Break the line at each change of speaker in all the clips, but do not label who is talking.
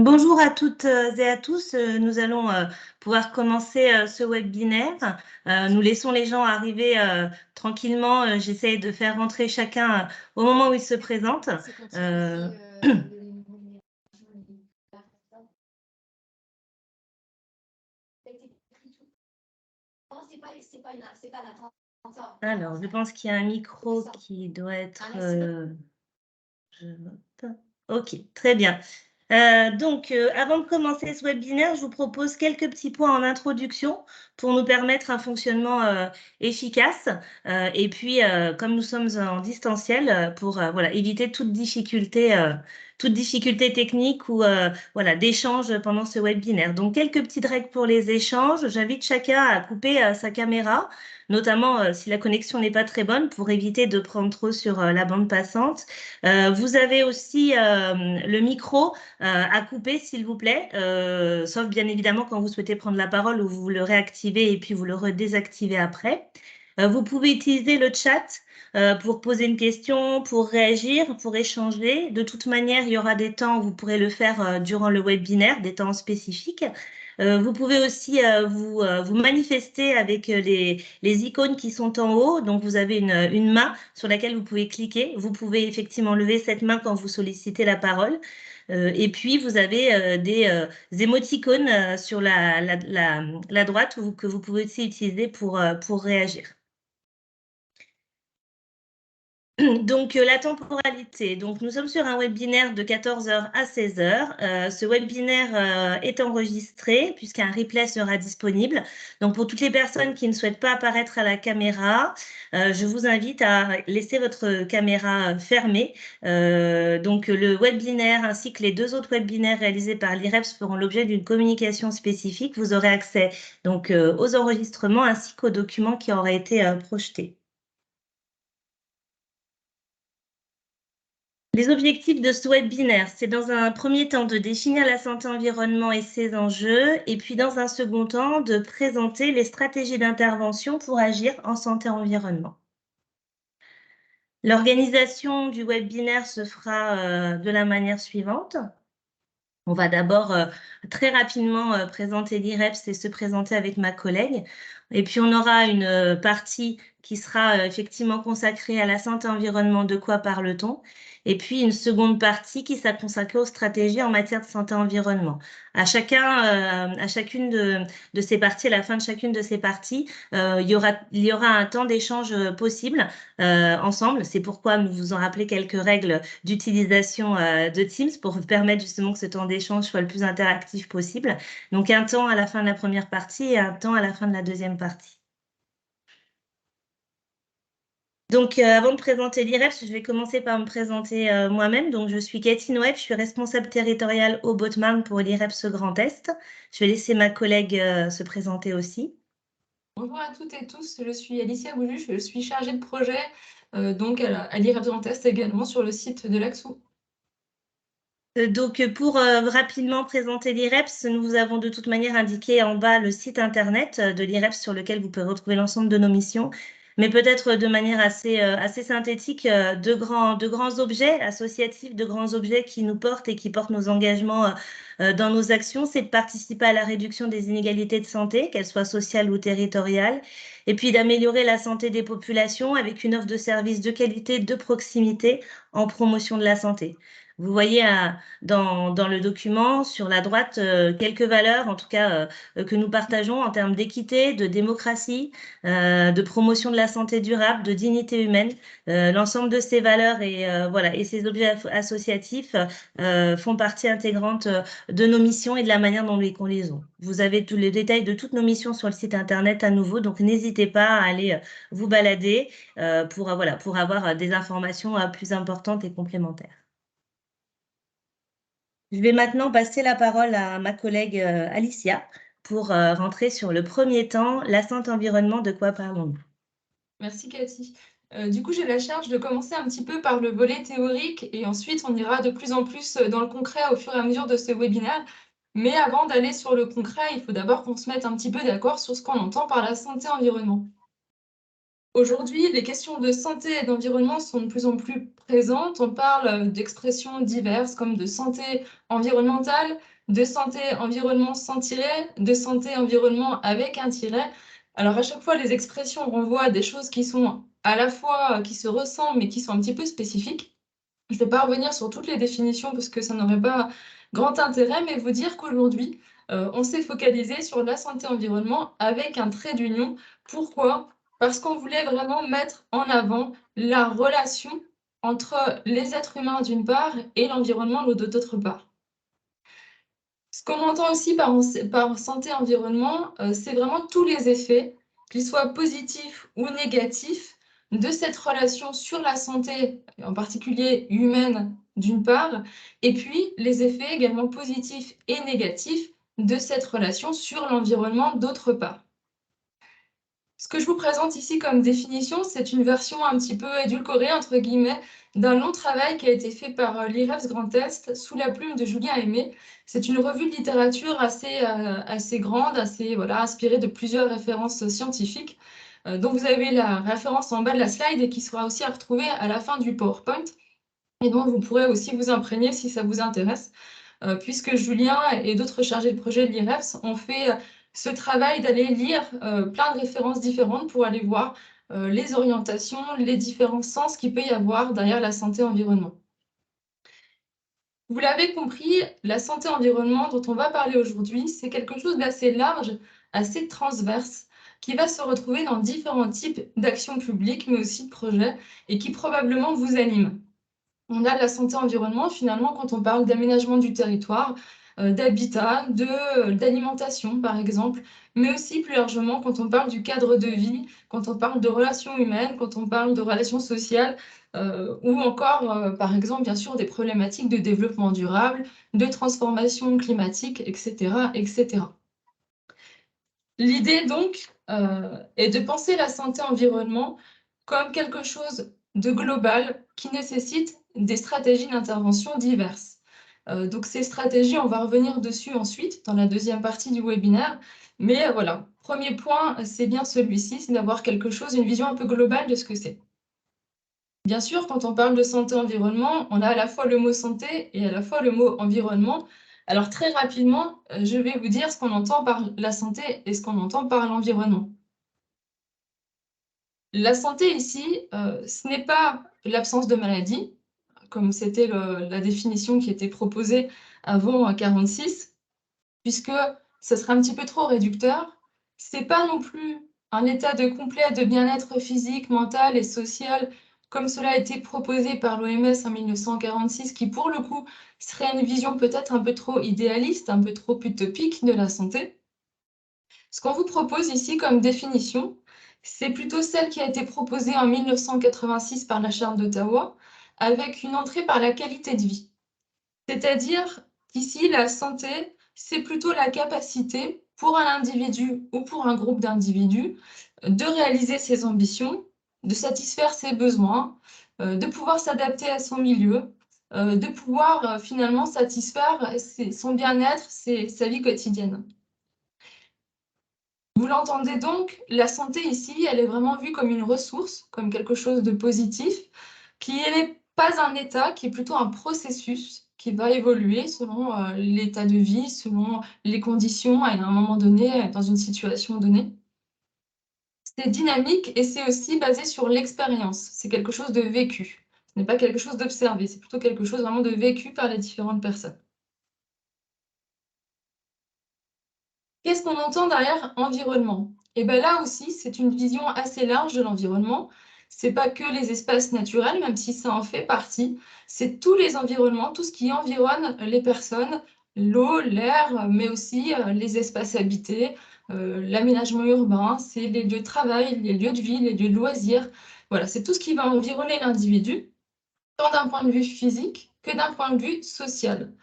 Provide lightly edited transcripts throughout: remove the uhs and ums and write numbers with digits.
Bonjour à toutes et à tous. Nous allons pouvoir commencer ce webinaire. Nous laissons les gens arriver tranquillement. J'essaie de faire rentrer chacun au moment où il se présente. Alors, je pense qu'il y a un micro qui doit être... je note. Ok, très bien. Donc, avant de commencer ce webinaire, je vous propose quelques petits points en introduction pour nous permettre un fonctionnement efficace. Et puis, comme nous sommes en distanciel, pour voilà, éviter toute difficulté technique ou voilà, d'échange pendant ce webinaire. Donc, quelques petites règles pour les échanges. J'invite chacun à couper sa caméra, notamment si la connexion n'est pas très bonne, pour éviter de prendre trop sur la bande passante. Vous avez aussi le micro à couper, s'il vous plaît, sauf bien évidemment quand vous souhaitez prendre la parole ou vous le réactivez et puis vous le redésactivez après. Vous pouvez utiliser le chat pour poser une question, pour réagir, pour échanger. De toute manière, il y aura des temps où vous pourrez le faire durant le webinaire, des temps spécifiques. Vous pouvez aussi vous manifester avec les icônes qui sont en haut. Donc, vous avez une main sur laquelle vous pouvez cliquer. Vous pouvez effectivement lever cette main quand vous sollicitez la parole. Et puis, vous avez des émoticônes sur la droite que vous pouvez aussi utiliser pour réagir. Donc, la temporalité. Donc, nous sommes sur un webinaire de 14h à 16h. Ce webinaire est enregistré puisqu'un replay sera disponible. Donc, pour toutes les personnes qui ne souhaitent pas apparaître à la caméra, je vous invite à laisser votre caméra fermée. Donc, le webinaire ainsi que les deux autres webinaires réalisés par l'IREPS feront l'objet d'une communication spécifique. Vous aurez accès donc aux enregistrements ainsi qu'aux documents qui auraient été projetés. Les objectifs de ce webinaire, c'est dans un premier temps de définir la santé environnement et ses enjeux, et puis dans un second temps de présenter les stratégies d'intervention pour agir en santé environnement. L'organisation du webinaire se fera de la manière suivante. On va d'abord très rapidement présenter l'IREPS et se présenter avec ma collègue. Et puis, on aura une partie qui sera effectivement consacrée à la santé environnement, de quoi parle-t-on? Et puis, une seconde partie qui sera consacrée aux stratégies en matière de santé environnement. À chacune de ces parties, à la fin de chacune de ces parties, il y aura un temps d'échange possible ensemble. C'est pourquoi nous vous en rappelons quelques règles d'utilisation de Teams pour vous permettre justement que ce temps d'échange soit le plus interactif possible. Donc, un temps à la fin de la première partie et un temps à la fin de la deuxième partie. Donc, avant de présenter l'IREPS, je vais commencer par me présenter moi-même. Donc, je suis Cathy Noël, je suis responsable territoriale au Haute-Marne pour l'IREPS Grand Est. Je vais laisser ma collègue se présenter aussi.
Bonjour à toutes et tous, je suis Alicia Bouju, je suis chargée de projet donc à l'IREPS Grand Est également sur le site de l'Axou.
Donc, pour rapidement présenter l'IREPS, nous avons de toute manière indiqué en bas le site internet de l'IREPS sur lequel vous pouvez retrouver l'ensemble de nos missions, mais peut-être de manière assez synthétique, de grands objets associatifs, de grands objets qui nous portent et qui portent nos engagements dans nos actions, c'est de participer à la réduction des inégalités de santé, qu'elles soient sociales ou territoriales, et puis d'améliorer la santé des populations avec une offre de services de qualité, de proximité en promotion de la santé. Vous voyez dans le document, sur la droite, quelques valeurs, en tout cas, que nous partageons en termes d'équité, de démocratie, de promotion de la santé durable, de dignité humaine. L'ensemble de ces valeurs et ces objets associatifs font partie intégrante de nos missions et de la manière dont nous les conduisons. Vous avez tous les détails de toutes nos missions sur le site internet à nouveau, donc n'hésitez pas à aller vous balader pour avoir des informations plus importantes et complémentaires. Je vais maintenant passer la parole à ma collègue Alicia pour rentrer sur le premier temps, la santé environnement, de quoi parlons-nous?
Merci Cathy. Du coup, j'ai la charge de commencer un petit peu par le volet théorique et ensuite on ira de plus en plus dans le concret au fur et à mesure de ce webinaire. Mais avant d'aller sur le concret, il faut d'abord qu'on se mette un petit peu d'accord sur ce qu'on entend par la santé environnement. Aujourd'hui, les questions de santé et d'environnement sont de plus en plus présentes. On parle d'expressions diverses comme de santé environnementale, de santé environnement sans tiret, de santé environnement avec un tiret. Alors à chaque fois, les expressions renvoient à des choses qui sont à la fois qui se ressemblent mais qui sont un petit peu spécifiques. Je ne vais pas revenir sur toutes les définitions parce que ça n'aurait pas grand intérêt, mais vous dire qu'aujourd'hui, on s'est focalisé sur la santé environnement avec un trait d'union. Pourquoi? Parce qu'on voulait vraiment mettre en avant la relation entre les êtres humains d'une part et l'environnement d'autre part. Ce qu'on entend aussi par santé environnement, c'est vraiment tous les effets, qu'ils soient positifs ou négatifs, de cette relation sur la santé, en particulier humaine d'une part, et puis les effets également positifs et négatifs de cette relation sur l'environnement d'autre part. Ce que je vous présente ici comme définition, c'est une version un petit peu édulcorée, entre guillemets, d'un long travail qui a été fait par l'IREFS Grand Est sous la plume de Julien Aimé. C'est une revue de littérature assez grande, inspirée de plusieurs références scientifiques, dont vous avez la référence en bas de la slide et qui sera aussi à retrouver à la fin du PowerPoint, et dont vous pourrez aussi vous imprégner si ça vous intéresse. Puisque Julien et d'autres chargés de projet de l'IREFS ont fait ce travail d'aller lire plein de références différentes pour aller voir les orientations, les différents sens qu'il peut y avoir derrière la santé-environnement. Vous l'avez compris, la santé-environnement dont on va parler aujourd'hui, c'est quelque chose d'assez large, assez transverse, qui va se retrouver dans différents types d'actions publiques, mais aussi de projets, et qui probablement vous animent. On a la santé-environnement, finalement, quand on parle d'aménagement du territoire, d'habitat, d'alimentation, par exemple, mais aussi plus largement quand on parle du cadre de vie, quand on parle de relations humaines, quand on parle de relations sociales, ou encore, par exemple, bien sûr, des problématiques de développement durable, de transformation climatique, etc., etc. L'idée, donc, est de penser la santé-environnement comme quelque chose de global qui nécessite des stratégies d'intervention diverses. Donc ces stratégies, on va revenir dessus ensuite dans la deuxième partie du webinaire. Mais voilà, premier point, c'est bien celui-ci, c'est d'avoir quelque chose, une vision un peu globale de ce que c'est. Bien sûr, quand on parle de santé-environnement, on a à la fois le mot santé et à la fois le mot environnement. Alors très rapidement, je vais vous dire ce qu'on entend par la santé et ce qu'on entend par l'environnement. La santé ici, ce n'est pas l'absence de maladie, comme c'était la définition qui était proposée avant 1946, puisque ce serait un petit peu trop réducteur. Ce n'est pas non plus un état de complet de bien-être physique, mental et social, comme cela a été proposé par l'OMS en 1946, qui pour le coup serait une vision peut-être un peu trop idéaliste, un peu trop utopique de la santé. Ce qu'on vous propose ici comme définition, c'est plutôt celle qui a été proposée en 1986 par la Charte d'Ottawa, avec une entrée par la qualité de vie. C'est-à-dire qu'ici, la santé, c'est plutôt la capacité pour un individu ou pour un groupe d'individus de réaliser ses ambitions, de satisfaire ses besoins, de pouvoir s'adapter à son milieu, de pouvoir finalement satisfaire son bien-être, sa vie quotidienne. Vous l'entendez donc, la santé ici, elle est vraiment vue comme une ressource, comme quelque chose de positif, qui n'est pas un état, qui est plutôt un processus qui va évoluer selon l'état de vie, selon les conditions à un moment donné, dans une situation donnée. C'est dynamique et c'est aussi basé sur l'expérience. C'est quelque chose de vécu. Ce n'est pas quelque chose d'observé, c'est plutôt quelque chose vraiment de vécu par les différentes personnes. Qu'est-ce qu'on entend derrière environnement? Et bien là aussi, c'est une vision assez large de l'environnement. Ce n'est pas que les espaces naturels, même si ça en fait partie. C'est tous les environnements, tout ce qui environne les personnes, l'eau, l'air, mais aussi les espaces habités, l'aménagement urbain, c'est les lieux de travail, les lieux de vie, les lieux de loisirs. Voilà, c'est tout ce qui va environner l'individu, tant d'un point de vue physique que d'un point de vue social.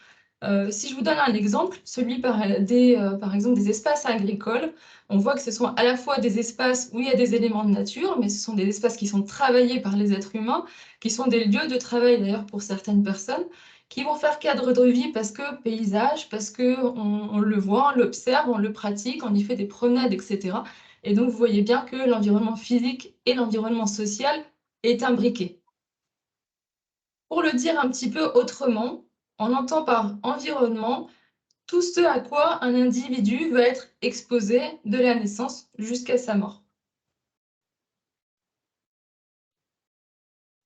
Si je vous donne un exemple, celui par exemple des espaces agricoles, on voit que ce sont à la fois des espaces où il y a des éléments de nature, mais ce sont des espaces qui sont travaillés par les êtres humains, qui sont des lieux de travail d'ailleurs pour certaines personnes, qui vont faire cadre de vie parce que paysage, parce qu'on le voit, on l'observe, on le pratique, on y fait des promenades, etc. Et donc, vous voyez bien que l'environnement physique et l'environnement social est imbriqué. Pour le dire un petit peu autrement, on entend par environnement tout ce à quoi un individu va être exposé de la naissance jusqu'à sa mort.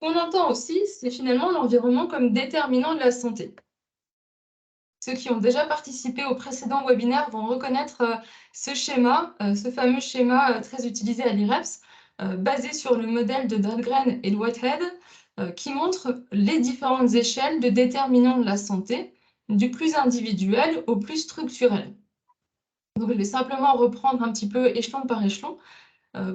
Ce qu'on entend aussi, c'est finalement l'environnement comme déterminant de la santé. Ceux qui ont déjà participé au précédent webinaire vont reconnaître ce schéma, ce fameux schéma très utilisé à l'IREPS, basé sur le modèle de Dahlgren et de Whitehead, qui montre les différentes échelles de déterminants de la santé, du plus individuel au plus structurel. Donc, je vais simplement reprendre un petit peu échelon par échelon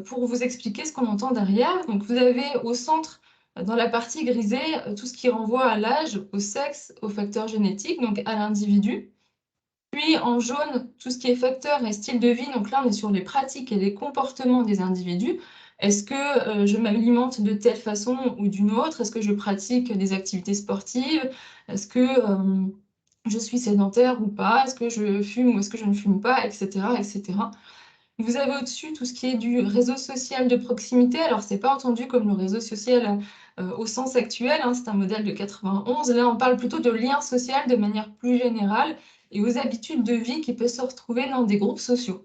pour vous expliquer ce qu'on entend derrière. Donc, vous avez au centre, dans la partie grisée, tout ce qui renvoie à l'âge, au sexe, aux facteurs génétiques, donc à l'individu. Puis en jaune, tout ce qui est facteurs et style de vie. Donc là, on est sur les pratiques et les comportements des individus. Est-ce que je m'alimente de telle façon ou d'une autre? Est-ce que je pratique des activités sportives? Est-ce que je suis sédentaire ou pas? Est-ce que je fume ou est-ce que je ne fume pas? Etc., etc. Vous avez au-dessus tout ce qui est du réseau social de proximité. Alors, c'est pas entendu comme le réseau social au sens actuel, hein, c'est un modèle de 91. Là, on parle plutôt de lien social de manière plus générale et aux habitudes de vie qui peuvent se retrouver dans des groupes sociaux.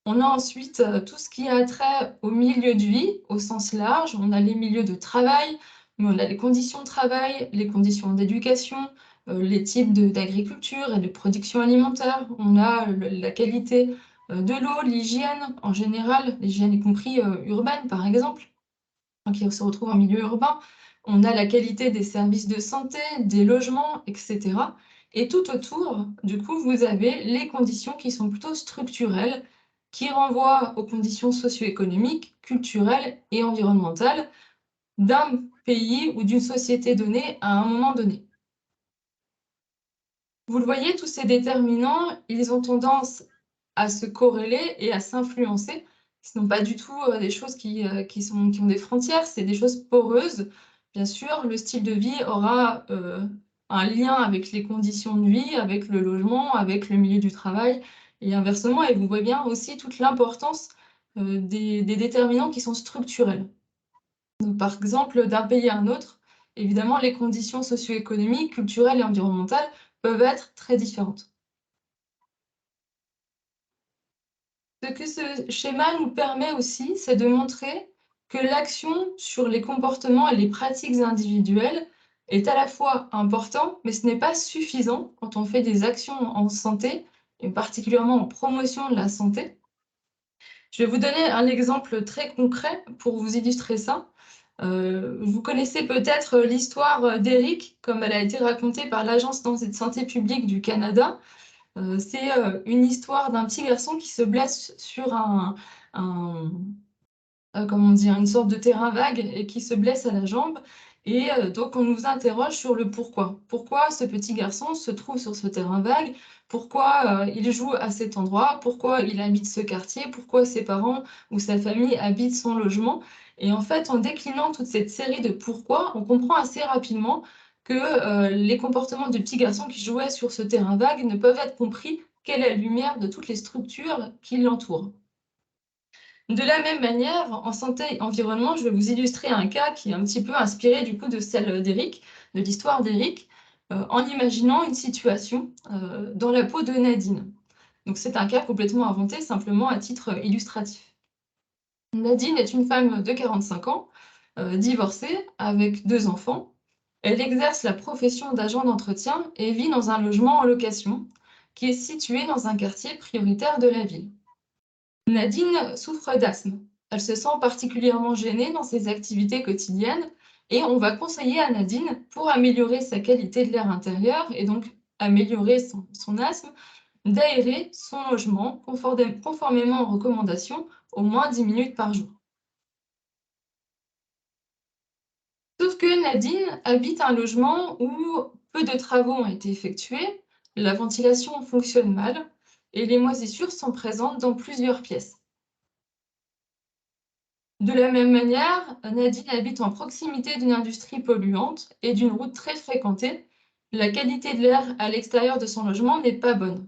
On a ensuite tout ce qui a trait au milieu de vie au sens large. On a les milieux de travail, mais on a les conditions de travail, les conditions d'éducation, les types d'agriculture et de production alimentaire. On a la qualité de l'eau, l'hygiène en général, l'hygiène y compris urbaine par exemple, hein, qui se retrouve en milieu urbain. On a la qualité des services de santé, des logements, etc. Et tout autour, du coup, vous avez les conditions qui sont plutôt structurelles, qui renvoient aux conditions socio-économiques, culturelles et environnementales d'un pays ou d'une société donnée à un moment donné. Vous le voyez, tous ces déterminants, ils ont tendance à se corréler et à s'influencer. Ce ne sont pas du tout des choses qui ont des frontières, c'est des choses poreuses. Bien sûr, le style de vie aura un lien avec les conditions de vie, avec le logement, avec le milieu du travail et inversement. Et vous voyez bien aussi toute l'importance des déterminants qui sont structurels. Donc, par exemple, d'un pays à un autre, évidemment, les conditions socio-économiques, culturelles et environnementales peuvent être très différentes. Ce que ce schéma nous permet aussi, c'est de montrer que l'action sur les comportements et les pratiques individuelles est à la fois important, mais ce n'est pas suffisant quand on fait des actions en santé, et particulièrement en promotion de la santé. Je vais vous donner un exemple très concret pour vous illustrer ça. Vous connaissez peut-être l'histoire d'Eric, comme elle a été racontée par l'Agence de santé publique du Canada. C'est une histoire d'un petit garçon qui se blesse sur comment dire, une sorte de terrain vague et qui se blesse à la jambe. Et donc, on nous interroge sur le pourquoi. Pourquoi ce petit garçon se trouve sur ce terrain vague? Pourquoi il joue à cet endroit? Pourquoi il habite ce quartier? Pourquoi ses parents ou sa famille habitent son logement? Et en fait, en déclinant toute cette série de pourquoi, on comprend assez rapidement que les comportements du petit garçon qui jouait sur ce terrain vague ne peuvent être compris qu'à la lumière de toutes les structures qui l'entourent. De la même manière, en santé et environnement, je vais vous illustrer un cas qui est un petit peu inspiré du coup de celle d'Eric, de l'histoire d'Eric, en imaginant une situation dans la peau de Nadine. Donc c'est un cas complètement inventé, simplement à titre illustratif. Nadine est une femme de 45 ans, divorcée, avec 2 enfants. Elle exerce la profession d'agent d'entretien et vit dans un logement en location qui est situé dans un quartier prioritaire de la ville. Nadine souffre d'asthme. Elle se sent particulièrement gênée dans ses activités quotidiennes et on va conseiller à Nadine, pour améliorer sa qualité de l'air intérieur et donc améliorer son asthme, d'aérer son logement conformément aux recommandations au moins 10 minutes par jour. Sauf que Nadine habite un logement où peu de travaux ont été effectués, la ventilation fonctionne mal et les moisissures sont présentes dans plusieurs pièces. De la même manière, Nadine habite en proximité d'une industrie polluante et d'une route très fréquentée. La qualité de l'air à l'extérieur de son logement n'est pas bonne.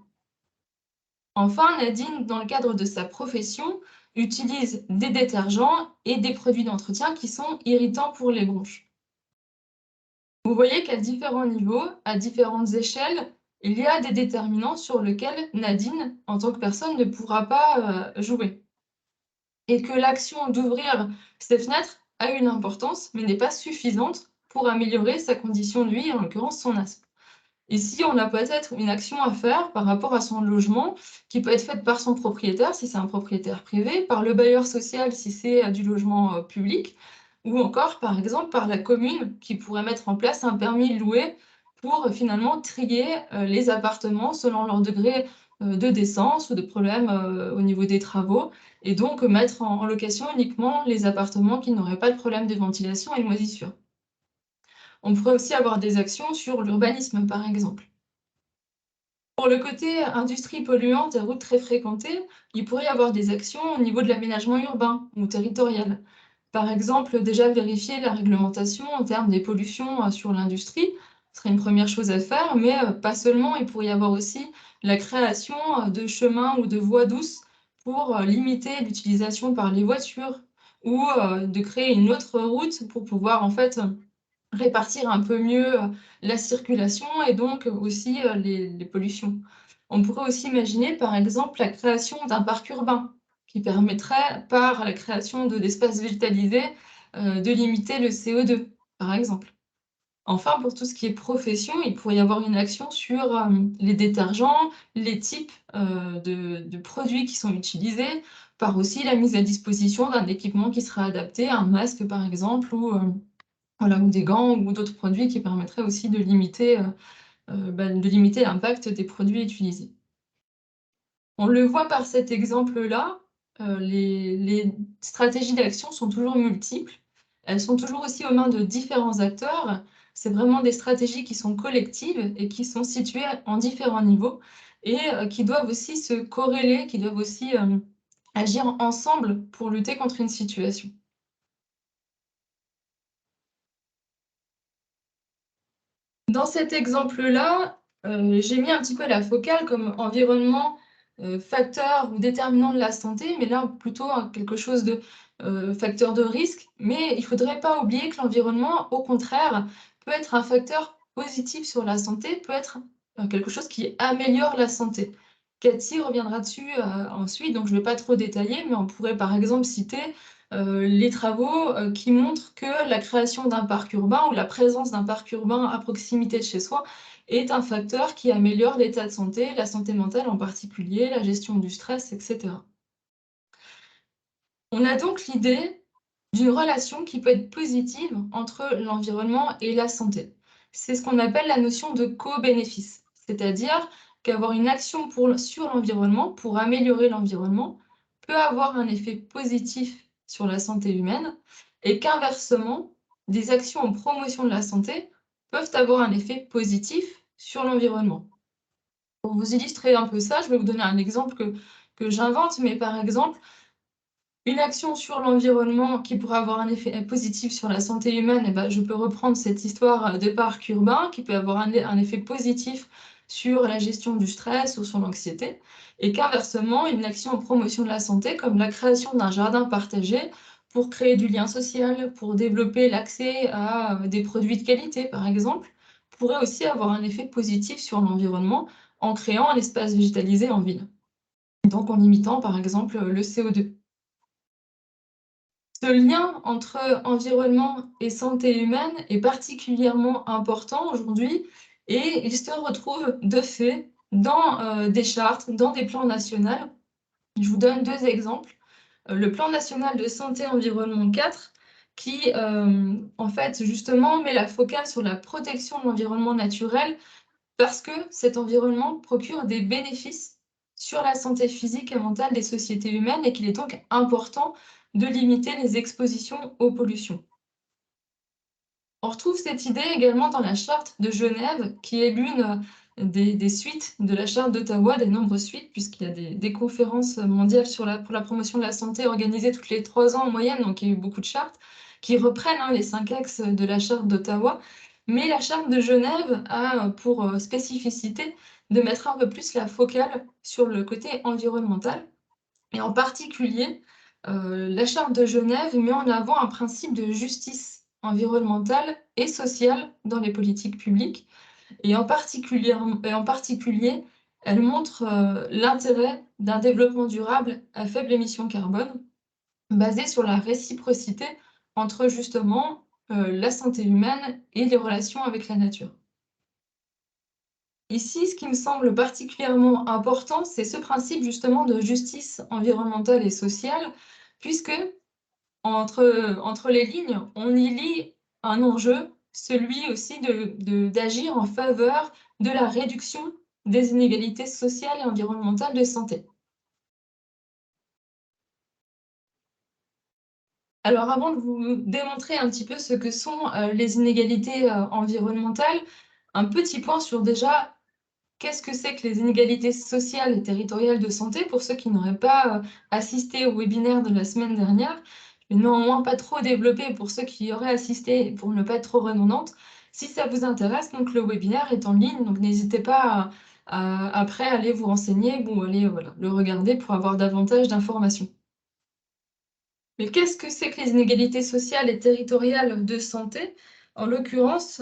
Enfin, Nadine, dans le cadre de sa profession, utilise des détergents et des produits d'entretien qui sont irritants pour les bronches. Vous voyez qu'à différents niveaux, à différentes échelles, il y a des déterminants sur lesquels Nadine, en tant que personne, ne pourra pas jouer. Et que l'action d'ouvrir ces fenêtres a une importance, mais n'est pas suffisante pour améliorer sa condition de vie, en l'occurrence son asthme. Ici, on a peut-être une action à faire par rapport à son logement, qui peut être faite par son propriétaire, si c'est un propriétaire privé, par le bailleur social, si c'est du logement public, ou encore, par exemple, par la commune, qui pourrait mettre en place un permis loué pour finalement trier les appartements selon leur degré de décence ou de problème au niveau des travaux, et donc mettre en location uniquement les appartements qui n'auraient pas de problème de ventilation et de moisissure. On pourrait aussi avoir des actions sur l'urbanisme, par exemple. Pour le côté industrie polluante et routes très fréquentées, il pourrait y avoir des actions au niveau de l'aménagement urbain ou territorial. Par exemple, déjà vérifier la réglementation en termes des pollutions sur l'industrie, ce serait une première chose à faire, mais pas seulement, il pourrait y avoir aussi la création de chemins ou de voies douces pour limiter l'utilisation par les voitures ou de créer une autre route pour pouvoir en fait répartir un peu mieux la circulation et donc aussi les pollutions. On pourrait aussi imaginer, par exemple, la création d'un parc urbain qui permettrait, par la création d'espaces végétalisés, de limiter le CO2, par exemple. Enfin, pour tout ce qui est profession, il pourrait y avoir une action sur les détergents, les types de produits qui sont utilisés, par aussi la mise à disposition d'un équipement qui sera adapté, un masque par exemple, ou voilà, ou des gants ou d'autres produits qui permettraient aussi de limiter l'impact des produits utilisés. On le voit par cet exemple-là, les stratégies d'action sont toujours multiples. Elles sont toujours aussi aux mains de différents acteurs. C'est vraiment des stratégies qui sont collectives et qui sont situées en différents niveaux et qui doivent aussi se corréler, qui doivent aussi agir ensemble pour lutter contre une situation. Dans cet exemple-là, j'ai mis un petit peu la focale comme environnement, facteur ou déterminant de la santé, mais là plutôt quelque chose de facteur de risque. Mais il ne faudrait pas oublier que l'environnement, au contraire, peut être un facteur positif sur la santé, peut être quelque chose qui améliore la santé. Cathy reviendra dessus ensuite, donc je ne vais pas trop détailler, mais on pourrait par exemple citer les travaux qui montrent que la création d'un parc urbain ou la présence d'un parc urbain à proximité de chez soi est un facteur qui améliore l'état de santé, la santé mentale en particulier, la gestion du stress, etc. On a donc l'idée d'une relation qui peut être positive entre l'environnement et la santé. C'est ce qu'on appelle la notion de co-bénéfice, c'est-à-dire qu'avoir une action sur l'environnement pour améliorer l'environnement peut avoir un effet positif sur la santé humaine et qu'inversement, des actions en promotion de la santé peuvent avoir un effet positif sur l'environnement. Pour vous illustrer un peu ça, je vais vous donner un exemple que j'invente, mais par exemple, une action sur l'environnement qui pourrait avoir un effet positif sur la santé humaine, eh ben, je peux reprendre cette histoire de parc urbain qui peut avoir un effet positif sur la gestion du stress ou sur l'anxiété, et qu'inversement, une action en promotion de la santé, comme la création d'un jardin partagé pour créer du lien social, pour développer l'accès à des produits de qualité, par exemple, pourrait aussi avoir un effet positif sur l'environnement en créant un espace végétalisé en ville. Donc en limitant, par exemple, le CO2. Ce lien entre environnement et santé humaine est particulièrement important aujourd'hui et il se retrouve de fait dans des chartes, dans des plans nationaux. Je vous donne deux exemples. Le plan national de santé environnement 4 qui, en fait, justement, met la focale sur la protection de l'environnement naturel parce que cet environnement procure des bénéfices sur la santé physique et mentale des sociétés humaines et qu'il est donc important de limiter les expositions aux pollutions. On retrouve cette idée également dans la charte de Genève, qui est l'une des suites de la charte d'Ottawa, des nombreuses suites, puisqu'il y a des conférences mondiales pour la promotion de la santé organisées toutes les 3 ans en moyenne, donc il y a eu beaucoup de chartes, qui reprennent les 5 axes de la charte d'Ottawa. Mais la Charte de Genève a pour spécificité de mettre un peu plus la focale sur le côté environnemental. Et en particulier, la Charte de Genève met en avant un principe de justice environnementale et sociale dans les politiques publiques. Et en particulier, elle montre l'intérêt d'un développement durable à faible émission carbone, basé sur la réciprocité entre justement la santé humaine et les relations avec la nature. Ici, ce qui me semble particulièrement important, c'est ce principe justement de justice environnementale et sociale, puisque entre les lignes, on y lit un enjeu, celui aussi d'agir en faveur de la réduction des inégalités sociales et environnementales de santé. Alors, avant de vous démontrer un petit peu ce que sont les inégalités environnementales, un petit point sur déjà qu'est-ce que c'est que les inégalités sociales et territoriales de santé pour ceux qui n'auraient pas assisté au webinaire de la semaine dernière. Je vais néanmoins pas trop développer pour ceux qui y auraient assisté pour ne pas être trop redondante. Si ça vous intéresse, donc le webinaire est en ligne, donc n'hésitez pas après à aller vous renseigner ou aller le regarder pour avoir davantage d'informations. Mais qu'est-ce que c'est que les inégalités sociales et territoriales de santé? En l'occurrence,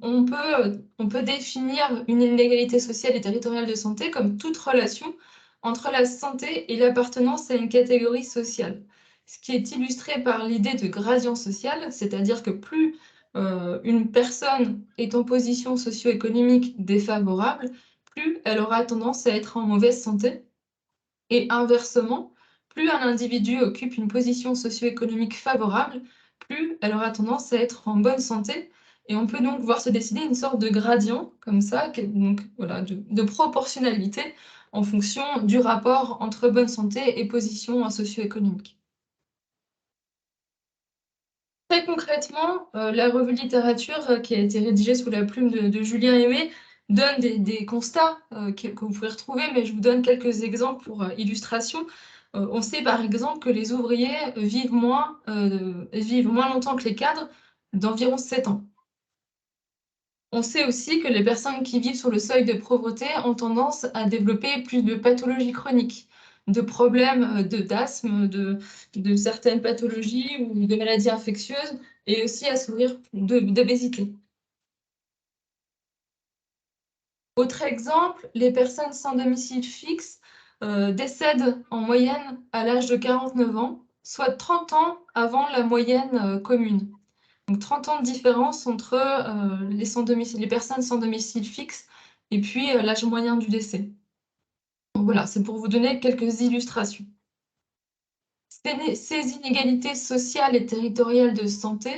on peut définir une inégalité sociale et territoriale de santé comme toute relation entre la santé et l'appartenance à une catégorie sociale. Ce qui est illustré par l'idée de gradient social, c'est-à-dire que plus une personne est en position socio-économique défavorable, plus elle aura tendance à être en mauvaise santé. Et inversement, plus un individu occupe une position socio-économique favorable, plus elle aura tendance à être en bonne santé. Et on peut donc voir se dessiner une sorte de gradient, comme ça, donc, voilà, de proportionnalité en fonction du rapport entre bonne santé et position socio-économique. Très concrètement, la revue littérature qui a été rédigée sous la plume de Julien Aimé donne des constats que vous pouvez retrouver, mais je vous donne quelques exemples pour illustration. On sait par exemple que les ouvriers vivent moins longtemps que les cadres, d'environ 7 ans. On sait aussi que les personnes qui vivent sur le seuil de pauvreté ont tendance à développer plus de pathologies chroniques, de problèmes d'asthme, de certaines pathologies ou de maladies infectieuses, et aussi à souffrir d'obésité. Autre exemple, les personnes sans domicile fixe décèdent en moyenne à l'âge de 49 ans, soit 30 ans avant la moyenne commune. Donc 30 ans de différence entre les personnes sans domicile fixe et puis l'âge moyen du décès. Donc voilà, c'est pour vous donner quelques illustrations. Ces inégalités sociales et territoriales de santé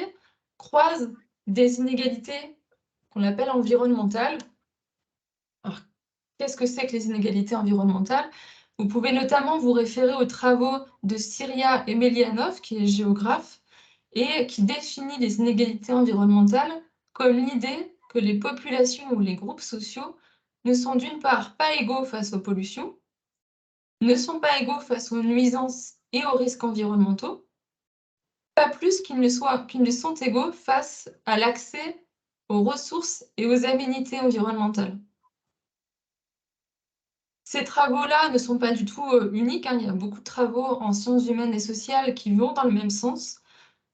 croisent des inégalités qu'on appelle environnementales. Alors, qu'est-ce que c'est que les inégalités environnementales? Vous pouvez notamment vous référer aux travaux de Syria Emelianov, qui est géographe, et qui définit les inégalités environnementales comme l'idée que les populations ou les groupes sociaux ne sont d'une part pas égaux face aux pollutions, ne sont pas égaux face aux nuisances et aux risques environnementaux, pas plus qu'ils ne sont égaux face à l'accès aux ressources et aux aménités environnementales. Ces travaux-là ne sont pas du tout uniques, hein. Il y a beaucoup de travaux en sciences humaines et sociales qui vont dans le même sens.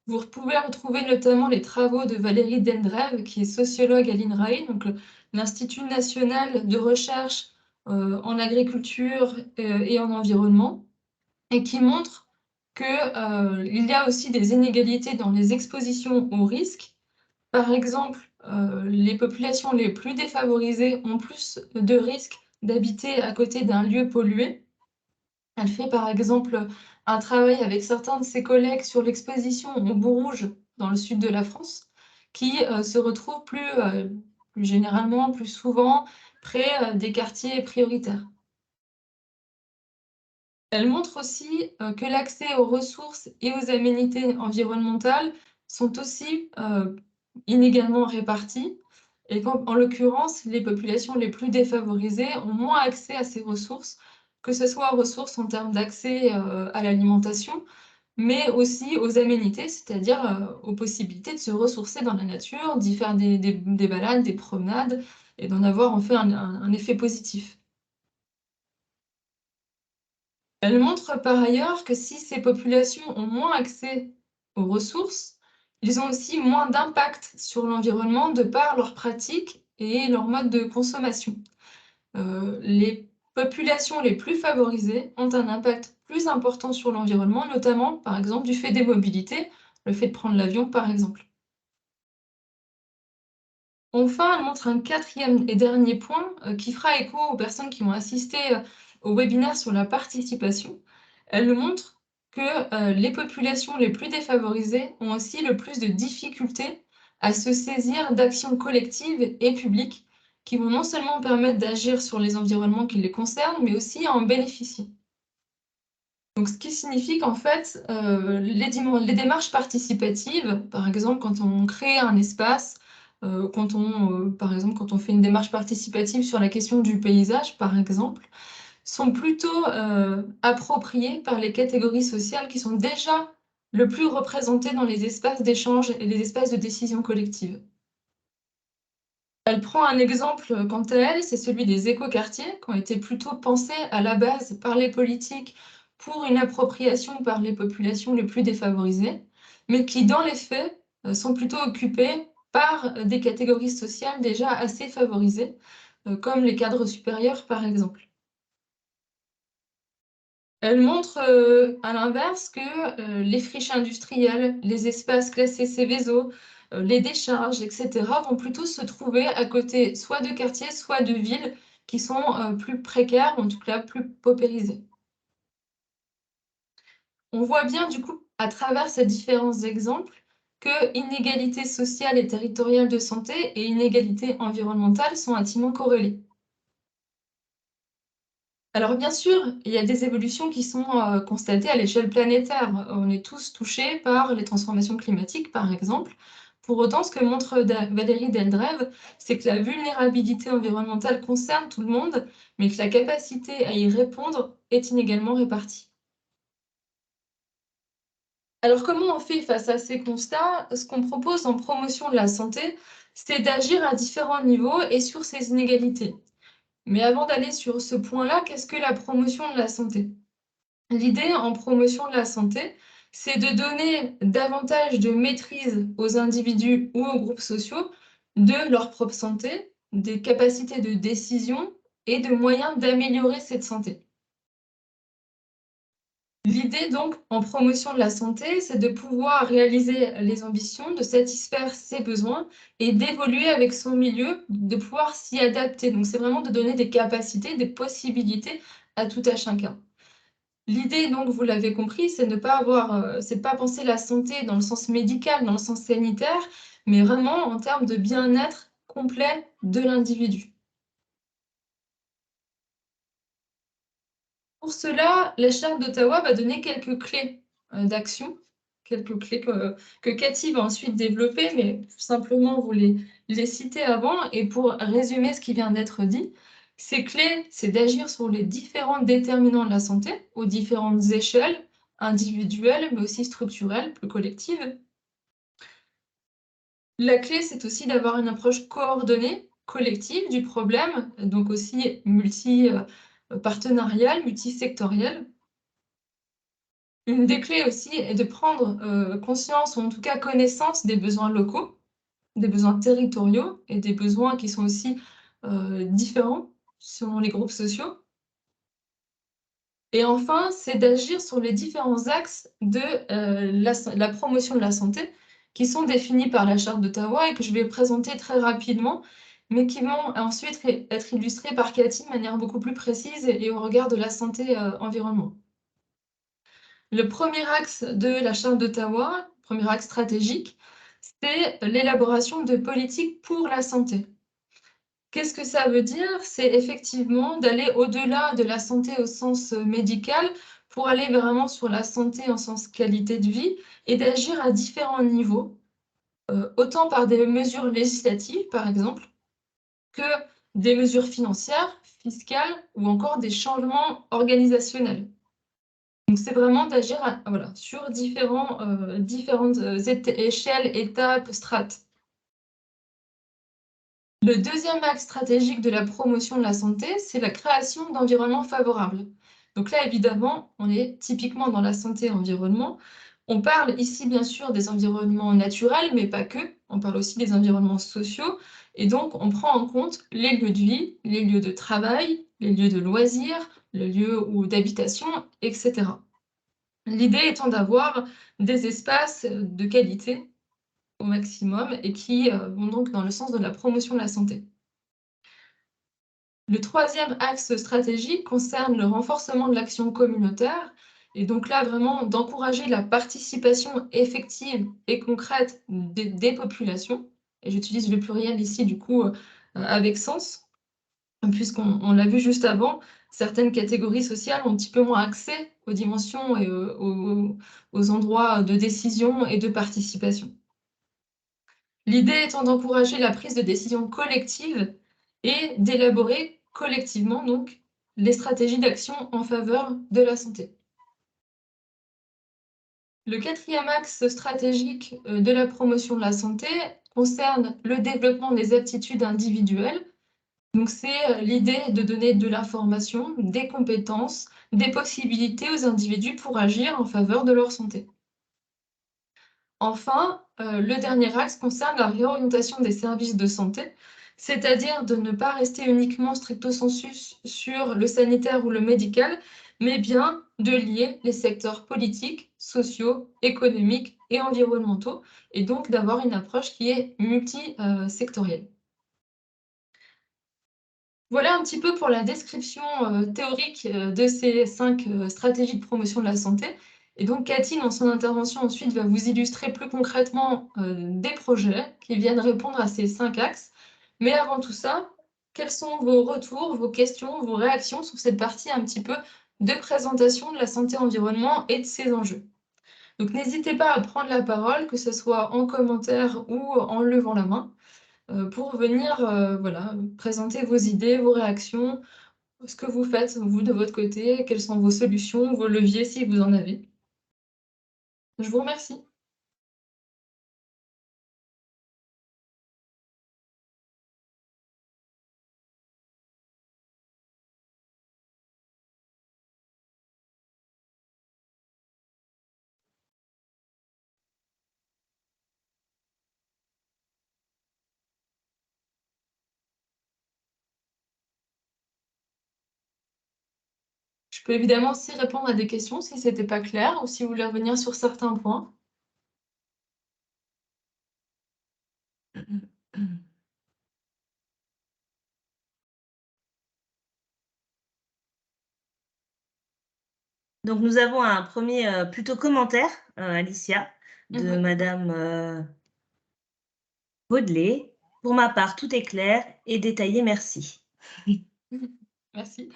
Vous pouvez retrouver notamment les travaux de Valérie Dendrev, qui est sociologue à l'INRAE, donc l'Institut national de recherche en agriculture et en environnement, et qui montre qu'il y a aussi des inégalités dans les expositions aux risques. Par exemple, les populations les plus défavorisées ont plus de risques d'habiter à côté d'un lieu pollué. Elle fait par exemple un travail avec certains de ses collègues sur l'exposition au Bourg-Rouge dans le sud de la France, qui se retrouvent plus généralement, plus souvent, près des quartiers prioritaires. Elle montre aussi que l'accès aux ressources et aux aménités environnementales sont aussi inégalement répartis, et qu'en l'occurrence, les populations les plus défavorisées ont moins accès à ces ressources, que ce soit aux ressources en termes d'accès à l'alimentation, mais aussi aux aménités, c'est-à-dire aux possibilités de se ressourcer dans la nature, d'y faire des balades, des promenades, et d'en avoir en fait un effet positif. Elle montre par ailleurs que si ces populations ont moins accès aux ressources, ils ont aussi moins d'impact sur l'environnement de par leurs pratiques et leur mode de consommation. Les populations les plus favorisées ont un impact plus important sur l'environnement, notamment, par exemple, du fait des mobilités, le fait de prendre l'avion, par exemple. Enfin, elle montre un quatrième et dernier point qui fera écho aux personnes qui ont assisté au webinaire sur la participation. Elle nous montre que les populations les plus défavorisées ont aussi le plus de difficultés à se saisir d'actions collectives et publiques qui vont non seulement permettre d'agir sur les environnements qui les concernent, mais aussi à en bénéficier. Donc, ce qui signifie qu'en fait, les démarches participatives, par exemple, quand on crée un espace, par exemple, quand on fait une démarche participative sur la question du paysage, par exemple, sont plutôt appropriées par les catégories sociales qui sont déjà le plus représentées dans les espaces d'échange et les espaces de décision collective. Elle prend un exemple quant à elle, c'est celui des écoquartiers, qui ont été plutôt pensés à la base par les politiques pour une appropriation par les populations les plus défavorisées, mais qui, dans les faits, sont plutôt occupés par des catégories sociales déjà assez favorisées, comme les cadres supérieurs, par exemple. Elle montre à l'inverse que les friches industrielles, les espaces classés Céveso, les décharges, etc., vont plutôt se trouver à côté soit de quartiers, soit de villes qui sont plus précaires, en tout cas plus paupérisées. On voit bien du coup, à travers ces différents exemples, que inégalité sociale et territoriale de santé et inégalité environnementale sont intimement corrélées. Alors bien sûr, il y a des évolutions qui sont constatées à l'échelle planétaire. On est tous touchés par les transformations climatiques, par exemple. Pour autant, ce que montre Valérie Deldrève, c'est que la vulnérabilité environnementale concerne tout le monde, mais que la capacité à y répondre est inégalement répartie. Alors comment on fait face à ces constats? Ce qu'on propose en promotion de la santé, c'est d'agir à différents niveaux et sur ces inégalités. Mais avant d'aller sur ce point-là, qu'est-ce que la promotion de la santé? L'idée en promotion de la santé, c'est de donner davantage de maîtrise aux individus ou aux groupes sociaux de leur propre santé, des capacités de décision et de moyens d'améliorer cette santé. L'idée donc en promotion de la santé, c'est de pouvoir réaliser les ambitions, de satisfaire ses besoins et d'évoluer avec son milieu, de pouvoir s'y adapter. Donc c'est vraiment de donner des capacités, des possibilités à tout à chacun. L'idée, donc, vous l'avez compris, c'est ne pas c'est pas penser la santé dans le sens médical, dans le sens sanitaire, mais vraiment en termes de bien-être complet de l'individu. Pour cela, la charte d'Ottawa va donner quelques clés d'action, quelques clés que Cathy va ensuite développer, mais simplement vous les citer avant. Et pour résumer ce qui vient d'être dit, ces clés, c'est d'agir sur les différents déterminants de la santé, aux différentes échelles, individuelles, mais aussi structurelles, plus collectives. La clé, c'est aussi d'avoir une approche coordonnée, collective du problème, donc aussi multi-partenariale, multisectorielle. Une des clés aussi est de prendre conscience, ou en tout cas connaissance des besoins locaux, des besoins territoriaux et des besoins qui sont aussi différents selon les groupes sociaux. Et enfin, c'est d'agir sur les différents axes de la promotion de la santé qui sont définis par la Charte d'Ottawa et que je vais présenter très rapidement, mais qui vont ensuite être illustrés par Cathy de manière beaucoup plus précise et au regard de la santé environnement. Le premier axe de la Charte d'Ottawa, premier axe stratégique, c'est l'élaboration de politiques pour la santé. Qu'est-ce que ça veut dire? C'est effectivement d'aller au-delà de la santé au sens médical pour aller vraiment sur la santé en sens qualité de vie et d'agir à différents niveaux, autant par des mesures législatives, par exemple, que des mesures financières, fiscales ou encore des changements organisationnels. Donc, c'est vraiment d'agir voilà, sur différentes échelles, étapes, strates. Le deuxième axe stratégique de la promotion de la santé, c'est la création d'environnements favorables. Donc là, évidemment, on est typiquement dans la santé-environnement. On parle ici, bien sûr, des environnements naturels, mais pas que. On parle aussi des environnements sociaux. Et donc, on prend en compte les lieux de vie, les lieux de travail, les lieux de loisirs, les lieux d'habitation, etc. L'idée étant d'avoir des espaces de qualité au maximum et qui vont donc dans le sens de la promotion de la santé. Le troisième axe stratégique concerne le renforcement de l'action communautaire et donc là vraiment d'encourager la participation effective et concrète des populations. Et j'utilise le pluriel ici du coup avec sens, puisqu'on l'a vu juste avant, certaines catégories sociales ont un petit peu moins accès aux dimensions et aux endroits de décision et de participation. L'idée étant d'encourager la prise de décision collective et d'élaborer collectivement donc les stratégies d'action en faveur de la santé. Le quatrième axe stratégique de la promotion de la santé concerne le développement des aptitudes individuelles. Donc c'est l'idée de donner de l'information, des compétences, des possibilités aux individus pour agir en faveur de leur santé. Enfin, le dernier axe concerne la réorientation des services de santé, c'est-à-dire de ne pas rester uniquement stricto sensu sur le sanitaire ou le médical, mais bien de lier les secteurs politiques, sociaux, économiques et environnementaux, et donc d'avoir une approche qui est multisectorielle. Voilà un petit peu pour la description théorique de ces 5 stratégies de promotion de la santé. Et donc, Cathy, dans son intervention ensuite, va vous illustrer plus concrètement des projets qui viennent répondre à ces 5 axes. Mais avant tout ça, quels sont vos retours, vos questions, vos réactions sur cette partie un petit peu de présentation de la santé-environnement et de ses enjeux? Donc, n'hésitez pas à prendre la parole, que ce soit en commentaire ou en levant la main, pour venir voilà, présenter vos idées, vos réactions, ce que vous faites, vous, de votre côté, quelles sont vos solutions, vos leviers, si vous en avez. Je vous remercie. Je peux évidemment aussi répondre à des questions si c'était pas clair ou si vous voulez revenir sur certains points.
Donc, nous avons un premier plutôt commentaire, Alicia, de Madame Baudelet. Pour ma part, tout est clair et détaillé, merci.
Merci.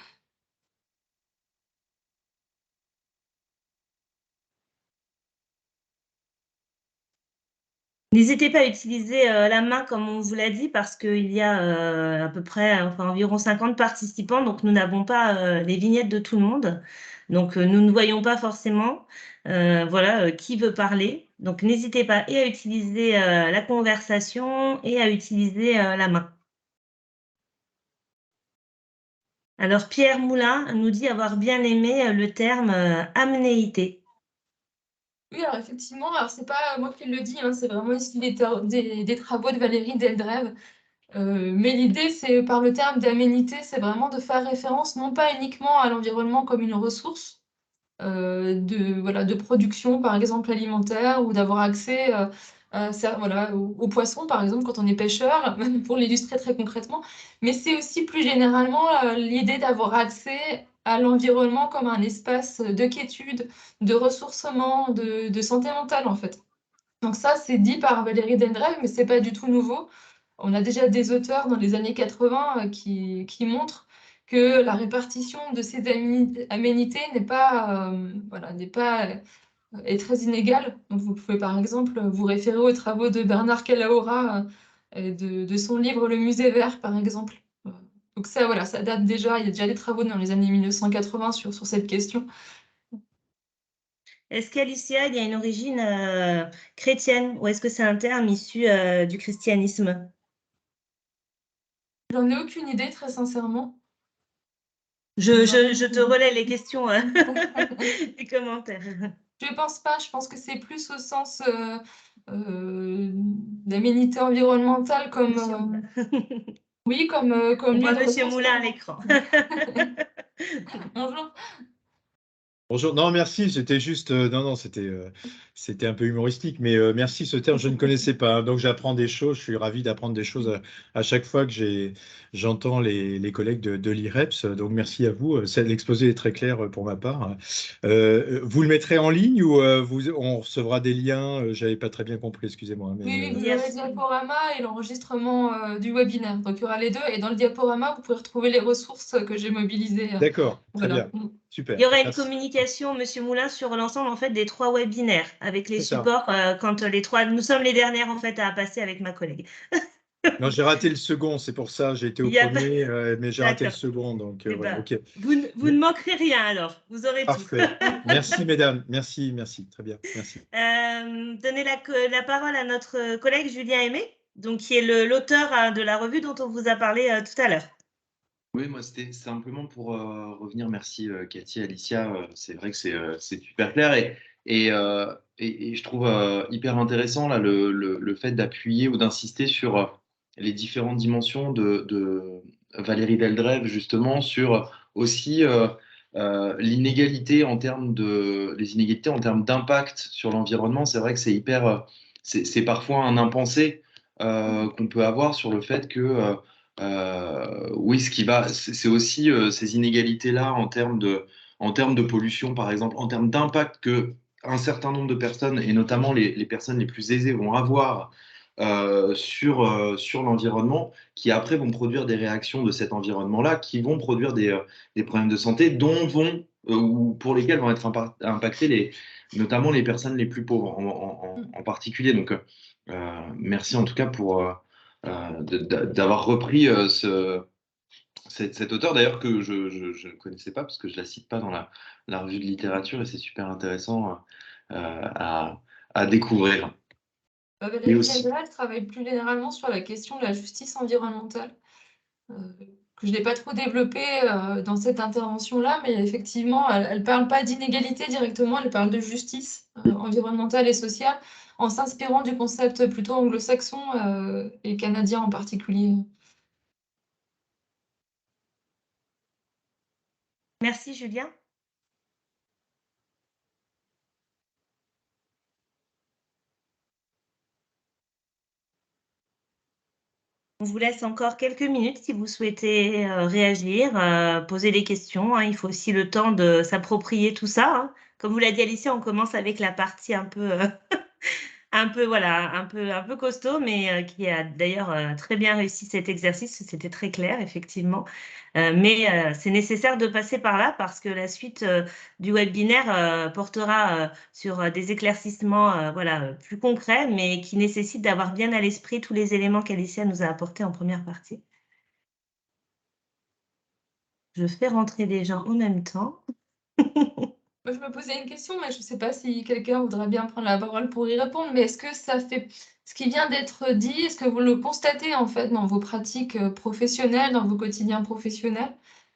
N'hésitez pas à utiliser la main comme on vous l'a dit parce qu'il y a à peu près environ 50 participants, donc nous n'avons pas les vignettes de tout le monde. Donc nous ne voyons pas forcément voilà, qui veut parler. Donc n'hésitez pas et à utiliser la conversation et à utiliser la main. Alors Pierre Moulin nous dit avoir bien aimé le terme amnéité.
Oui, alors effectivement, alors c'est pas moi qui le dis, hein, c'est vraiment ici des travaux de Valérie Deldrève. Mais l'idée, c'est par le terme d'aménité, c'est vraiment de faire référence non pas uniquement à l'environnement comme une ressource voilà, de production, par exemple alimentaire, ou d'avoir accès voilà, aux poissons, par exemple, quand on est pêcheur, pour l'illustrer très concrètement. Mais c'est aussi plus généralement l'idée d'avoir accès à l'environnement comme un espace de quiétude, de ressourcement, de santé mentale, en fait. Donc ça, c'est dit par Valérie Deldrève, mais c'est pas du tout nouveau. On a déjà des auteurs dans les années 80 qui montrent que la répartition de ces aménités n'est pas, voilà, est très inégale. Donc vous pouvez par exemple vous référer aux travaux de Bernard Calahorra et de son livre Le Musée vert, par exemple. Donc ça, voilà, ça date déjà, il y a déjà des travaux dans les années 1980 sur cette question.
est-ce qu'Alicia, il y a une origine chrétienne ou est-ce que c'est un terme issu du christianisme?
J'en ai aucune idée, très sincèrement.
Je te relais les questions des commentaires.
Je pense pas, je pense que c'est plus au sens d'aménité environnementale comme oui, comme
On
lieu
voit
de
Monsieur
ressources.
Moulin à l'écran.
Bonjour.
Bonjour, non merci, c'était juste, non, c'était un peu humoristique, mais merci, ce terme je ne connaissais pas, hein, donc j'apprends des choses, je suis ravi d'apprendre des choses à chaque fois que j'entends les collègues de l'IREPS, donc merci à vous, l'exposé est très clair pour ma part. Vous le mettrez en ligne ou on recevra des liens, j'avais pas très bien compris, excusez-moi.
Oui, vous
Yes.
aurez le diaporama et l'enregistrement du webinaire, donc il y aura les deux, et dans le diaporama, vous pouvez retrouver les ressources que j'ai mobilisées.
D'accord, très
Voilà.
bien, super.
Il y aura une
Merci.
communication, Monsieur Moulin, sur l'ensemble en fait des 3 webinaires avec les
C'est ça.
supports quand les 3. Nous sommes les dernières en fait à passer avec ma collègue.
Non, j'ai raté le second, c'est pour ça, j'ai été au
Il y a pas-
premier, mais j'ai raté le
D'accord.
second, donc
Eh
ouais,
ben,
ok.
vous ne manquerez rien alors, vous aurez tout.
Parfait. Merci, mesdames. Merci, très bien. Merci.
Donner la parole à notre collègue Julien Aimé, donc, qui est l'auteur de la revue dont on vous a parlé tout à l'heure.
Oui, moi, c'était simplement pour revenir. Merci, Cathy, Alicia. C'est vrai que c'est super clair et je trouve hyper intéressant là, le fait d'appuyer ou d'insister sur les différentes dimensions de Valérie Deldrève, justement, sur aussi l'inégalité en termes les inégalités en termes d'impact sur l'environnement. C'est vrai que c'est hyper, c'est parfois un impensé qu'on peut avoir sur le fait que oui, c'est aussi ces inégalités-là en termes de pollution, par exemple, en termes d'impact que un certain nombre de personnes, et notamment les personnes les plus aisées, vont avoir sur l'environnement, qui après vont produire des réactions de cet environnement-là, qui vont produire des problèmes de santé ou pour lesquels vont être impactées notamment les personnes les plus pauvres en particulier. Donc, merci en tout cas pour d'avoir repris cet auteur, d'ailleurs, que je ne connaissais pas, parce que je ne la cite pas dans la revue de littérature, et c'est super intéressant à découvrir.
Valérie Deldrève travaille plus généralement sur la question de la justice environnementale, que je n'ai pas trop développée dans cette intervention-là, mais effectivement, elle ne parle pas d'inégalité directement, elle parle de justice environnementale et sociale, en s'inspirant du concept plutôt anglo-saxon et canadien en particulier.
Merci, Julien. On vous laisse encore quelques minutes si vous souhaitez réagir, poser des questions, hein. Il faut aussi le temps de s'approprier tout ça, hein. Comme vous l'a dit Alicia, on commence avec la partie un peu, voilà, un peu costaud, mais qui a d'ailleurs très bien réussi cet exercice. C'était très clair, effectivement. Mais c'est nécessaire de passer par là parce que la suite du webinaire portera sur des éclaircissements voilà, plus concrets, mais qui nécessitent d'avoir bien à l'esprit tous les éléments qu'Alicia nous a apportés en première partie. Je fais rentrer des gens en même temps.
Moi, je me posais une question, mais je ne sais pas si quelqu'un voudrait bien prendre la parole pour y répondre, mais est-ce que ça fait ce qui vient d'être dit, est-ce que vous le constatez en fait dans vos pratiques professionnelles, dans vos quotidiens professionnels?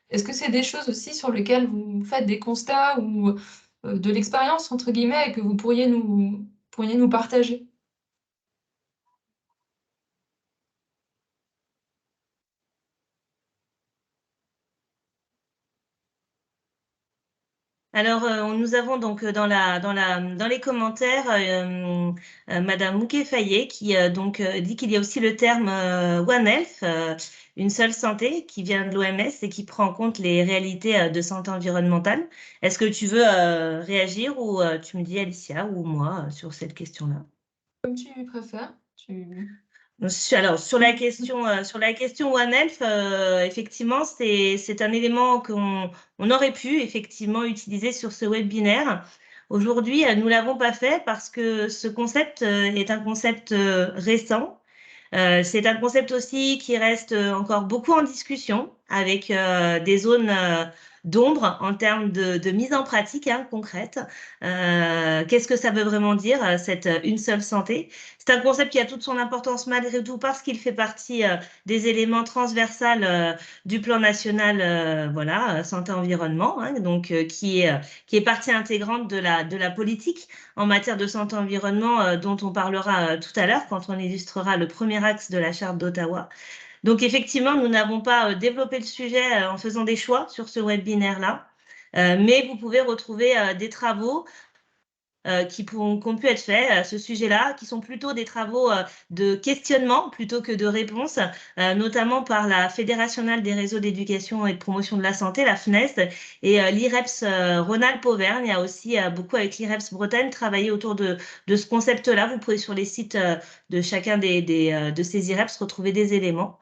Est-ce que c'est des choses aussi sur lesquelles vous faites des constats ou de l'expérience entre guillemets et que vous pourriez nous partager?
Alors, nous avons donc dans les commentaires Madame Mouquet-Fayet qui dit qu'il y a aussi le terme One Health, une seule santé, qui vient de l'OMS et qui prend en compte les réalités de santé environnementale. Est-ce que tu veux réagir ou tu me dis Alicia ou moi sur cette question-là?
Comme tu préfères.
Alors, sur la question One Health, effectivement, c'est un élément qu'on aurait pu effectivement utiliser sur ce webinaire. Aujourd'hui, nous ne l'avons pas fait parce que ce concept est un concept récent. C'est un concept aussi qui reste encore beaucoup en discussion avec des zones d'ombre en termes de mise en pratique concrète. Qu'est-ce que ça veut vraiment dire, cette une seule santé? C'est un concept qui a toute son importance malgré tout parce qu'il fait partie des éléments transversaux du plan national voilà, santé-environnement, donc qui est partie intégrante de la politique en matière de santé-environnement dont on parlera tout à l'heure quand on illustrera le premier axe de la charte d'Ottawa. Donc effectivement, nous n'avons pas développé le sujet en faisant des choix sur ce webinaire-là, mais vous pouvez retrouver des travaux qui ont pu être faits à ce sujet-là, qui sont plutôt des travaux de questionnement plutôt que de réponse, notamment par la Fédération nationale des réseaux d'éducation et de promotion de la santé, la FNES, et l'IREPS Rhône-Alpes-Auvergne. Il y a aussi beaucoup avec l'IREPS Bretagne travaillé autour de ce concept-là. Vous pouvez sur les sites de chacun de ces IREPS retrouver des éléments.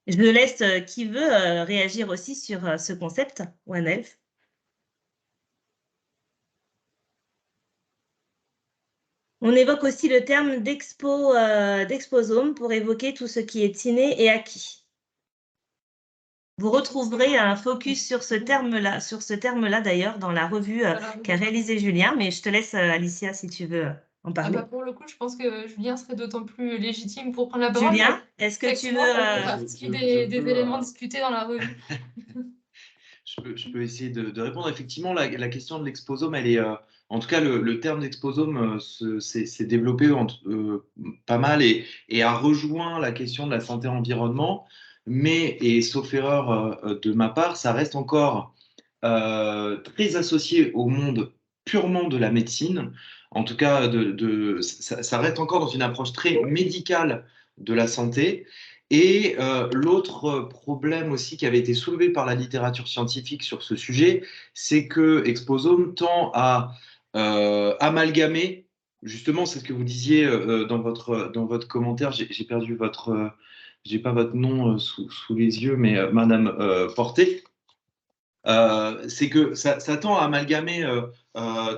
Je laisse qui veut réagir aussi sur ce concept, One Health. On évoque aussi le terme d'exposome pour évoquer tout ce qui est inné et acquis. Vous retrouverez un focus sur ce terme-là d'ailleurs dans la revue qu'a réalisé Julien, mais je te laisse Alicia si tu veux en parler.
Pour le coup, je pense que Julien serait d'autant plus légitime pour prendre la parole.
Julien, est-ce que tu veux
partie des éléments discutés dans la revue?
Je peux essayer de répondre. Effectivement, la question de l'exposome, elle est, en tout cas, le terme d'exposome s'est développé pas mal et a rejoint la question de la santé-environnement. Mais, et sauf erreur de ma part, ça reste encore très associé au monde purement de la médecine. En tout cas, ça reste encore dans une approche très médicale de la santé. Et l'autre problème aussi qui avait été soulevé par la littérature scientifique sur ce sujet, c'est que Exposome tend à amalgamer, justement, c'est ce que vous disiez dans votre commentaire, j'ai perdu j'ai pas votre nom sous les yeux, mais Madame Porté, c'est que ça tend à amalgamer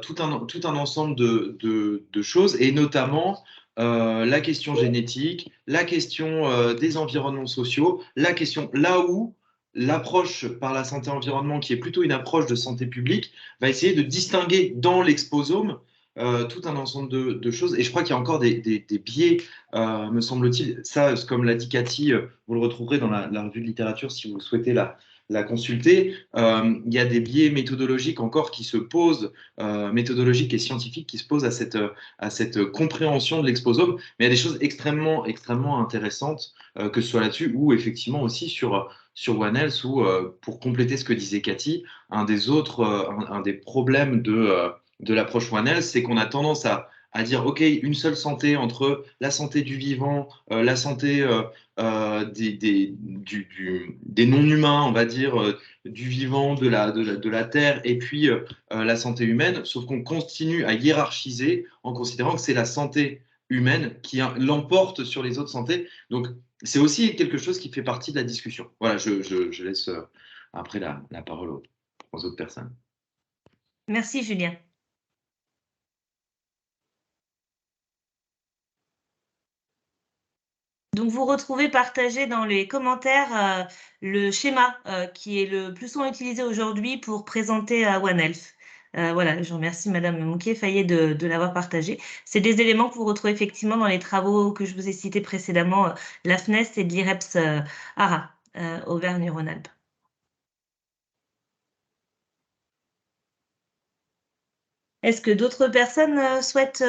tout un ensemble de choses, et notamment la question génétique, la question des environnements sociaux, la question là où l'approche par la santé-environnement, qui est plutôt une approche de santé publique, va essayer de distinguer dans l'exposome tout un ensemble de choses. Et je crois qu'il y a encore des biais, me semble-t-il. Ça, comme l'a dit Cathy, vous le retrouverez dans la revue de littérature si vous souhaitez la consulter. Il y a des biais méthodologiques encore qui se posent, méthodologiques et scientifiques qui se posent à cette compréhension de l'exposome. Mais il y a des choses extrêmement, extrêmement intéressantes, que ce soit là-dessus ou effectivement aussi sur One Health, où, pour compléter ce que disait Cathy, un des problèmes de l'approche One Health, c'est qu'on a tendance à dire, OK, une seule santé entre la santé du vivant, la santé des non-humains, on va dire, du vivant, de la terre, et puis la santé humaine, sauf qu'on continue à hiérarchiser en considérant que c'est la santé humaine qui l'emporte sur les autres santé. Donc, c'est aussi quelque chose qui fait partie de la discussion. Voilà, je laisse après la parole aux autres personnes.
Merci, Julien. Donc, vous retrouvez partagé dans les commentaires le schéma qui est le plus souvent utilisé aujourd'hui pour présenter One Health. Voilà, je remercie Madame Mouquet-Fayet de l'avoir partagé. C'est des éléments que vous retrouvez effectivement dans les travaux que je vous ai cités précédemment, la FNES et de l'IREPS ARA, Auvergne-Rhône-Alpes. Est-ce que d'autres personnes souhaitent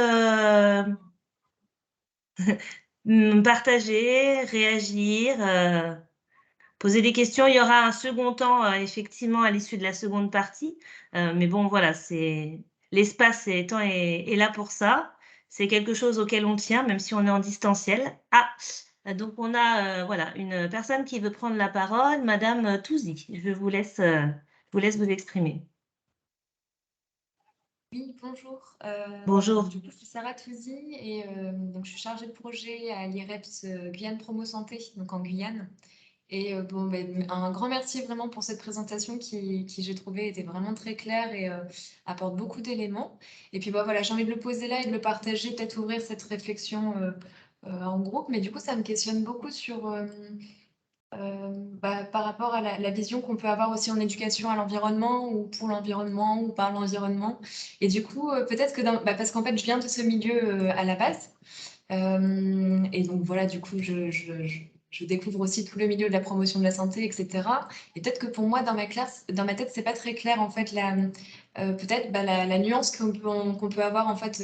partager, réagir, poser des questions? Il y aura un second temps, effectivement, à l'issue de la seconde partie. Mais bon, voilà, l'espace et temps est là pour ça. C'est quelque chose auquel on tient, même si on est en distanciel. Donc on a voilà, une personne qui veut prendre la parole, Madame Touzy. Je vous laisse vous exprimer.
Oui, bonjour.
Bonjour.
Du coup, je suis Sarah Touzy et donc, je suis chargée de projet à l'IREPS Guyane Promo Santé, donc en Guyane. Et un grand merci vraiment pour cette présentation qui j'ai trouvé était vraiment très claire et apporte beaucoup d'éléments. Et puis voilà, j'ai envie de le poser là et de le partager, peut-être ouvrir cette réflexion en groupe. Mais du coup, ça me questionne beaucoup sur Par rapport à la vision qu'on peut avoir aussi en éducation à l'environnement ou pour l'environnement ou par l'environnement. Et du coup, peut-être que parce qu'en fait, je viens de ce milieu à la base. Et donc voilà, du coup, je découvre aussi tout le milieu de la promotion de la santé, etc. Et peut-être que pour moi, dans ma tête, c'est pas très clair en fait peut-être la nuance qu'on peut avoir en fait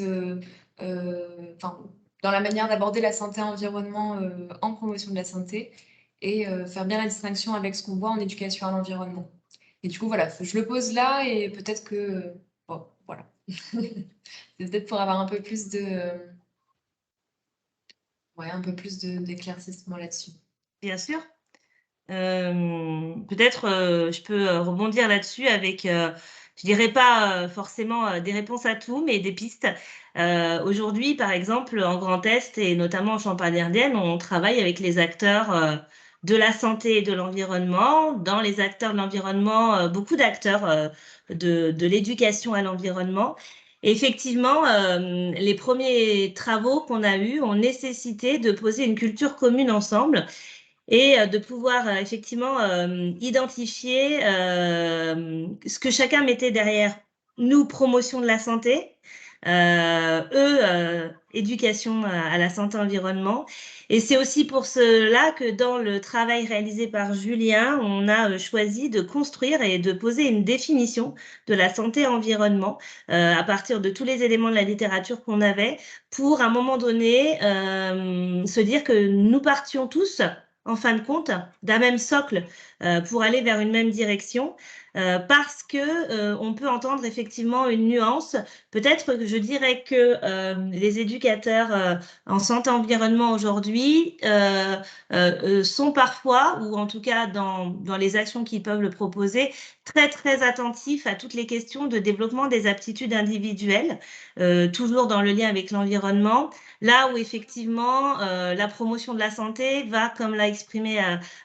dans la manière d'aborder la santé-environnement en promotion de la santé et faire bien la distinction avec ce qu'on voit en éducation à l'environnement. Et du coup, voilà, je le pose là et peut-être que bon, voilà. C'est peut-être pour avoir un peu plus d'éclaircissement là-dessus.
Bien sûr. Peut-être je peux rebondir là-dessus avec, je dirais pas forcément des réponses à tout, mais des pistes. Aujourd'hui, par exemple, en Grand Est et notamment en Champagne-Ardenne, on travaille avec les acteurs de la santé et de l'environnement. Dans les acteurs de l'environnement, beaucoup d'acteurs de l'éducation à l'environnement. Et effectivement, les premiers travaux qu'on a eus ont nécessité de poser une culture commune ensemble et de pouvoir effectivement identifier ce que chacun mettait derrière nous, promotion de la santé, éducation à la santé environnement. Et c'est aussi pour cela que dans le travail réalisé par Julien, on a choisi de construire et de poser une définition de la santé environnement à partir de tous les éléments de la littérature qu'on avait pour, à un moment donné, se dire que nous partions tous en fin de compte, d'un même socle pour aller vers une même direction, parce que on peut entendre effectivement une nuance. Peut-être que je dirais que les éducateurs en santé environnement aujourd'hui sont parfois, ou en tout cas dans les actions qu'ils peuvent le proposer, très très attentifs à toutes les questions de développement des aptitudes individuelles, toujours dans le lien avec l'environnement. Là où effectivement la promotion de la santé va, comme l'a exprimé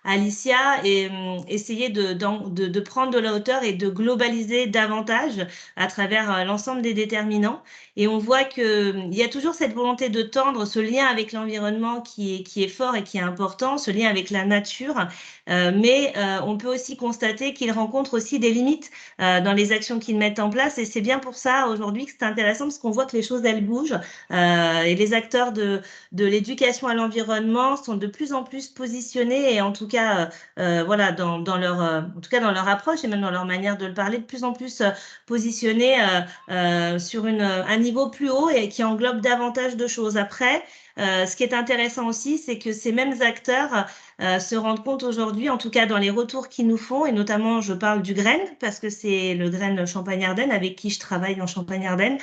Alicia, et essayer de prendre de la hauteur et de globaliser davantage à travers l'ensemble des déterminants. Et on voit qu'il y a toujours cette volonté de tendre ce lien avec l'environnement qui est fort et qui est important, ce lien avec la nature. Mais on peut aussi constater qu'ils rencontrent aussi des limites dans les actions qu'ils mettent en place. Et c'est bien pour ça aujourd'hui que c'est intéressant parce qu'on voit que les choses, elles bougent. Et les acteurs de l'éducation à l'environnement sont de plus en plus positionnés et en tout cas, voilà, dans leur, en tout cas dans leur approche et même dans leur manière de le parler, de plus en plus positionnés sur un niveau plus haut et qui englobe davantage de choses. Après, ce qui est intéressant aussi, c'est que ces mêmes acteurs se rendent compte aujourd'hui, en tout cas dans les retours qu'ils nous font, et notamment je parle du GREN, parce que c'est le GREN Champagne-Ardenne avec qui je travaille en Champagne-Ardenne,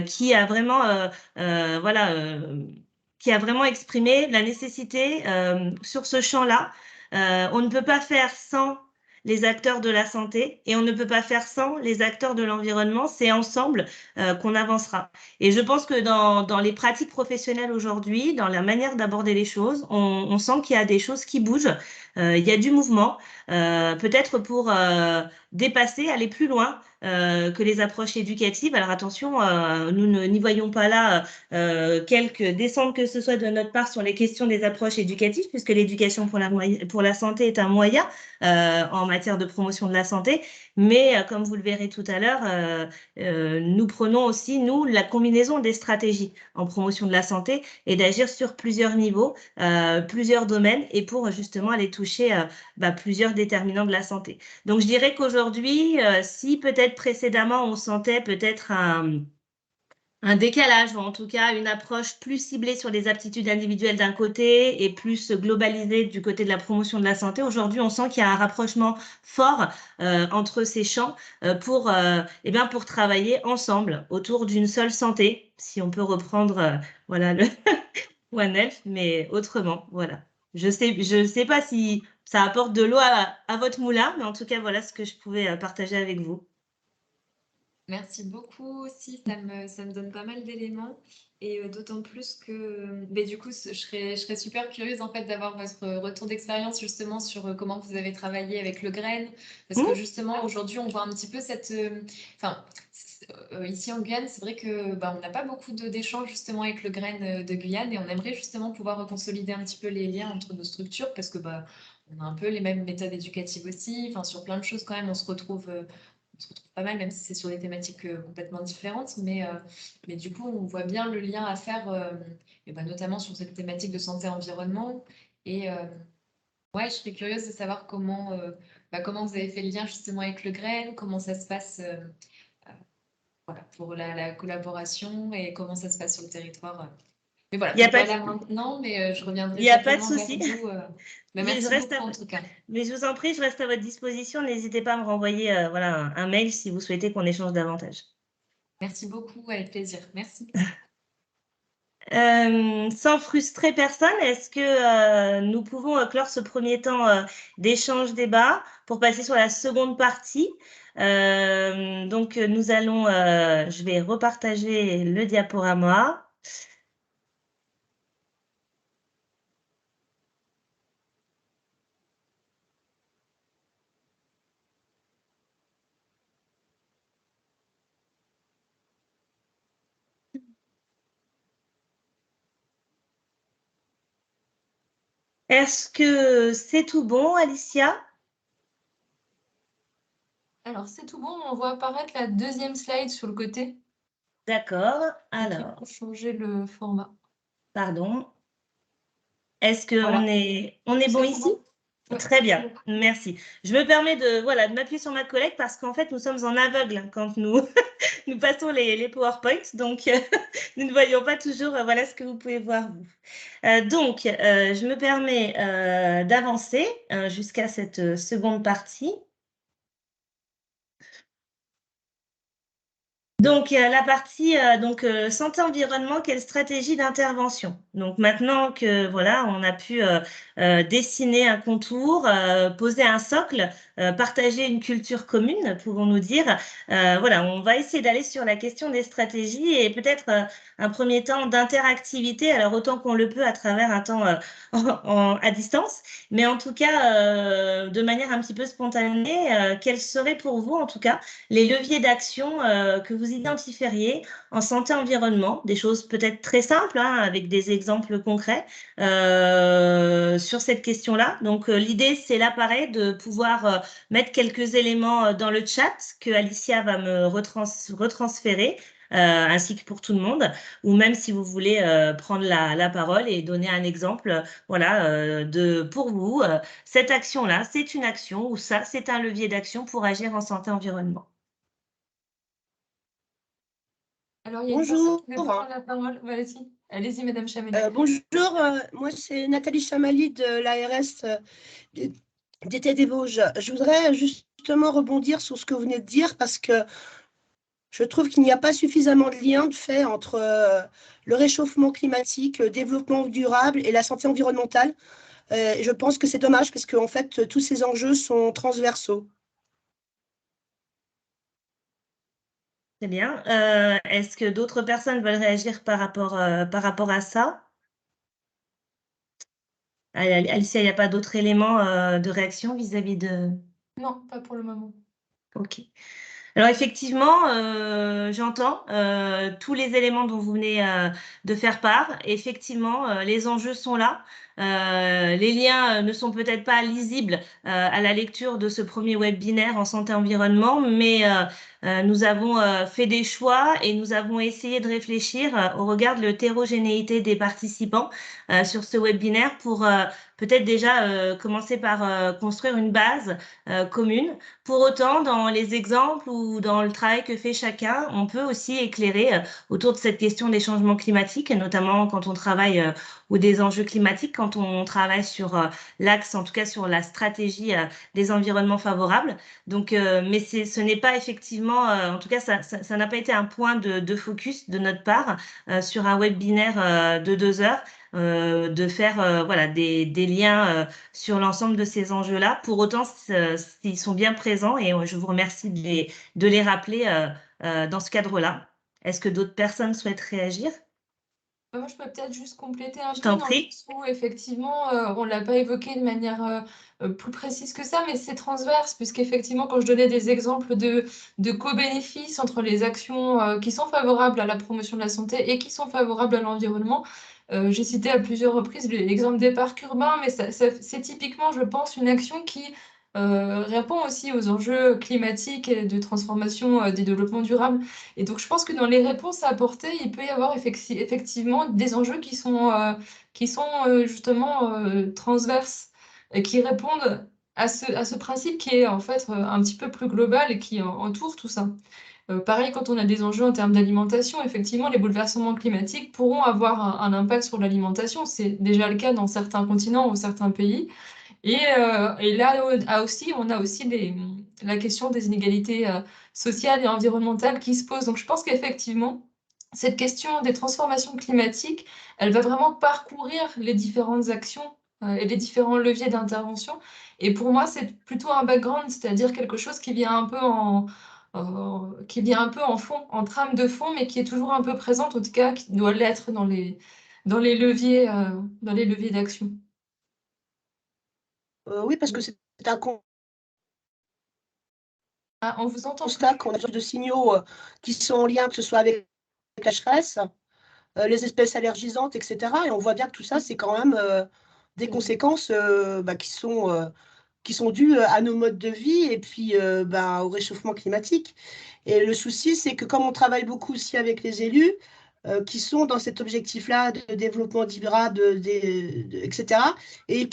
qui a vraiment qui a vraiment exprimé la nécessité sur ce champ-là. On ne peut pas faire sans les acteurs de la santé et on ne peut pas faire sans les acteurs de l'environnement. C'est ensemble qu'on avancera. Et je pense que dans les pratiques professionnelles aujourd'hui, dans la manière d'aborder les choses, on sent qu'il y a des choses qui bougent. Il y a du mouvement, peut-être pour dépasser, aller plus loin que les approches éducatives. Alors attention, nous n'y voyons pas là quelque descente que ce soit de notre part sur les questions des approches éducatives, puisque l'éducation pour la santé est un moyen en matière de promotion de la santé. Mais comme vous le verrez tout à l'heure, nous prenons aussi, nous, la combinaison des stratégies en promotion de la santé et d'agir sur plusieurs niveaux, plusieurs domaines, et pour justement aller toucher plusieurs déterminants de la santé. Donc, je dirais qu'aujourd'hui, si peut-être précédemment, on sentait peut-être un décalage, ou en tout cas une approche plus ciblée sur les aptitudes individuelles d'un côté et plus globalisée du côté de la promotion de la santé. Aujourd'hui, on sent qu'il y a un rapprochement fort entre ces champs pour travailler ensemble autour d'une seule santé, si on peut reprendre voilà le One Health, mais autrement, voilà. Je sais pas si ça apporte de l'eau à votre moulin, mais en tout cas, voilà ce que je pouvais partager avec vous.
Merci beaucoup aussi, ça me donne pas mal d'éléments et d'autant plus que du coup, je serais super curieuse en fait d'avoir votre retour d'expérience justement sur comment vous avez travaillé avec le grain, parce que justement aujourd'hui on voit un petit peu cette... Enfin, ici en Guyane, c'est vrai que on n'a pas beaucoup d'échanges justement avec le grain de Guyane et on aimerait justement pouvoir consolider un petit peu les liens entre nos structures parce que on a un peu les mêmes méthodes éducatives aussi, enfin sur plein de choses quand même on se retrouve pas mal, même si c'est sur des thématiques complètement différentes. Mais du coup, on voit bien le lien à faire, et notamment sur cette thématique de santé-environnement. Et ouais, je serais curieuse de savoir comment vous avez fait le lien justement avec le grain, comment ça se passe voilà, pour la collaboration et comment ça se passe sur le territoire. Mais voilà,
Il n'y a
donc
pas
pas
de,
là maintenant, mais je
il
reviendrai
y a pas de
certainement vers
souci.
vous. Mais
Je
merci
reste
beaucoup en tout cas.
Mais je vous en prie, je reste à votre disposition. N'hésitez pas à me renvoyer voilà, un mail si vous souhaitez qu'on échange davantage.
Merci beaucoup, avec plaisir. Merci.
Sans frustrer personne, est-ce que nous pouvons clore ce premier temps d'échange-débat pour passer sur la seconde partie? Donc, nous allons, je vais repartager le diaporama. Est-ce que c'est tout bon, Alicia?
Alors, c'est tout bon, on voit apparaître la deuxième slide sur le côté.
D'accord.
Donc, il
Alors,
faut changer le format.
pardon. Est-ce qu'on
Voilà.
on est bon
C'est tout
ici?
bon. Ouais,
Très bien,
c'est bon.
merci. Je me permets de m'appuyer sur ma collègue parce qu'en fait, nous sommes en aveugle quand nous, nous passons les PowerPoints, donc nous ne voyons pas toujours voilà ce que vous pouvez voir vous. Donc, je me permets d'avancer jusqu'à cette seconde partie. Donc, la partie santé-environnement, quelle stratégie d'intervention? Donc, maintenant que voilà, on a pu dessiner un contour, poser un socle, partager une culture commune, pouvons-nous dire. Voilà, on va essayer d'aller sur la question des stratégies et peut-être un premier temps d'interactivité, alors autant qu'on le peut à travers un temps à distance, mais en tout cas, de manière un petit peu spontanée, quels seraient pour vous, en tout cas, les leviers d'action que vous identifieriez en santé-environnement, des choses peut-être très simples, hein, avec des exemples concrets sur cette question-là. Donc, l'idée, c'est là, pareil, de pouvoir mettre quelques éléments dans le chat que Alicia va me retransférer. Ainsi que pour tout le monde, ou même si vous voulez prendre la parole et donner un exemple, voilà, pour vous, cette action-là, c'est une action, ou ça, c'est un levier d'action pour agir en santé-environnement.
Alors, il y a une personne
Bonjour.
qui veut prendre la parole. Allez-y, allez-y, Madame Chamali.
Bonjour, moi c'est Nathalie Chamali de l'ARS d'été des Vosges. Je voudrais justement rebondir sur ce que vous venez de dire parce que je trouve qu'il n'y a pas suffisamment de lien de fait entre le réchauffement climatique, le développement durable et la santé environnementale. Et je pense que c'est dommage parce qu'en fait, tous ces enjeux sont transversaux.
C'est bien. Est-ce que d'autres personnes veulent réagir par rapport à ça? Alicia, il n'y a pas d'autres éléments de réaction vis-à-vis de...
Non, pas pour le moment.
Ok. Alors effectivement, j'entends tous les éléments dont vous venez de faire part. Effectivement, les enjeux sont là. Les liens ne sont peut-être pas lisibles à la lecture de ce premier webinaire en santé-environnement, mais nous avons fait des choix et nous avons essayé de réfléchir au regard de l'hétérogénéité des participants sur ce webinaire pour peut-être déjà commencer par construire une base commune. Pour autant, dans les exemples ou dans le travail que fait chacun, on peut aussi éclairer autour de cette question des changements climatiques, et notamment quand on travaille ou des enjeux climatiques quand on travaille sur l'axe, en tout cas sur la stratégie des environnements favorables. Donc, mais ce n'est pas effectivement, en tout cas, ça n'a pas été un point de focus de notre part sur un webinaire de 2 heures. De faire voilà, des liens sur l'ensemble de ces enjeux-là. Pour autant, ils sont bien présents et je vous remercie de les rappeler dans ce cadre-là. Est-ce que d'autres personnes souhaitent réagir?
Moi, je peux peut-être juste compléter un
Je
peu
t'en
dans le
prie.
sens où, effectivement, on ne l'a pas évoqué de manière plus précise que ça, mais c'est transverse, puisqu'effectivement, quand je donnais des exemples de co-bénéfices entre les actions qui sont favorables à la promotion de la santé et qui sont favorables à l'environnement, j'ai cité à plusieurs reprises l'exemple des parcs urbains, mais c'est typiquement, je pense, une action qui répond aussi aux enjeux climatiques et de transformation des développements durables. Et donc, je pense que dans les réponses à apporter, il peut y avoir effectivement des enjeux qui sont justement transverses et qui répondent à ce principe qui est en fait un petit peu plus global et qui entoure tout ça. Pareil, quand on a des enjeux en termes d'alimentation, effectivement, les bouleversements climatiques pourront avoir un impact sur l'alimentation. C'est déjà le cas dans certains continents ou certains pays. Et là aussi, on a aussi la question des inégalités sociales et environnementales qui se pose. Donc je pense qu'effectivement, cette question des transformations climatiques, elle va vraiment parcourir les différentes actions et les différents leviers d'intervention. Et pour moi, c'est plutôt un background, c'est-à-dire quelque chose qui vient un peu qui vient un peu en fond, en trame de fond, mais qui est toujours un peu présente, en tout cas, qui doit l'être dans les leviers d'action.
Oui, parce que c'est un
Ah, on vous entend plus.
constat qu'on a de signaux qui sont en lien, que ce soit avec la sécheresse, les espèces allergisantes, etc. Et on voit bien que tout ça, c'est quand même des conséquences qui sont dues à nos modes de vie et puis au réchauffement climatique. Et le souci, c'est que comme on travaille beaucoup aussi avec les élus, qui sont dans cet objectif-là de développement durable, etc., et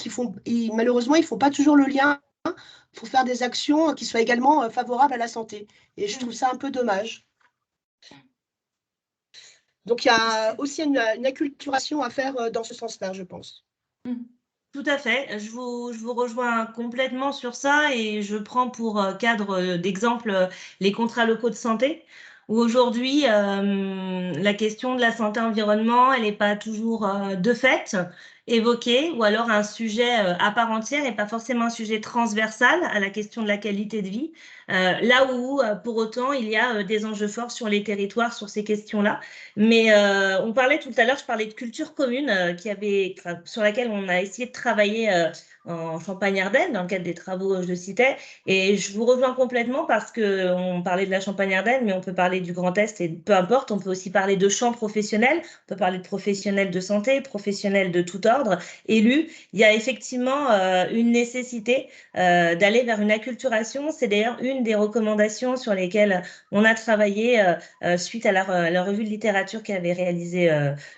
malheureusement, ils ne font pas toujours le lien pour faire des actions qui soient également favorables à la santé. Et je trouve ça un peu dommage. Donc, il y a aussi une acculturation à faire dans ce sens-là, je pense.
Tout à fait. Je vous rejoins complètement sur ça et je prends pour cadre d'exemple les contrats locaux de santé, où aujourd'hui, la question de la santé-environnement, elle n'est pas toujours de fait évoquée, ou alors un sujet à part entière et pas forcément un sujet transversal à la question de la qualité de vie, là où, pour autant, il y a des enjeux forts sur les territoires sur ces questions-là. Mais on parlait tout à l'heure, je parlais de culture commune sur laquelle on a essayé de travailler en Champagne-Ardenne dans le cadre des travaux je le citais. Et je vous rejoins complètement parce qu'on parlait de la Champagne-Ardenne, mais on peut parler du Grand Est et peu importe, on peut aussi parler de champs professionnels, on peut parler de professionnels de santé, professionnels de tout ordre, élus. Il y a effectivement une nécessité d'aller vers une acculturation. C'est d'ailleurs une des recommandations sur lesquelles on a travaillé suite à la revue de littérature qu'avait réalisée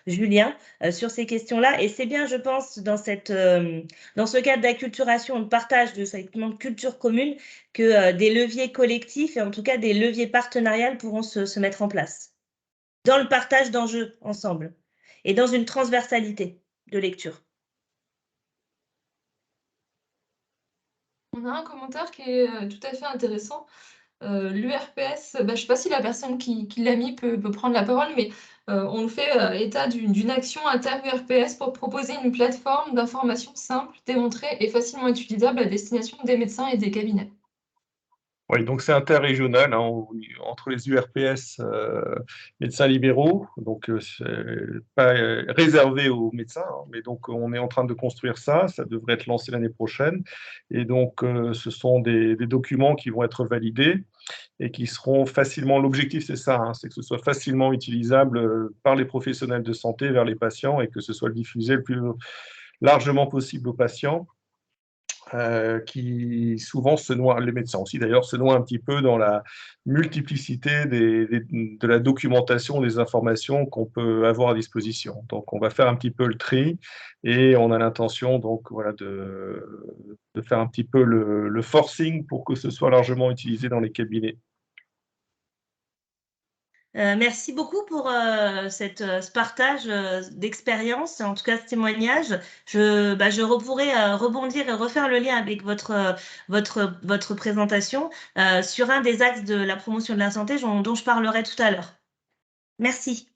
Julien sur ces questions-là. Et c'est bien, je pense, dans ce cadre d'acculturation, de partage de culture commune, que des leviers collectifs et en tout cas des leviers partenariaux pourront se mettre en place dans le partage d'enjeux ensemble et dans une transversalité de lecture.
On a un commentaire qui est tout à fait intéressant. L'URPS, je ne sais pas si la personne qui l'a mis peut prendre la parole, mais on fait état d'une action inter-URPS pour proposer une plateforme d'information simple, démontrée et facilement utilisable à destination des médecins et des cabinets.
Oui, donc c'est interrégional entre les URPS médecins libéraux, donc c'est pas réservé aux médecins, mais donc on est en train de construire ça devrait être lancé l'année prochaine, et donc ce sont des documents qui vont être validés et qui seront facilement, l'objectif c'est ça, c'est que ce soit facilement utilisable par les professionnels de santé vers les patients et que ce soit diffusé le plus largement possible aux patients. Qui souvent se noient, les médecins aussi d'ailleurs, se noient un petit peu dans la multiplicité de la documentation, des informations qu'on peut avoir à disposition. Donc on va faire un petit peu le tri et on a l'intention donc voilà, de faire un petit peu le forcing pour que ce soit largement utilisé dans les cabinets.
Merci beaucoup pour ce partage d'expérience, en tout cas ce témoignage. Je pourrais rebondir et refaire le lien avec votre présentation sur un des axes de la promotion de la santé dont je parlerai tout à l'heure. Merci.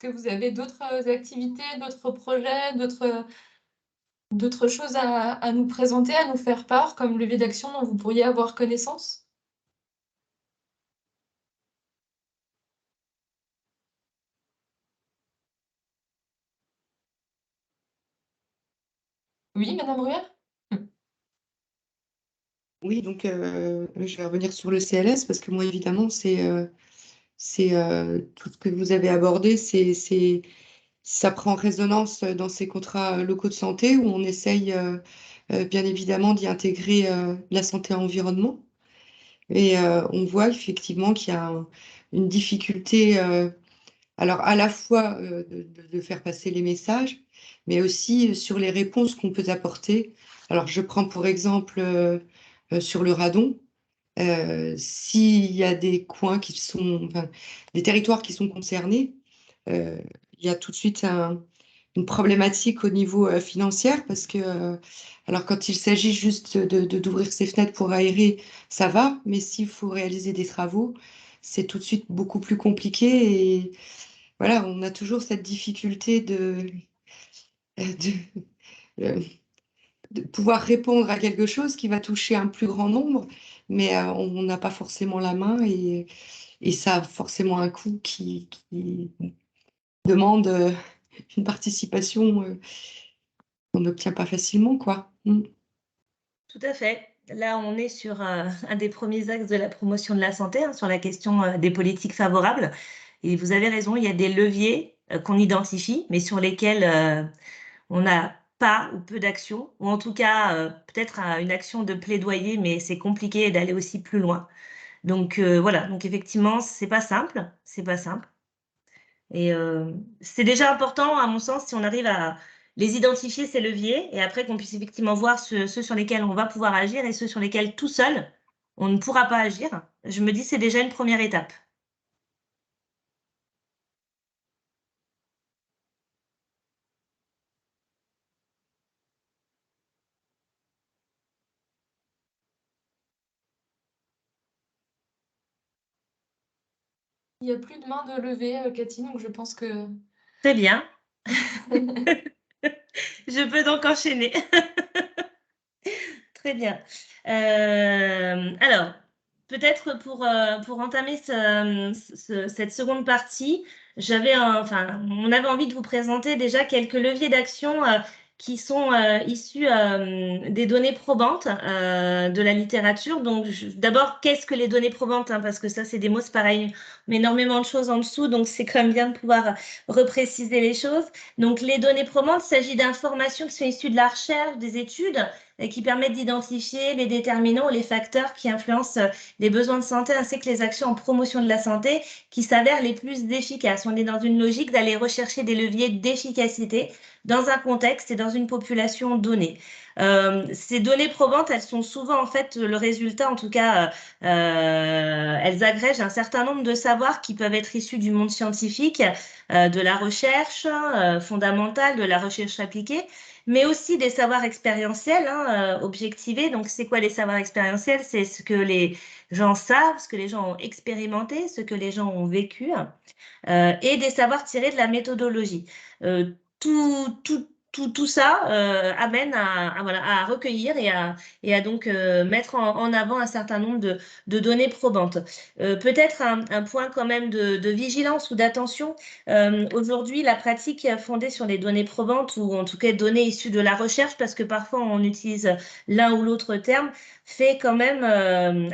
Est-ce que vous avez d'autres activités, d'autres projets, d'autres choses à nous présenter, à nous faire part, comme levier d'action dont vous pourriez avoir connaissance? Oui, Madame Bruyère?
Oui, donc je vais revenir sur le CLS parce que moi, évidemment, c'est tout ce que vous avez abordé, ça prend résonance dans ces contrats locaux de santé où on essaye bien évidemment d'y intégrer la santé environnement. Et on voit effectivement qu'il y a une difficulté, alors à la fois de faire passer les messages, mais aussi sur les réponses qu'on peut apporter. Alors je prends pour exemple sur le radon. S'il y a des coins enfin, des territoires qui sont concernés, il y a tout de suite une problématique au niveau financier parce que, alors quand il s'agit juste d'ouvrir ses fenêtres pour aérer, ça va, mais s'il faut réaliser des travaux, c'est tout de suite beaucoup plus compliqué et voilà, on a toujours cette difficulté de, euh, de pouvoir répondre à quelque chose qui va toucher un plus grand nombre, mais on n'a pas forcément la main et ça a forcément un coût qui demande une participation qu'on n'obtient pas facilement, quoi.
Tout à fait. Là, on est sur un des premiers axes de la promotion de la santé, sur la question des politiques favorables. Et vous avez raison, il y a des leviers qu'on identifie, mais sur lesquels on n'a pas ou peu d'action, ou en tout cas peut-être une action de plaidoyer, mais c'est compliqué d'aller aussi plus loin. Donc voilà, donc effectivement, c'est pas simple, c'est pas simple. Et c'est déjà important, à mon sens, si on arrive à les identifier, ces leviers, et après qu'on puisse effectivement voir ceux sur lesquels on va pouvoir agir et ceux sur lesquels tout seul, on ne pourra pas agir. Je me dis c'est déjà une première étape.
Il n'y a plus de main de levée, Cathy, donc je pense que...
Très bien. Je peux donc enchaîner. Très bien. Alors, peut-être pour entamer cette seconde partie, on avait envie de vous présenter déjà quelques leviers d'action qui sont issus des données probantes de la littérature. Donc, d'abord, qu'est-ce que les données probantes, parce que ça, c'est des mots, c'est pareil, mais énormément de choses en dessous, donc c'est quand même bien de pouvoir repréciser les choses. Donc, les données probantes, il s'agit d'informations qui sont issues de la recherche, des études, et qui permettent d'identifier les déterminants ou les facteurs qui influencent les besoins de santé ainsi que les actions en promotion de la santé qui s'avèrent les plus efficaces. On est dans une logique d'aller rechercher des leviers d'efficacité dans un contexte et dans une population donnée. Ces données probantes, elles sont souvent en fait le résultat, en tout cas, elles agrègent un certain nombre de savoirs qui peuvent être issus du monde scientifique, de la recherche fondamentale, de la recherche appliquée, mais aussi des savoirs expérientiels, objectivés. Donc, c'est quoi les savoirs expérientiels? C'est ce que les gens savent, ce que les gens ont expérimenté, ce que les gens ont vécu, et des savoirs tirés de la méthodologie. Tout ça amène à recueillir et à donc mettre en avant un certain nombre de données probantes. Peut-être un point quand même de vigilance ou d'attention. Aujourd'hui, la pratique fondée sur les données probantes ou en tout cas données issues de la recherche, parce que parfois on utilise l'un ou l'autre terme, fait quand même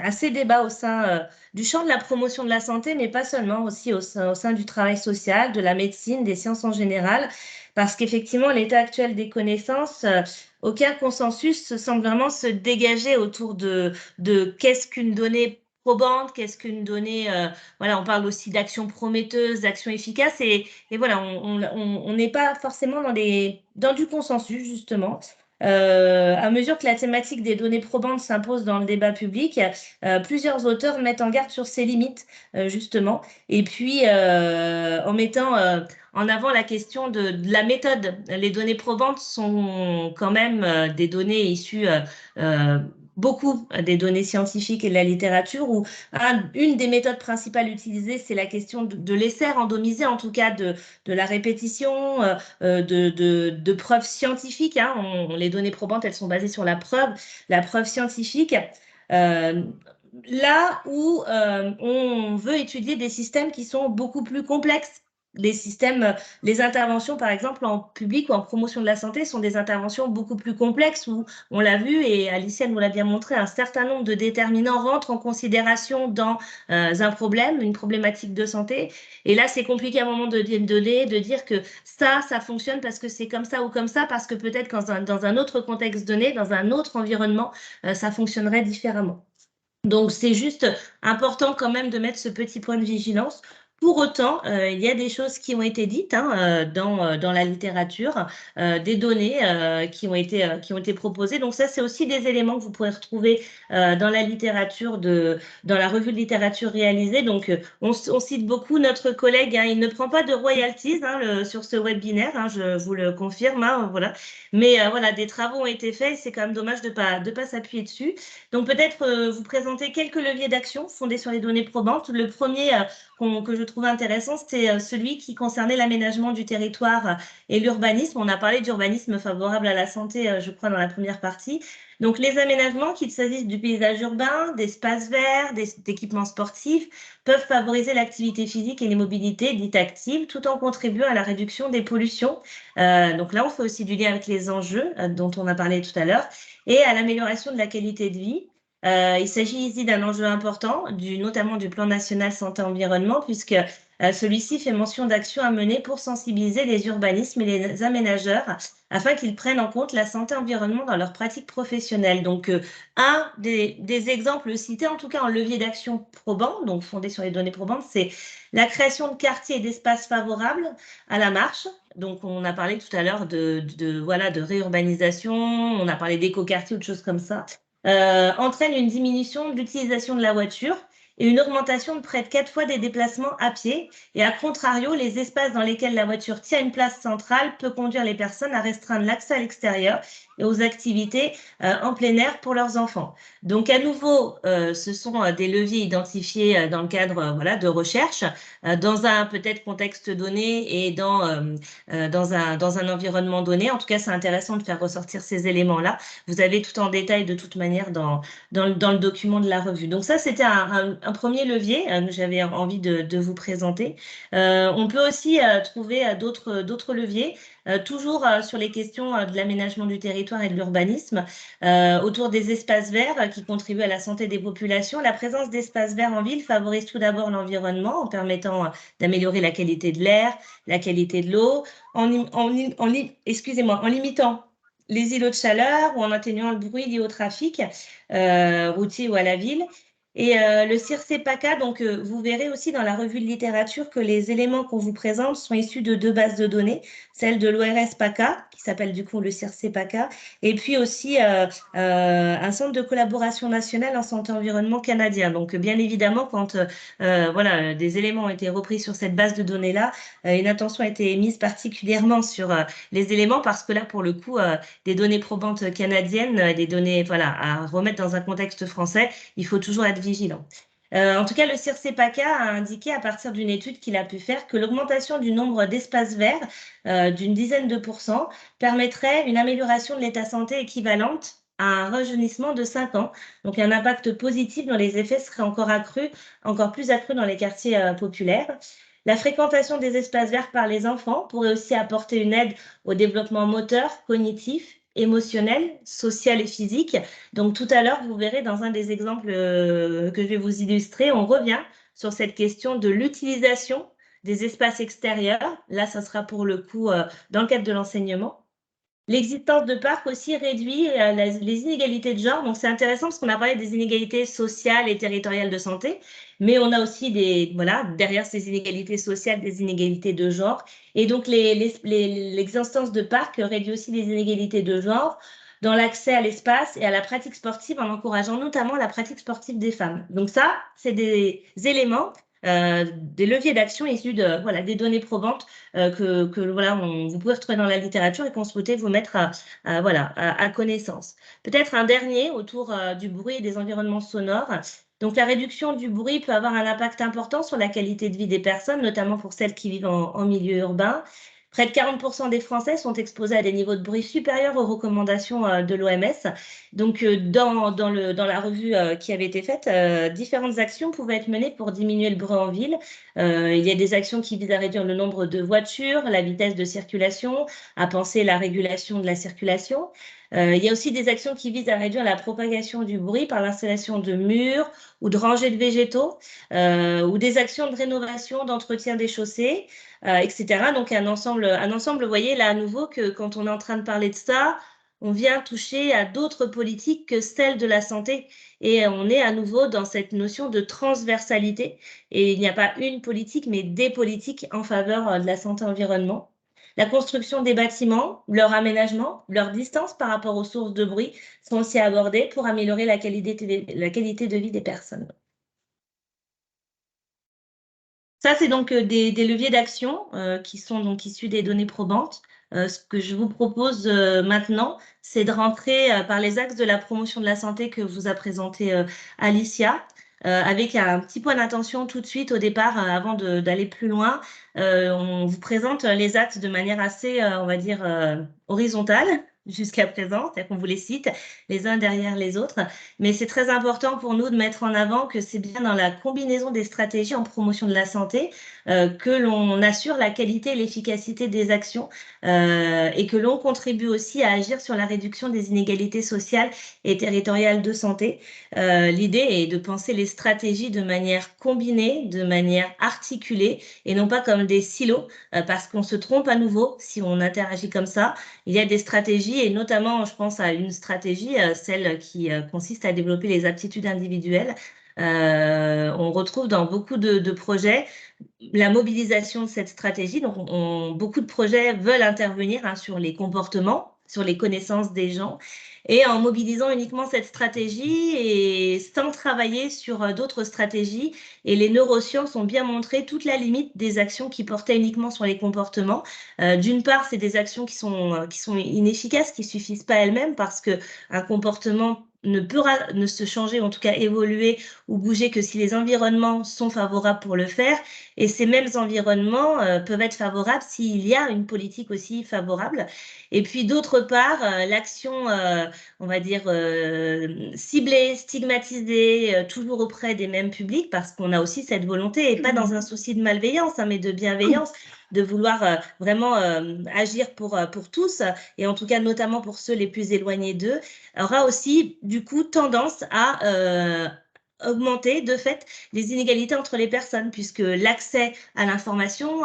assez débat au sein du champ de la promotion de la santé, mais pas seulement, aussi au sein du travail social, de la médecine, des sciences en général, parce qu'effectivement, l'état actuel des connaissances, aucun consensus semble vraiment se dégager autour de qu'est-ce qu'une donnée probante, qu'est-ce qu'une donnée, voilà, on parle aussi d'actions prometteuses, d'actions efficaces, et voilà, on n'est pas forcément dans du consensus, justement. À mesure que la thématique des données probantes s'impose dans le débat public, plusieurs auteurs mettent en garde sur ces limites, justement, et puis en mettant en avant la question de la méthode. Les données probantes sont quand même des données issues beaucoup des données scientifiques et de la littérature, où une des méthodes principales utilisées, c'est la question de l'essai randomisé, en tout cas de la répétition, de preuves scientifiques. Hein. Les données probantes, elles sont basées sur la preuve scientifique. Là où on veut étudier des systèmes qui sont beaucoup plus complexes. Les interventions, par exemple, en public ou en promotion de la santé, sont des interventions beaucoup plus complexes où, on l'a vu, et Alicia nous l'a bien montré, un certain nombre de déterminants rentrent en considération dans un problème, une problématique de santé. Et là, c'est compliqué à un moment donné de dire que ça fonctionne parce que c'est comme ça ou comme ça, parce que peut-être dans un autre contexte donné, dans un autre environnement, ça fonctionnerait différemment. Donc, c'est juste important quand même de mettre ce petit point de vigilance. Pour autant, il y a des choses qui ont été dites dans la littérature, des données qui ont été proposées. Donc ça, c'est aussi des éléments que vous pourrez retrouver dans la littérature, dans la revue de littérature réalisée. Donc, on cite beaucoup notre collègue, hein, il ne prend pas de royalties sur ce webinaire, hein, je vous le confirme. Hein, voilà. Mais voilà, des travaux ont été faits, c'est quand même dommage de pas s'appuyer dessus. Donc peut-être vous présenter quelques leviers d'action fondés sur les données probantes. Le premier que je trouvais intéressant, c'était celui qui concernait l'aménagement du territoire et l'urbanisme. On a parlé d'urbanisme favorable à la santé, je crois, dans la première partie. Donc, les aménagements, qu'il s'agisse du paysage urbain, d'espaces verts, d'équipements sportifs, peuvent favoriser l'activité physique et les mobilités dites actives, tout en contribuant à la réduction des pollutions. Donc là, on fait aussi du lien avec les enjeux dont on a parlé tout à l'heure, et à l'amélioration de la qualité de vie. Il s'agit ici d'un enjeu important, notamment du plan national santé-environnement, puisque celui-ci fait mention d'actions à mener pour sensibiliser les urbanismes et les aménageurs afin qu'ils prennent en compte la santé-environnement dans leurs pratiques professionnelles. Donc, un des exemples cités, en tout cas en levier d'action probant, donc fondé sur les données probantes, c'est la création de quartiers et d'espaces favorables à la marche. Donc, on a parlé tout à l'heure de réurbanisation, on a parlé d'éco-quartiers ou de choses comme ça. Entraîne une diminution de l'utilisation de la voiture et une augmentation de près de 4 fois des déplacements à pied. Et à contrario, les espaces dans lesquels la voiture tient une place centrale peut conduire les personnes à restreindre l'accès à l'extérieur et aux activités en plein air pour leurs enfants. Donc, à nouveau, ce sont des leviers identifiés dans le cadre de recherche, dans un peut-être contexte donné et dans un environnement donné. En tout cas, c'est intéressant de faire ressortir ces éléments-là. Vous avez tout en détail de toute manière dans le document de la revue. Donc ça, c'était un premier levier que j'avais envie de vous présenter. On peut aussi trouver d'autres leviers, toujours sur les questions de l'aménagement du territoire et de l'urbanisme, autour des espaces verts qui contribuent à la santé des populations. La présence d'espaces verts en ville favorise tout d'abord l'environnement en permettant d'améliorer la qualité de l'air, la qualité de l'eau, en limitant les îlots de chaleur ou en atténuant le bruit lié au trafic routier ou à la ville. Et le CIRCE-PACA, donc vous verrez aussi dans la revue de littérature que les éléments qu'on vous présente sont issus de 2 bases de données, celle de l'ORS-PACA, qui s'appelle du coup le CIRCE-PACA, et puis aussi un centre de collaboration nationale en santé-environnement canadien. Donc bien évidemment, quand des éléments ont été repris sur cette base de données-là, une attention a été mise particulièrement sur les éléments, parce que là, pour le coup, des données probantes canadiennes, des données à remettre dans un contexte français, il faut toujours être vigilant. En tout cas, le CIRCE-PACA a indiqué à partir d'une étude qu'il a pu faire que l'augmentation du nombre d'espaces verts d'une dizaine de % permettrait une amélioration de l'état santé équivalente à un rajeunissement de 5 ans. Donc, un impact positif dont les effets seraient encore plus accrus dans les quartiers populaires. La fréquentation des espaces verts par les enfants pourrait aussi apporter une aide au développement moteur, cognitif émotionnelle, sociale et physique. Donc tout à l'heure, vous verrez dans un des exemples que je vais vous illustrer, on revient sur cette question de l'utilisation des espaces extérieurs. Là, ça sera pour le coup dans le cadre de l'enseignement. L'existence de parcs aussi réduit les inégalités de genre. Donc, c'est intéressant parce qu'on a parlé des inégalités sociales et territoriales de santé, mais on a aussi derrière ces inégalités sociales, des inégalités de genre. Et donc, l'existence de parcs réduit aussi les inégalités de genre dans l'accès à l'espace et à la pratique sportive en encourageant notamment la pratique sportive des femmes. Donc ça, c'est des éléments, des leviers d'action issus des données probantes vous pouvez retrouver dans la littérature et qu'on souhaitait vous mettre à connaissance. Peut-être un dernier autour du bruit et des environnements sonores. Donc, la réduction du bruit peut avoir un impact important sur la qualité de vie des personnes, notamment pour celles qui vivent en milieu urbain. Près de 40% des Français sont exposés à des niveaux de bruit supérieurs aux recommandations de l'OMS. Donc, dans la revue qui avait été faite, différentes actions pouvaient être menées pour diminuer le bruit en ville. Il y a des actions qui visent à réduire le nombre de voitures, la vitesse de circulation, à penser la régulation de la circulation. Il y a aussi des actions qui visent à réduire la propagation du bruit par l'installation de murs ou de rangées de végétaux, ou des actions de rénovation, d'entretien des chaussées, etc. Donc, un ensemble, vous voyez là à nouveau que quand on est en train de parler de ça, on vient toucher à d'autres politiques que celles de la santé. Et on est à nouveau dans cette notion de transversalité. Et il n'y a pas une politique, mais des politiques en faveur de la santé-environnement. La construction des bâtiments, leur aménagement, leur distance par rapport aux sources de bruit sont aussi abordés pour améliorer la qualité de vie des personnes. Ça, c'est donc des leviers d'action qui sont donc issus des données probantes. Ce que je vous propose maintenant, c'est de rentrer par les axes de la promotion de la santé que vous a présenté Alicia, avec un petit point d'attention tout de suite au départ, avant d'aller plus loin. On vous présente les axes de manière assez, on va dire, horizontale jusqu'à présent, c'est-à-dire qu'on vous les cite les uns derrière les autres. Mais c'est très important pour nous de mettre en avant que c'est bien dans la combinaison des stratégies en promotion de la santé que l'on assure la qualité et l'efficacité des actions et que l'on contribue aussi à agir sur la réduction des inégalités sociales et territoriales de santé. L'idée est de penser les stratégies de manière combinée, de manière articulée et non pas comme des silos parce qu'on se trompe à nouveau si on interagit comme ça. Il y a des stratégies et notamment, je pense à une stratégie, celle qui consiste à développer les aptitudes individuelles. On retrouve dans beaucoup de projets la mobilisation de cette stratégie. Donc, beaucoup de projets veulent intervenir sur les comportements, sur les connaissances des gens, et en mobilisant uniquement cette stratégie et sans travailler sur d'autres stratégies. Et les neurosciences ont bien montré toute la limite des actions qui portaient uniquement sur les comportements. D'une part, c'est des actions qui sont inefficaces, qui suffisent pas elles-mêmes parce que un comportement ne pourra ne se changer, en tout cas évoluer ou bouger que si les environnements sont favorables pour le faire. Et ces mêmes environnements peuvent être favorables s'il y a une politique aussi favorable. Et puis d'autre part, l'action, on va dire, ciblée, stigmatisée, toujours auprès des mêmes publics, parce qu'on a aussi cette volonté, et pas dans un souci de malveillance, mais de bienveillance, de vouloir vraiment agir pour tous, et en tout cas notamment pour ceux les plus éloignés d'eux, aura aussi du coup tendance à augmenter de fait les inégalités entre les personnes, puisque l'accès à l'information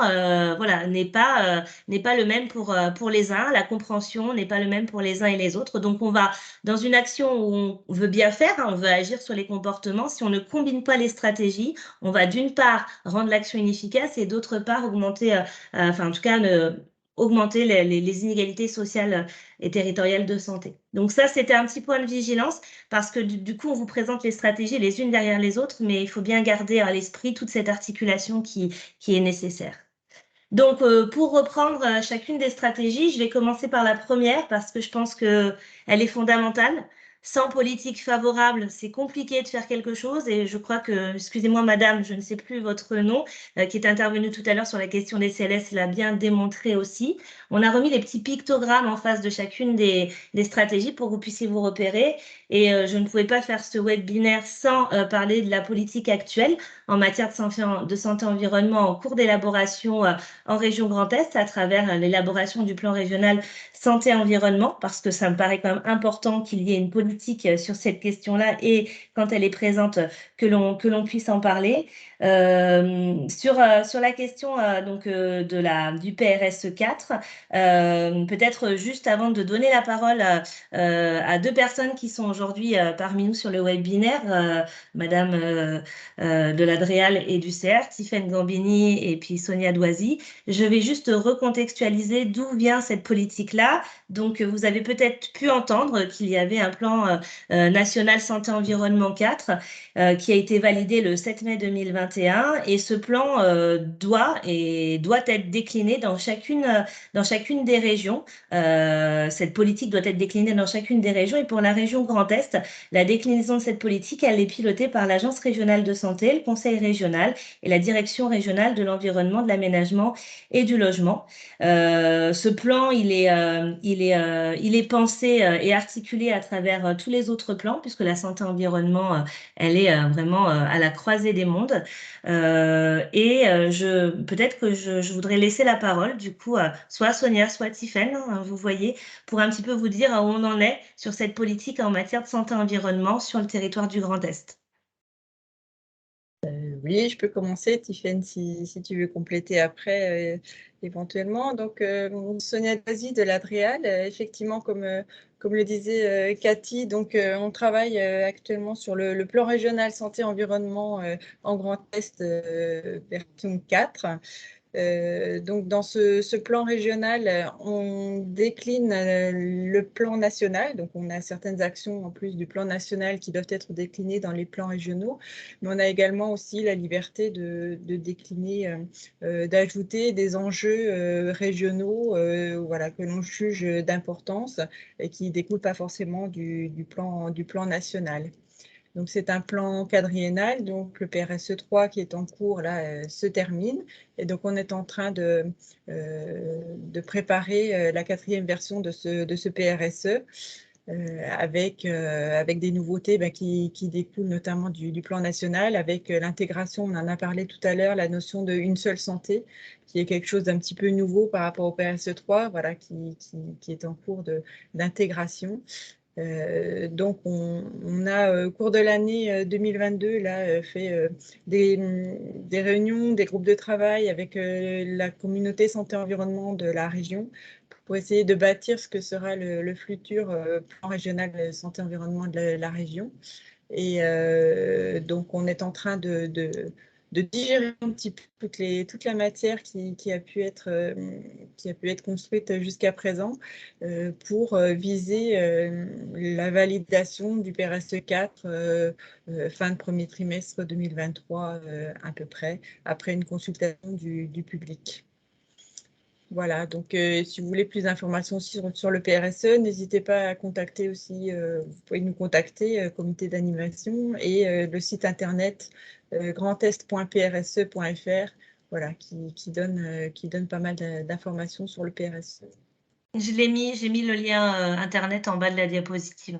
n'est pas le même pour les uns, la compréhension n'est pas le même pour les uns et les autres. Donc on va dans une action où on veut bien faire, on veut agir sur les comportements. Si on ne combine pas les stratégies, on va d'une part rendre l'action inefficace et d'autre part augmenter, augmenter les inégalités sociales et territoriales de santé. Donc ça, c'était un petit point de vigilance parce que du coup, on vous présente les stratégies les unes derrière les autres, mais il faut bien garder à l'esprit toute cette articulation qui est nécessaire. Donc, pour reprendre chacune des stratégies, je vais commencer par la première parce que je pense qu'elle est fondamentale. sans politique favorable, c'est compliqué de faire quelque chose. Et je crois que, excusez-moi madame, je ne sais plus votre nom, qui est intervenue tout à l'heure sur la question des CLS, l'a bien démontré aussi. On a remis les petits pictogrammes en face de chacune des stratégies pour que vous puissiez vous repérer. Et je ne pouvais pas faire ce webinaire sans parler de la politique actuelle en matière de santé environnement en cours d'élaboration en région Grand Est à travers l'élaboration du plan régional santé-environnement, parce que ça me paraît quand même important qu'il y ait une politique sur cette question-là et quand elle est présente, que l'on puisse en parler. Sur la question du PRSE 4, peut-être juste avant de donner la parole à deux personnes qui sont aujourd'hui parmi nous sur le webinaire, Madame de la DREAL et du CR, Tiffaine Gambini et puis Sonia Doisy, je vais juste recontextualiser d'où vient cette politique-là. Donc, vous avez peut-être pu entendre qu'il y avait un plan national santé-environnement 4 qui a été validé le 7 mai 2021 et ce plan doit être décliné dans chacune des régions. Cette politique doit être déclinée dans chacune des régions et pour la région Grand Est, la déclinaison de cette politique, elle est pilotée par l'Agence régionale de santé, le Conseil régional et la Direction régionale de l'environnement, de l'aménagement et du logement. Ce plan, il est pensé et articulé à travers tous les autres plans, puisque la santé-environnement, elle est vraiment à la croisée des mondes. Peut-être que je voudrais laisser la parole, du coup, soit à Sonia, soit à Tiffaine, hein, vous voyez, pour un petit peu vous dire où on en est sur cette politique en matière de santé-environnement sur le territoire du Grand Est.
Oui, je peux commencer, Tiffaine, si tu veux compléter après, éventuellement. Donc, Sonia Doisy de la DREAL, effectivement, comme le disait Cathy, donc, on travaille actuellement sur le plan régional santé-environnement en Grand Est, version 4. Donc, dans ce plan régional, on décline le plan national. Donc, on a certaines actions en plus du plan national qui doivent être déclinées dans les plans régionaux. Mais on a également aussi la liberté de décliner, d'ajouter des enjeux régionaux voilà, que l'on juge d'importance et qui ne découlent pas forcément du plan national. Donc, c'est un plan quadriennal, donc le PRSE 3 qui est en cours là se termine. Et donc, on est en train de préparer la 4e version de ce PRSE avec des nouveautés qui découlent notamment du plan national, avec l'intégration, on en a parlé tout à l'heure, la notion de une seule santé, qui est quelque chose d'un petit peu nouveau par rapport au PRSE 3, voilà, qui est en cours d'intégration. Donc, on a au cours de l'année 2022 là, fait des réunions, des groupes de travail avec la communauté santé-environnement de la région pour essayer de bâtir ce que sera le futur plan régional santé-environnement de la région. Et donc, on est en train de digérer un petit peu toute la matière qui a pu être construite jusqu'à présent pour viser la validation du PRSE 4 fin de premier trimestre 2023 à peu près, après une consultation du public. Voilà, donc si vous voulez plus d'informations sur le PRSE, n'hésitez pas à contacter aussi, vous pouvez nous contacter, comité d'animation, et le site internet grandest.prse.fr, voilà, qui donne pas mal d'informations sur le PRSE.
J'ai mis le lien internet en bas de la diapositive.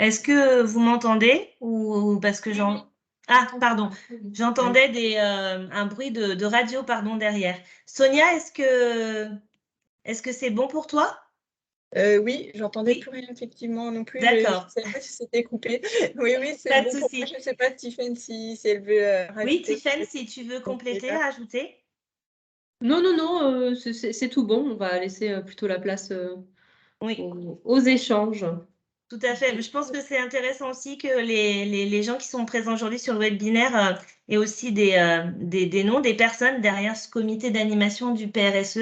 Est-ce que vous m'entendez ou parce que Ah, pardon, j'entendais un bruit de radio derrière. Sonia, est-ce que c'est bon pour toi?
Oui, j'entendais plus rien effectivement non plus.
D'accord.
Je ne sais pas si c'était coupé. Oui, c'est
pas
bon
de
pour
souci.
moi. Je ne sais pas, Tiffaine, si elle veut rajouter.
Oui, Tiffaine, si tu veux compléter, rajouter.
Non, c'est tout bon. On va laisser plutôt la place
oui.
aux échanges.
Tout à fait. Je pense que c'est intéressant aussi que les gens qui sont présents aujourd'hui sur le webinaire aient aussi des noms, des personnes derrière ce comité d'animation du PRSE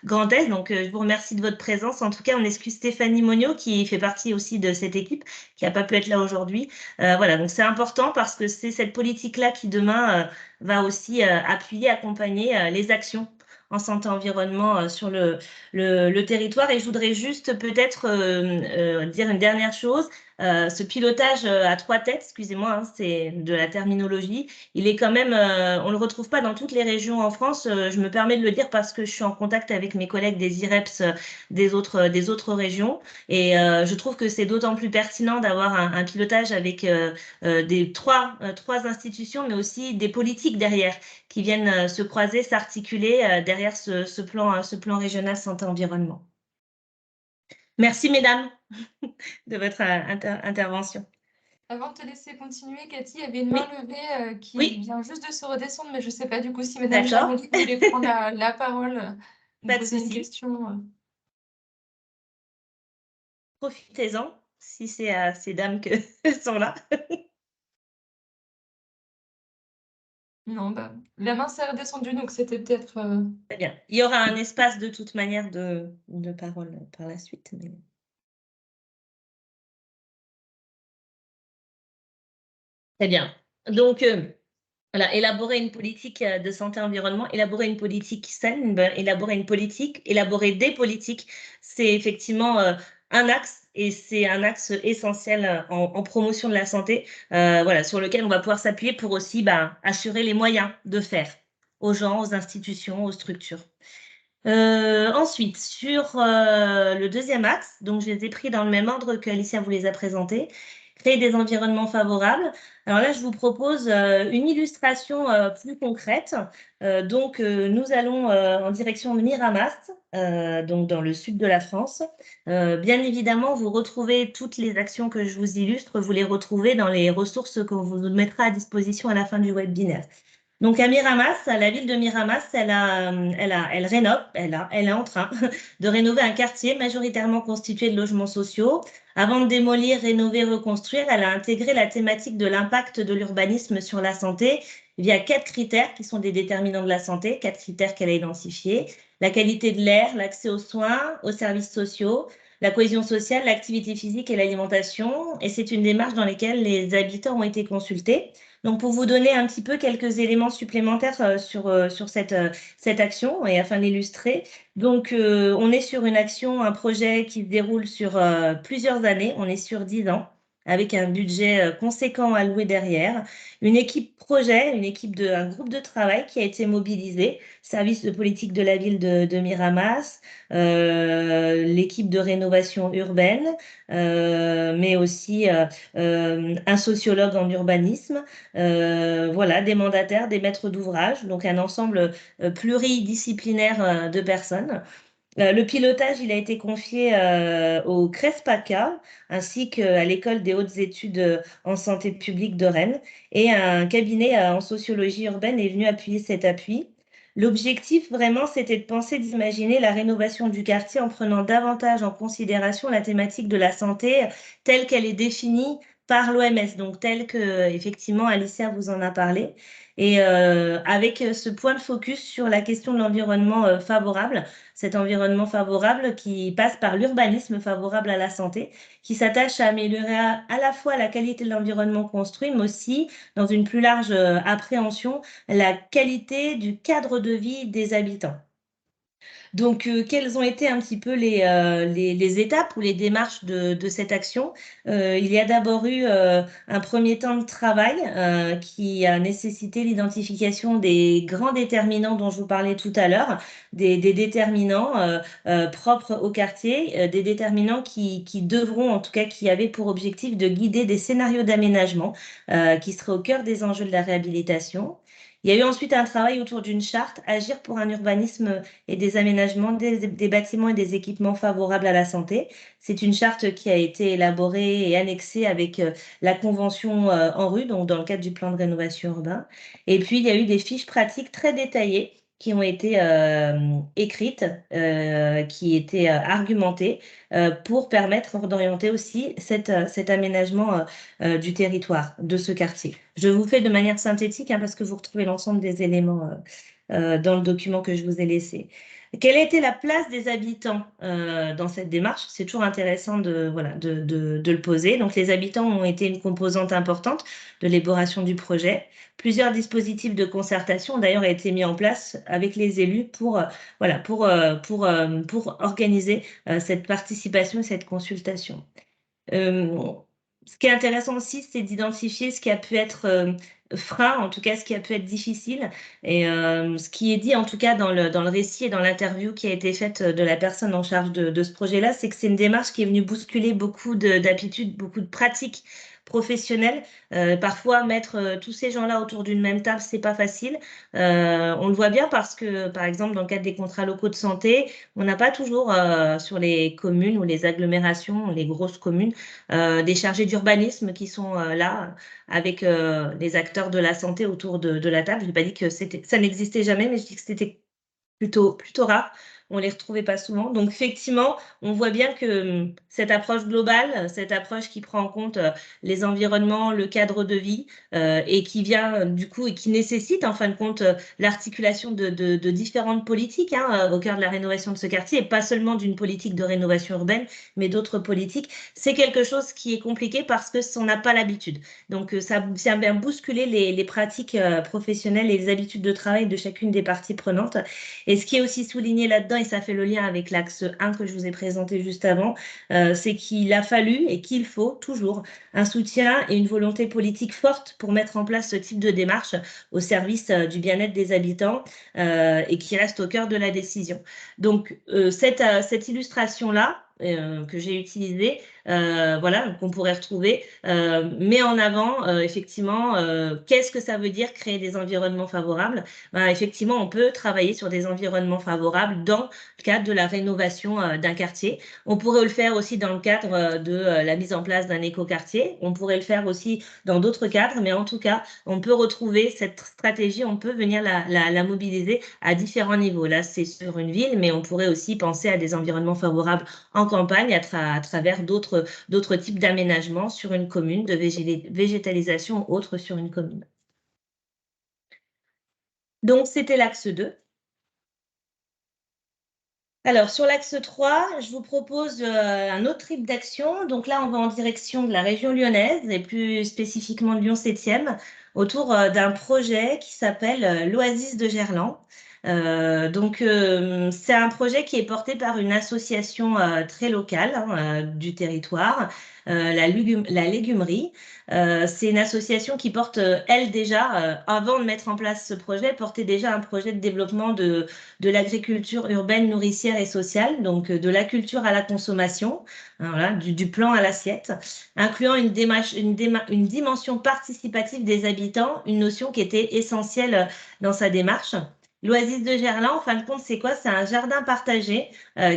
Grand Est. Donc, je vous remercie de votre présence. En tout cas, on excuse Stéphanie Monio qui fait partie aussi de cette équipe, qui n'a pas pu être là aujourd'hui. Voilà, donc c'est important parce que c'est cette politique-là qui demain va aussi appuyer, accompagner les actions en santé environnement sur le territoire. Et je voudrais juste peut-être dire une dernière chose. Ce pilotage à 3 têtes, excusez-moi, hein, c'est de la terminologie, il est quand même, on ne le retrouve pas dans toutes les régions en France. Je me permets de le dire parce que je suis en contact avec mes collègues des IREPS des autres régions. Et je trouve que c'est d'autant plus pertinent d'avoir un pilotage avec trois institutions, mais aussi des politiques derrière qui viennent se croiser, s'articuler derrière ce plan régional santé-environnement. Merci, mesdames, de votre intervention.
Avant de te laisser continuer, Cathy, il y avait une main levée qui vient juste de se redescendre, mais je ne sais pas du coup si Madame Chamali voulait prendre la parole ou poser une question.
Profitez-en, si c'est à ces dames que sont là.
Non, bah, la main s'est redescendue, donc c'était peut-être...
Très bien. Il y aura un espace de toute manière de parole par la suite. Mais... Très bien. Donc, voilà, élaborer une politique de santé-environnement, élaborer une politique saine, élaborer des politiques, c'est effectivement un axe et c'est un axe essentiel en promotion de la santé, voilà, sur lequel on va pouvoir s'appuyer pour aussi assurer les moyens de faire aux gens, aux institutions, aux structures. Ensuite, sur le deuxième axe, donc je les ai pris dans le même ordre qu'Alicia vous les a présentés, créer des environnements favorables. Alors là, je vous propose une illustration plus concrète. Nous allons en direction de Miramas, donc dans le sud de la France. Bien évidemment, vous retrouvez toutes les actions que je vous illustre, vous les retrouvez dans les ressources qu'on vous mettra à disposition à la fin du webinaire. Donc à Miramas, la ville de Miramas, elle est en train de rénover un quartier majoritairement constitué de logements sociaux. Avant de démolir, rénover, reconstruire, elle a intégré la thématique de l'impact de l'urbanisme sur la santé via 4 critères qui sont des déterminants de la santé, 4 critères qu'elle a identifiés. La qualité de l'air, l'accès aux soins, aux services sociaux, la cohésion sociale, l'activité physique et l'alimentation. Et c'est une démarche dans laquelle les habitants ont été consultés. Donc, pour vous donner un petit peu quelques éléments supplémentaires sur cette action et afin d'illustrer. Donc, on est sur une action, un projet qui se déroule sur plusieurs années. On est sur 10 ans avec un budget conséquent alloué derrière. Une équipe projet, un groupe de travail qui a été mobilisé, service de politique de la ville de Miramas, l'équipe de rénovation urbaine, mais aussi un sociologue en urbanisme, voilà, des mandataires, des maîtres d'ouvrage, donc un ensemble pluridisciplinaire de personnes. Le pilotage, il a été confié au CRESPACA ainsi qu'à l'École des hautes études en santé publique de Rennes et un cabinet en sociologie urbaine est venu appuyer cet appui. L'objectif, vraiment, c'était de penser, d'imaginer la rénovation du quartier en prenant davantage en considération la thématique de la santé telle qu'elle est définie par l'OMS, donc telle que, effectivement, Alicia vous en a parlé. Et avec ce point de focus sur la question de l'environnement favorable, cet environnement favorable qui passe par l'urbanisme favorable à la santé, qui s'attache à améliorer à la fois la qualité de l'environnement construit, mais aussi, dans une plus large appréhension, la qualité du cadre de vie des habitants. Donc, quelles ont été un petit peu les étapes ou les démarches de cette action? Il y a d'abord eu un premier temps de travail qui a nécessité l'identification des grands déterminants dont je vous parlais tout à l'heure, des déterminants propres au quartier, des déterminants qui devront, en tout cas, qui avaient pour objectif de guider des scénarios d'aménagement qui seraient au cœur des enjeux de la réhabilitation. Il y a eu ensuite un travail autour d'une charte, agir pour un urbanisme et des aménagements des bâtiments et des équipements favorables à la santé. C'est une charte qui a été élaborée et annexée avec la convention en rue, donc dans le cadre du plan de rénovation urbain. Et puis, il y a eu des fiches pratiques très détaillées qui ont été écrites, qui étaient argumentées pour permettre d'orienter aussi cet aménagement du territoire, de ce quartier. Je vous fais de manière synthétique parce que vous retrouvez l'ensemble des éléments dans le document que je vous ai laissé. Quelle a été la place des habitants dans cette démarche? C'est toujours intéressant de le poser. Donc, les habitants ont été une composante importante de l'élaboration du projet. Plusieurs dispositifs de concertation ont d'ailleurs été mis en place avec les élus pour organiser cette participation, cette consultation. Ce qui est intéressant aussi, c'est d'identifier ce qui a pu être frein, en tout cas ce qui a pu être difficile. Et ce qui est dit, en tout cas, dans le récit et dans l'interview qui a été faite de la personne en charge de ce projet-là, c'est que c'est une démarche qui est venue bousculer beaucoup d'habitudes, beaucoup de pratiques professionnelles. Parfois, mettre tous ces gens-là autour d'une même table, c'est pas facile. On le voit bien parce que, par exemple, dans le cadre des contrats locaux de santé, on n'a pas toujours sur les communes ou les agglomérations, les grosses communes, des chargés d'urbanisme qui sont là avec les acteurs de la santé autour de la table. Je n'ai pas dit que ça n'existait jamais, mais je dis que c'était plutôt rare. On ne les retrouvait pas souvent. Donc, effectivement, on voit bien que cette approche globale, cette approche qui prend en compte les environnements, le cadre de vie, et qui vient du coup et qui nécessite en fin de compte l'articulation de différentes politiques au cœur de la rénovation de ce quartier, et pas seulement d'une politique de rénovation urbaine, mais d'autres politiques. C'est quelque chose qui est compliqué parce que on n'a pas l'habitude. Donc, ça vient bousculer les pratiques professionnelles et les habitudes de travail de chacune des parties prenantes. Et ce qui est aussi souligné là-dedans, et ça fait le lien avec l'axe 1 que je vous ai présenté juste avant, c'est qu'il a fallu et qu'il faut toujours un soutien et une volonté politique forte pour mettre en place ce type de démarche au service du bien-être des habitants et qui reste au cœur de la décision. Donc, cette illustration-là, que j'ai utilisée, qu'on pourrait retrouver, met en avant effectivement qu'est-ce que ça veut dire créer des environnements favorables. Effectivement, on peut travailler sur des environnements favorables dans le cadre de la rénovation d'un quartier. On pourrait le faire aussi dans le cadre de la mise en place d'un écoquartier. On pourrait le faire aussi dans d'autres cadres, mais en tout cas, on peut retrouver cette stratégie, on peut venir la mobiliser à différents niveaux. Là, c'est sur une ville, mais on pourrait aussi penser à des environnements favorables en campagne à travers d'autres types d'aménagements sur une commune, de végétalisation ou autre sur une commune. Donc, c'était l'axe 2. Alors, sur l'axe 3, je vous propose un autre type d'action. Donc là, on va en direction de la région lyonnaise et plus spécifiquement de Lyon 7e autour d'un projet qui s'appelle l'Oasis de Gerland. C'est un projet qui est porté par une association très locale du territoire, la Légumerie. C'est une association qui porte, elle déjà, avant de mettre en place ce projet, portait déjà un projet de développement de l'agriculture urbaine, nourricière et sociale, donc de la culture à la consommation, du plan à l'assiette, incluant une dimension participative des habitants, une notion qui était essentielle dans sa démarche. L'Oasis de Gerland, en fin de compte, c'est quoi? C'est un jardin partagé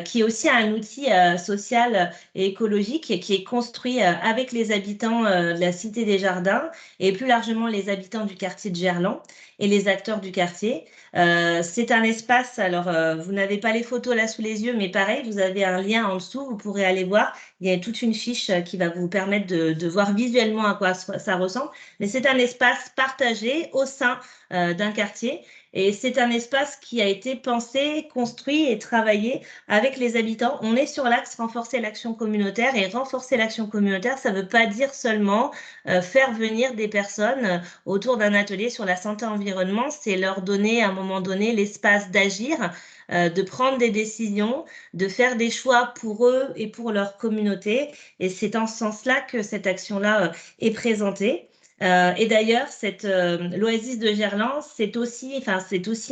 qui est aussi un outil social et écologique qui est construit avec les habitants de la Cité des Jardins et plus largement les habitants du quartier de Gerland et les acteurs du quartier. C'est un espace, alors vous n'avez pas les photos là sous les yeux, mais pareil, vous avez un lien en dessous, vous pourrez aller voir. Il y a toute une fiche qui va vous permettre de voir visuellement à quoi ça ressemble. Mais c'est un espace partagé au sein d'un quartier. Et c'est un espace qui a été pensé, construit et travaillé avec les habitants. On est sur l'axe renforcer l'action communautaire. Et renforcer l'action communautaire, ça ne veut pas dire seulement faire venir des personnes autour d'un atelier sur la santé-environnement. C'est leur donner à un moment donné l'espace d'agir, de prendre des décisions, de faire des choix pour eux et pour leur communauté. Et c'est dans ce sens-là que cette action-là est présentée. Et d'ailleurs, l'Oasis de Gerland, c'est aussi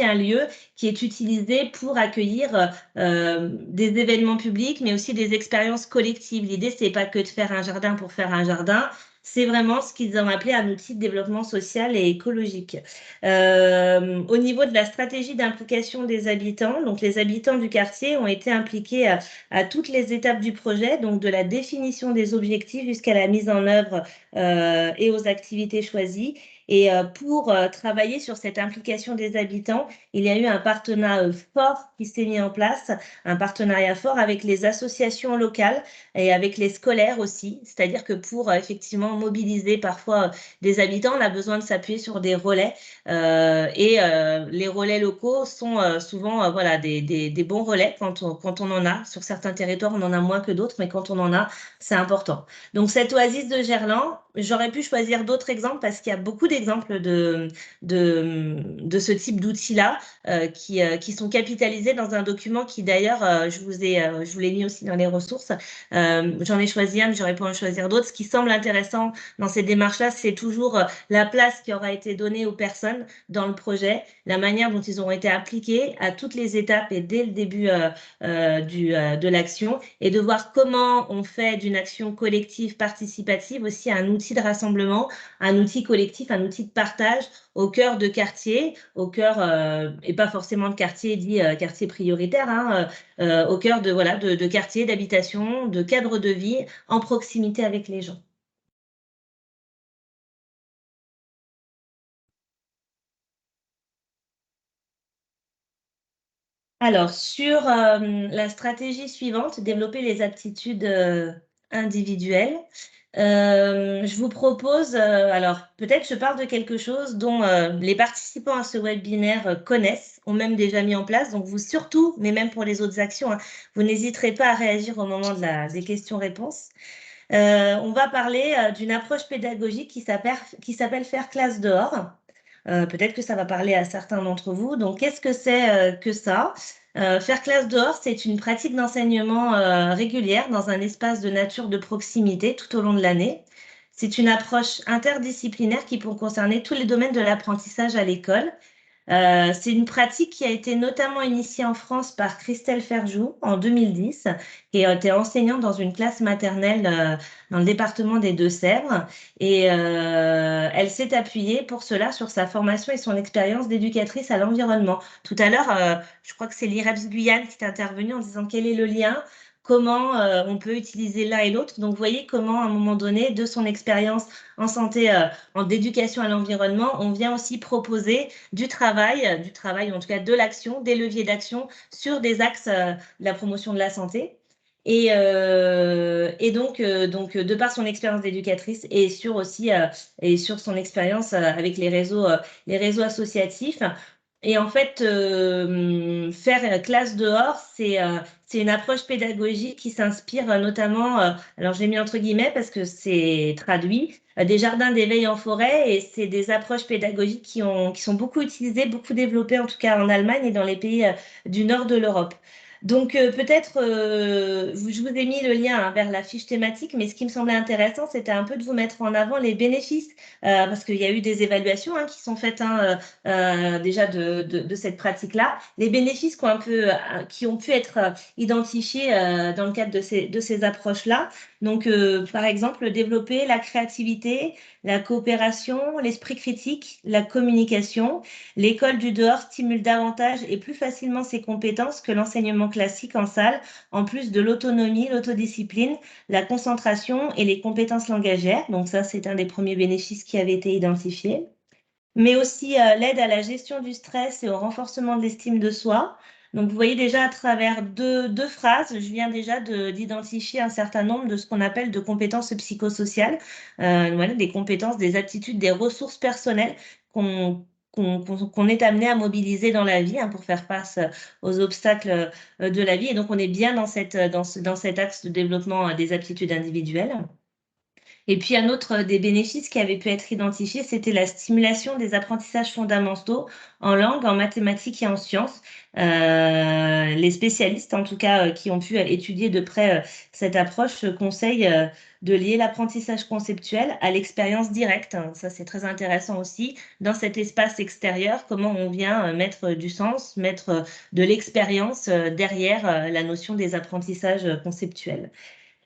un lieu qui est utilisé pour accueillir des événements publics, mais aussi des expériences collectives. L'idée, c'est pas que de faire un jardin pour faire un jardin. C'est vraiment ce qu'ils ont appelé un outil de développement social et écologique. Au niveau de la stratégie d'implication des habitants, donc les habitants du quartier ont été impliqués à toutes les étapes du projet, donc de la définition des objectifs jusqu'à la mise en œuvre et aux activités choisies. Et pour travailler sur cette implication des habitants, il y a eu un partenariat fort qui s'est mis en place, un partenariat fort avec les associations locales et avec les scolaires aussi. C'est-à-dire que pour effectivement mobiliser parfois des habitants, on a besoin de s'appuyer sur des relais. Les relais locaux sont souvent voilà, des bons relais quand on en a. Sur certains territoires, on en a moins que d'autres, mais quand on en a, c'est important. Donc, cette oasis de Gerland, j'aurais pu choisir d'autres exemples parce qu'il y a beaucoup d'exemples de ce type d'outils-là qui sont capitalisés dans un document qui, d'ailleurs, je vous l'ai mis aussi dans les ressources. J'en ai choisi un, mais j'aurais pu en choisir d'autres. Ce qui semble intéressant dans ces démarches-là, c'est toujours la place qui aura été donnée aux personnes dans le projet, la manière dont ils ont été appliqués à toutes les étapes et dès le début de l'action, et de voir comment on fait d'une action collective participative aussi un outil de rassemblement, un outil collectif, un outil de partage au cœur de quartier, au cœur, et pas forcément de quartier dit quartier prioritaire, hein, au cœur de quartier, d'habitation, de cadre de vie en proximité avec les gens. Alors, sur la stratégie suivante, développer les aptitudes individuelles, je vous propose, alors peut-être je parle de quelque chose dont les participants à ce webinaire connaissent, ont même déjà mis en place, donc vous surtout, mais même pour les autres actions, hein, vous n'hésiterez pas à réagir au moment des questions-réponses. On va parler d'une approche pédagogique qui s'appelle faire classe dehors. Peut-être que ça va parler à certains d'entre vous. Donc, qu'est-ce que c'est que ça? Faire classe dehors, c'est une pratique d'enseignement régulière dans un espace de nature de proximité tout au long de l'année. C'est une approche interdisciplinaire qui peut concerner tous les domaines de l'apprentissage à l'école. C'est une pratique qui a été notamment initiée en France par Christelle Ferjou en 2010, qui était enseignante dans une classe maternelle dans le département des Deux-Sèvres. Et elle s'est appuyée pour cela sur sa formation et son expérience d'éducatrice à l'environnement. Tout à l'heure, je crois que c'est l'IREPS Guyane qui est intervenu en disant quel est le lien, comment on peut utiliser l'un et l'autre. Donc, vous voyez comment, à un moment donné, de son expérience en santé, d'éducation à l'environnement, on vient aussi proposer du travail, en tout cas de l'action, des leviers d'action sur des axes de la promotion de la santé. Et donc, de par son expérience d'éducatrice et sur aussi et sur son expérience avec les réseaux associatifs. Et en fait, faire classe dehors, c'est une approche pédagogique qui s'inspire notamment, alors j'ai mis entre guillemets parce que c'est traduit, des jardins d'éveil en forêt, et c'est des approches pédagogiques qui sont beaucoup utilisées, beaucoup développées en tout cas en Allemagne et dans les pays du nord de l'Europe. Donc peut-être, je vous ai mis le lien vers la fiche thématique, mais ce qui me semblait intéressant, c'était un peu de vous mettre en avant les bénéfices, parce qu'il y a eu des évaluations qui sont faites déjà de cette pratique-là, les bénéfices qui ont pu être identifiés dans le cadre de ces approches-là. Donc, par exemple, développer la créativité, la coopération, l'esprit critique, la communication. L'école du dehors stimule davantage et plus facilement ces compétences que l'enseignement classique en salle, en plus de l'autonomie, l'autodiscipline, la concentration et les compétences langagières. Donc ça, c'est un des premiers bénéfices qui avait été identifié. Mais aussi l'aide à la gestion du stress et au renforcement de l'estime de soi. Donc, vous voyez déjà à travers deux phrases, je viens déjà d'identifier un certain nombre de ce qu'on appelle de compétences psychosociales, voilà, des compétences, des aptitudes, des ressources personnelles qu'on est amené à mobiliser dans la vie pour faire face aux obstacles de la vie. Et donc, on est bien dans cet axe de développement des aptitudes individuelles. Et puis, un autre des bénéfices qui avait pu être identifié, c'était la stimulation des apprentissages fondamentaux en langue, en mathématiques et en sciences. Les spécialistes, en tout cas, qui ont pu étudier de près cette approche, conseillent de lier l'apprentissage conceptuel à l'expérience directe. Ça, c'est très intéressant aussi. Dans cet espace extérieur, comment on vient mettre du sens, mettre de l'expérience derrière la notion des apprentissages conceptuels.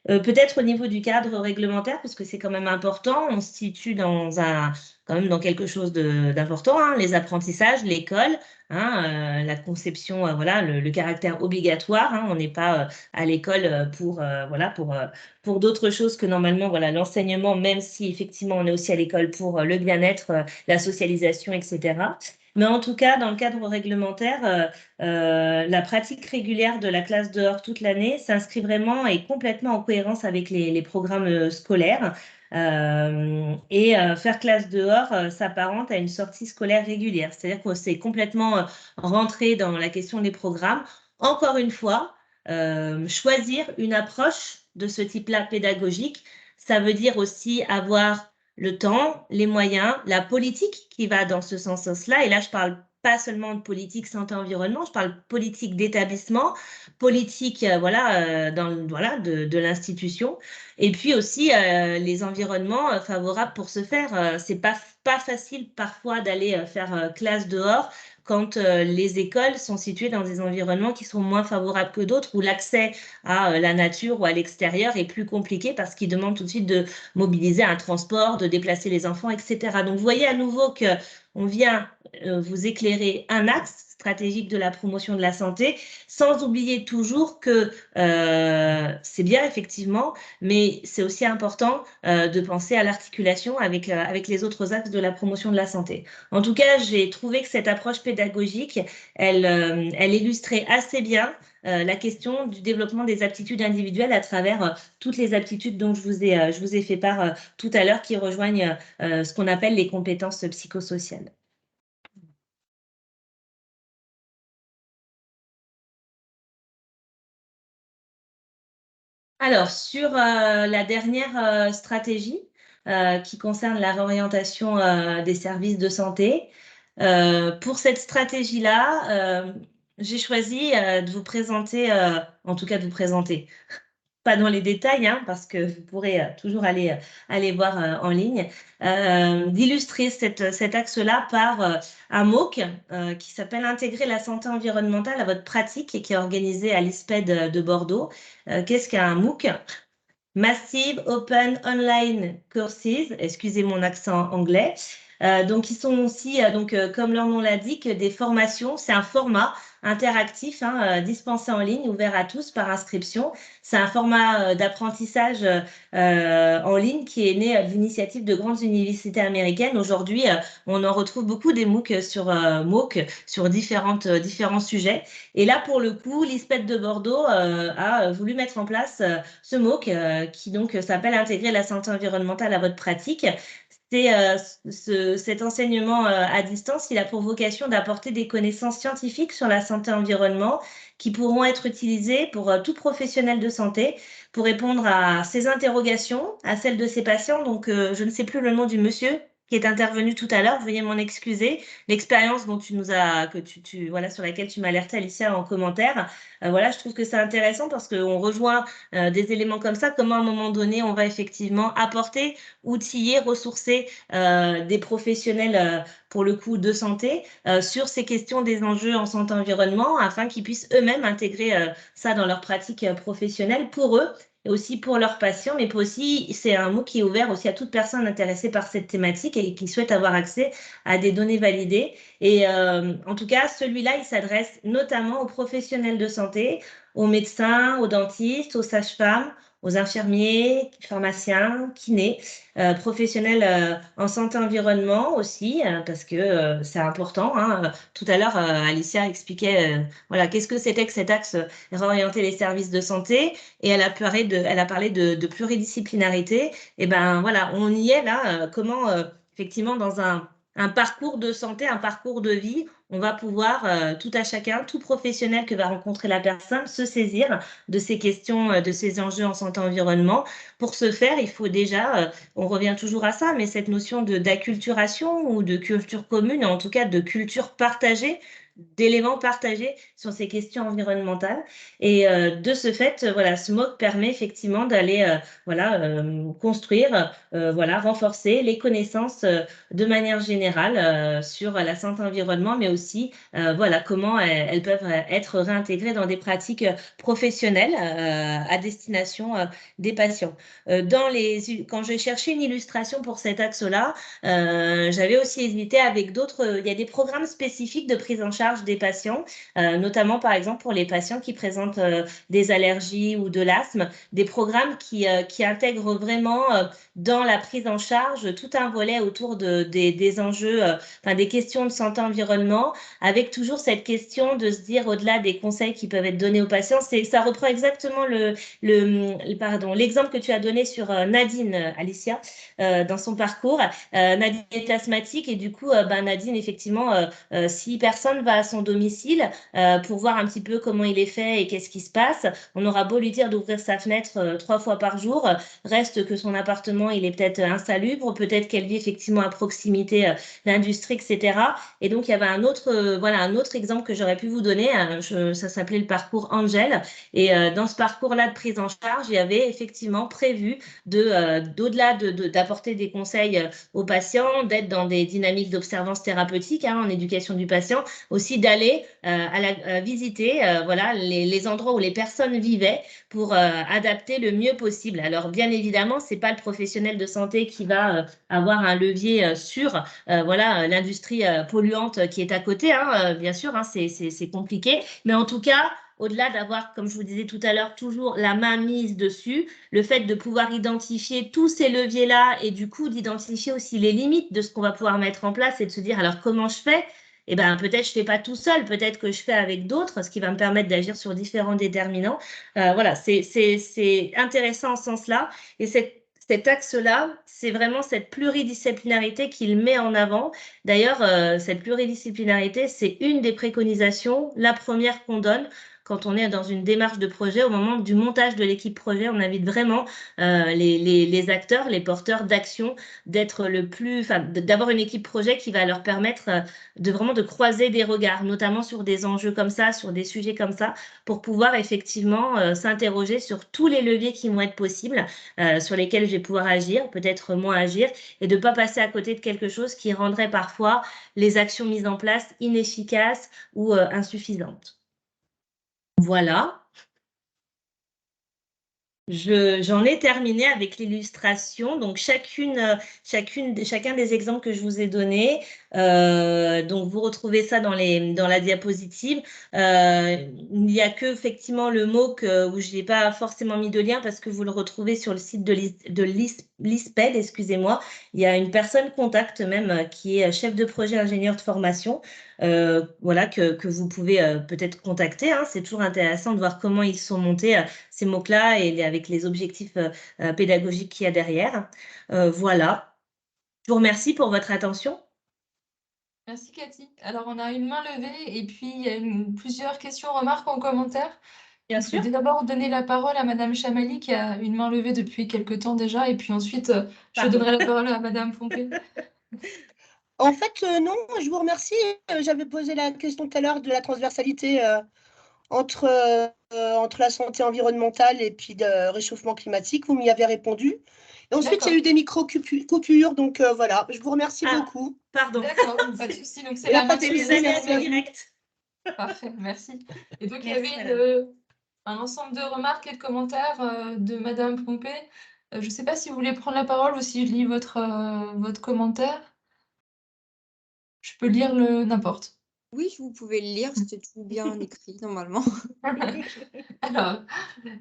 Peut-être au niveau du cadre réglementaire, parce que c'est quand même important, on se situe dans un quand même dans quelque chose d'important, hein, les apprentissages, l'école, hein, la conception, voilà, le caractère obligatoire, hein, on n'est pas à l'école voilà, pour d'autres choses que normalement, voilà, l'enseignement, même si effectivement on est aussi à l'école pour le bien-être, la socialisation, etc. Mais en tout cas, dans le cadre réglementaire, la pratique régulière de la classe dehors toute l'année s'inscrit vraiment et complètement en cohérence avec les programmes scolaires. Faire classe dehors s'apparente à une sortie scolaire régulière. C'est-à-dire que c'est complètement rentré dans la question des programmes. Encore une fois, choisir une approche de ce type-là pédagogique, ça veut dire aussi avoir le temps, les moyens, la politique qui va dans ce sens-là. Et là, je parle pas seulement de politique santé-environnement, je parle politique d'établissement, politique voilà, de l'institution, et puis aussi les environnements favorables pour ce faire. C'est pas facile parfois d'aller faire classe dehors quand les écoles sont situées dans des environnements qui sont moins favorables que d'autres, où l'accès à la nature ou à l'extérieur est plus compliqué parce qu'il demande tout de suite de mobiliser un transport, de déplacer les enfants, etc. Donc, vous voyez à nouveau qu'on vient vous éclairer un axe stratégique de la promotion de la santé, sans oublier toujours que c'est bien effectivement, mais c'est aussi important de penser à l'articulation avec les autres axes de la promotion de la santé. En tout cas, j'ai trouvé que cette approche pédagogique, elle illustrait assez bien la question du développement des aptitudes individuelles à travers toutes les aptitudes dont je vous ai fait part tout à l'heure, qui rejoignent ce qu'on appelle les compétences psychosociales. Alors, sur la dernière stratégie qui concerne la réorientation des services de santé, pour cette stratégie-là, j'ai choisi de vous présenter, en tout cas de vous présenter, pas dans les détails, hein, parce que vous pourrez toujours aller voir en ligne, d'illustrer cet axe-là par un MOOC qui s'appelle « Intégrer la santé environnementale à votre pratique » et qui est organisé à l'ISPED de Bordeaux. Qu'est-ce qu'un MOOC? Massive Open Online Courses, excusez mon accent anglais. Donc, ils sont aussi, comme leur nom l'indique, des formations. C'est un format interactif, hein, dispensé en ligne, ouvert à tous par inscription. C'est un format d'apprentissage en ligne qui est né de l'initiative de grandes universités américaines. Aujourd'hui, on en retrouve beaucoup des MOOC sur différents sujets. Et là, pour le coup, l'ISPED de Bordeaux a voulu mettre en place ce MOOC qui donc s'appelle « Intégrer la santé environnementale à votre pratique ». Cet enseignement à distance, il a pour vocation d'apporter des connaissances scientifiques sur la santé-environnement qui pourront être utilisées pour tout professionnel de santé pour répondre à ses interrogations, à celles de ses patients. Donc, je ne sais plus le nom du monsieur qui est intervenu tout à l'heure, veuillez m'en excuser. L'expérience dont voilà, sur laquelle tu m'as alerté, Alicia, en commentaire, voilà, je trouve que c'est intéressant parce qu'on rejoint des éléments comme ça, comment à un moment donné, on va effectivement apporter, outiller, ressourcer des professionnels, pour le coup, de santé sur ces questions des enjeux en santé-environnement afin qu'ils puissent eux-mêmes intégrer ça dans leur pratique professionnelle pour eux et aussi pour leurs patients, mais aussi, c'est un mot qui est ouvert aussi à toute personne intéressée par cette thématique et qui souhaite avoir accès à des données validées. Et en tout cas, celui-là, il s'adresse notamment aux professionnels de santé, aux médecins, aux dentistes, aux sages-femmes, aux infirmiers, pharmaciens, kinés, professionnels en santé-environnement aussi, parce que c'est important. Hein. Tout à l'heure, Alicia expliquait voilà, qu'est-ce que c'était que cet axe réorienter les services de santé, et elle a parlé de pluridisciplinarité. Et ben voilà, on y est là, comment effectivement dans un parcours de santé, un parcours de vie, on va pouvoir, tout à chacun, tout professionnel que va rencontrer la personne, se saisir de ces questions, de ces enjeux en santé-environnement. Pour ce faire, il faut déjà, on revient toujours à ça, mais cette notion d'acculturation ou de culture commune, en tout cas de culture partagée d'éléments partagés sur ces questions environnementales. Et de ce fait, voilà, ce MOOC permet effectivement d'aller construire, renforcer les connaissances de manière générale sur la santé environnement, mais aussi comment elles peuvent être réintégrées dans des pratiques professionnelles à destination des patients. Quand j'ai cherché une illustration pour cet axe-là, j'avais aussi hésité avec d'autres. Il y a des programmes spécifiques de prise en charge des patients, notamment par exemple pour les patients qui présentent des allergies ou de l'asthme, des programmes qui intègrent vraiment dans la prise en charge tout un volet autour des enjeux, des questions de santé-environnement, avec toujours cette question de se dire au-delà des conseils qui peuvent être donnés aux patients, ça reprend exactement l'exemple que tu as donné sur Nadine, Alicia, dans son parcours. Nadine est asthmatique et du coup, Nadine, effectivement, si personne va à son domicile pour voir un petit peu comment il est fait et qu'est-ce qui se passe, on aura beau lui dire d'ouvrir sa fenêtre 3 fois par jour, reste que son appartement, il est peut-être insalubre, peut-être qu'elle vit effectivement à proximité d'industrie, etc. Et donc, il y avait un autre exemple que j'aurais pu vous donner, ça s'appelait le parcours Angel. Et dans ce parcours-là de prise en charge, il y avait effectivement prévu d'au-delà d'apporter des conseils aux patients, d'être dans des dynamiques d'observance thérapeutique en éducation du patient, aussi d'aller visiter les endroits où les personnes vivaient pour adapter le mieux possible. Alors, bien évidemment, ce n'est pas le professionnel de santé qui va avoir un levier sur l'industrie polluante qui est à côté, bien sûr, c'est compliqué, mais en tout cas, au-delà d'avoir, comme je vous disais tout à l'heure, toujours la main mise dessus, le fait de pouvoir identifier tous ces leviers-là et du coup d'identifier aussi les limites de ce qu'on va pouvoir mettre en place et de se dire alors comment je fais? Eh ben, peut-être je ne fais pas tout seul, peut-être que je fais avec d'autres, ce qui va me permettre d'agir sur différents déterminants. C'est intéressant en ce sens-là. Et cet axe-là, c'est vraiment cette pluridisciplinarité qu'il met en avant. D'ailleurs, cette pluridisciplinarité, c'est une des préconisations, la première qu'on donne quand on est dans une démarche de projet. Au moment du montage de l'équipe projet, on invite vraiment les acteurs, les porteurs d'action, d'avoir une équipe projet qui va leur permettre de croiser des regards, notamment sur des enjeux comme ça, sur des sujets comme ça, pour pouvoir effectivement s'interroger sur tous les leviers qui vont être possibles, sur lesquels je vais pouvoir agir, peut-être moins agir, et de ne pas passer à côté de quelque chose qui rendrait parfois les actions mises en place inefficaces ou insuffisantes. Voilà. J'en ai terminé avec l'illustration. Donc, chacun des exemples que je vous ai donnés, donc vous retrouvez ça dans la diapositive. Il n'y a que effectivement le MOOC où je n'ai pas forcément mis de lien parce que vous le retrouvez sur le site de l'ISPED, excusez-moi. Il y a une personne contact même qui est chef de projet ingénieur de formation. Que vous pouvez peut-être contacter. C'est toujours intéressant de voir comment ils sont montés ces MOOC-là et avec les objectifs pédagogiques qu'il y a derrière. Voilà. Je vous remercie pour votre attention.
Merci Cathy. Alors, on a une main levée et puis il y a plusieurs questions, remarques en commentaire.
Bien sûr.
Je vais d'abord donner la parole à Madame Chamali qui a une main levée depuis quelques temps déjà et puis ensuite, je donnerai la parole à Madame Pompée.
En fait, non, je vous remercie. J'avais posé la question tout à l'heure de la transversalité entre la santé environnementale et puis de réchauffement climatique. Vous m'y avez répondu. Et ensuite, il y a eu des micro-coupures. Donc, voilà, je vous remercie beaucoup.
Pardon.
D'accord, pas de souci. Donc, c'est la
partie des aléas directs.
Parfait, merci. Et donc, il y avait un ensemble de remarques et de commentaires de Madame Pompée. Je ne sais pas si vous voulez prendre la parole ou si je lis votre commentaire. Je peux lire n'importe.
Oui, vous pouvez le lire, c'était tout bien écrit normalement.
Alors,